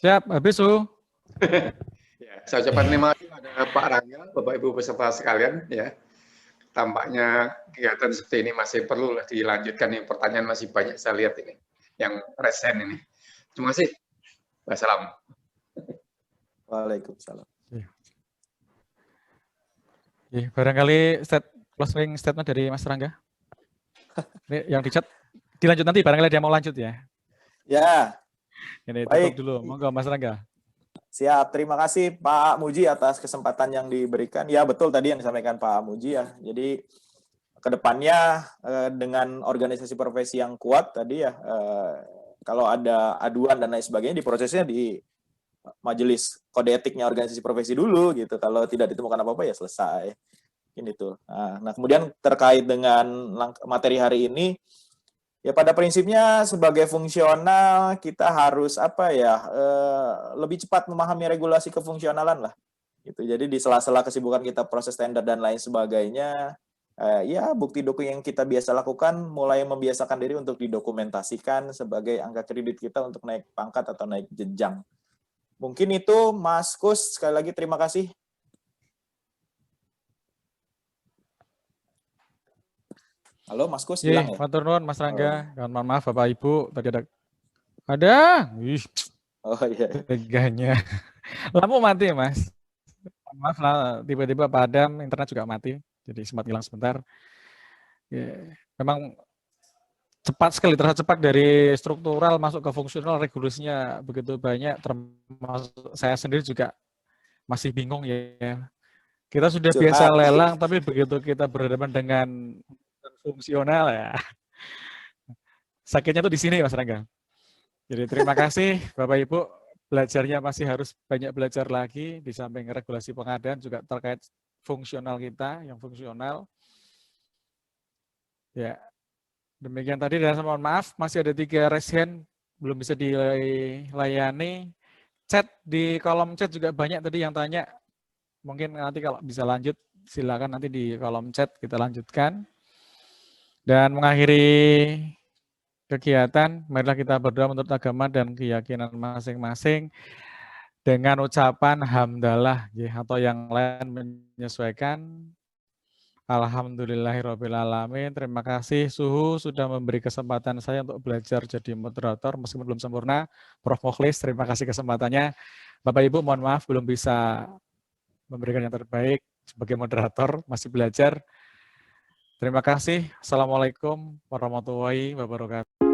Siap, habis Su. Ya, saya ucapkan terima kasih pada Pak Rangga, Bapak Ibu peserta sekalian ya. Tampaknya kegiatan seperti ini masih perlu dilanjutkan. Yang pertanyaan masih banyak saya lihat ini, yang resen ini. Terima kasih. Wassalam. Waalaikumsalam. Barangkali closing statement dari Mas Rangga. Ini yang di chat dilanjut nanti, barangkali dia mau lanjut ya. Ya. Ini baik. tutup dulu, monggo Mas Rangga. Siap, terima kasih Pak Muji atas kesempatan yang diberikan. Ya betul tadi yang disampaikan Pak Muji ya. Jadi kedepannya dengan organisasi profesi yang kuat tadi ya, kalau ada aduan dan lain sebagainya diprosesnya di majelis kode etiknya organisasi profesi dulu gitu. Kalau tidak ditemukan apa-apa ya selesai. Ini tuh. Nah, kemudian terkait dengan materi hari ini, ya pada prinsipnya sebagai fungsional kita harus lebih cepat memahami regulasi kefungsionalan lah. Gitu. Jadi di sela-sela kesibukan kita proses tender dan lain sebagainya, ya bukti-bukti yang kita biasa lakukan mulai membiasakan diri untuk didokumentasikan sebagai angka kredit kita untuk naik pangkat atau naik jenjang. Mungkin itu Mas Kus, sekali lagi terima kasih. Halo Mas Kus, hilang ya? Matur nuwun Mas Rangga. Mohon maaf Bapak Ibu, tadi ada. Oh iya. Teganya. Lampu mati Mas. Maaf lah, tiba-tiba padam, internet juga mati. Jadi sempat hilang sebentar. Ya, memang cepat sekali, terasa cepat dari struktural masuk ke fungsional, regulasinya begitu banyak, termasuk saya sendiri juga masih bingung ya. Kita sudah biasa lelang, tapi begitu kita berhadapan dengan fungsional ya, sakitnya tuh di sini Mas Rangga. Jadi terima kasih Bapak Ibu, belajarnya masih harus banyak belajar lagi, di samping regulasi pengadaan juga terkait fungsional kita, yang fungsional. Ya. Demikian tadi, dan mohon maaf masih ada 3 raise hand belum bisa dilayani. Chat di kolom chat juga banyak tadi yang tanya. Mungkin nanti kalau bisa lanjut silakan nanti di kolom chat kita lanjutkan. Dan mengakhiri kegiatan, marilah kita berdoa menurut agama dan keyakinan masing-masing dengan ucapan hamdalah atau yang lain menyesuaikan. Alhamdulillahirrabbilalamin. Terima kasih Suhu sudah memberi kesempatan saya untuk belajar jadi moderator meskipun belum sempurna. Prof Mukhlis, terima kasih kesempatannya. Bapak Ibu mohon maaf belum bisa memberikan yang terbaik sebagai moderator, masih belajar. Terima kasih. Assalamualaikum warahmatullahi wabarakatuh.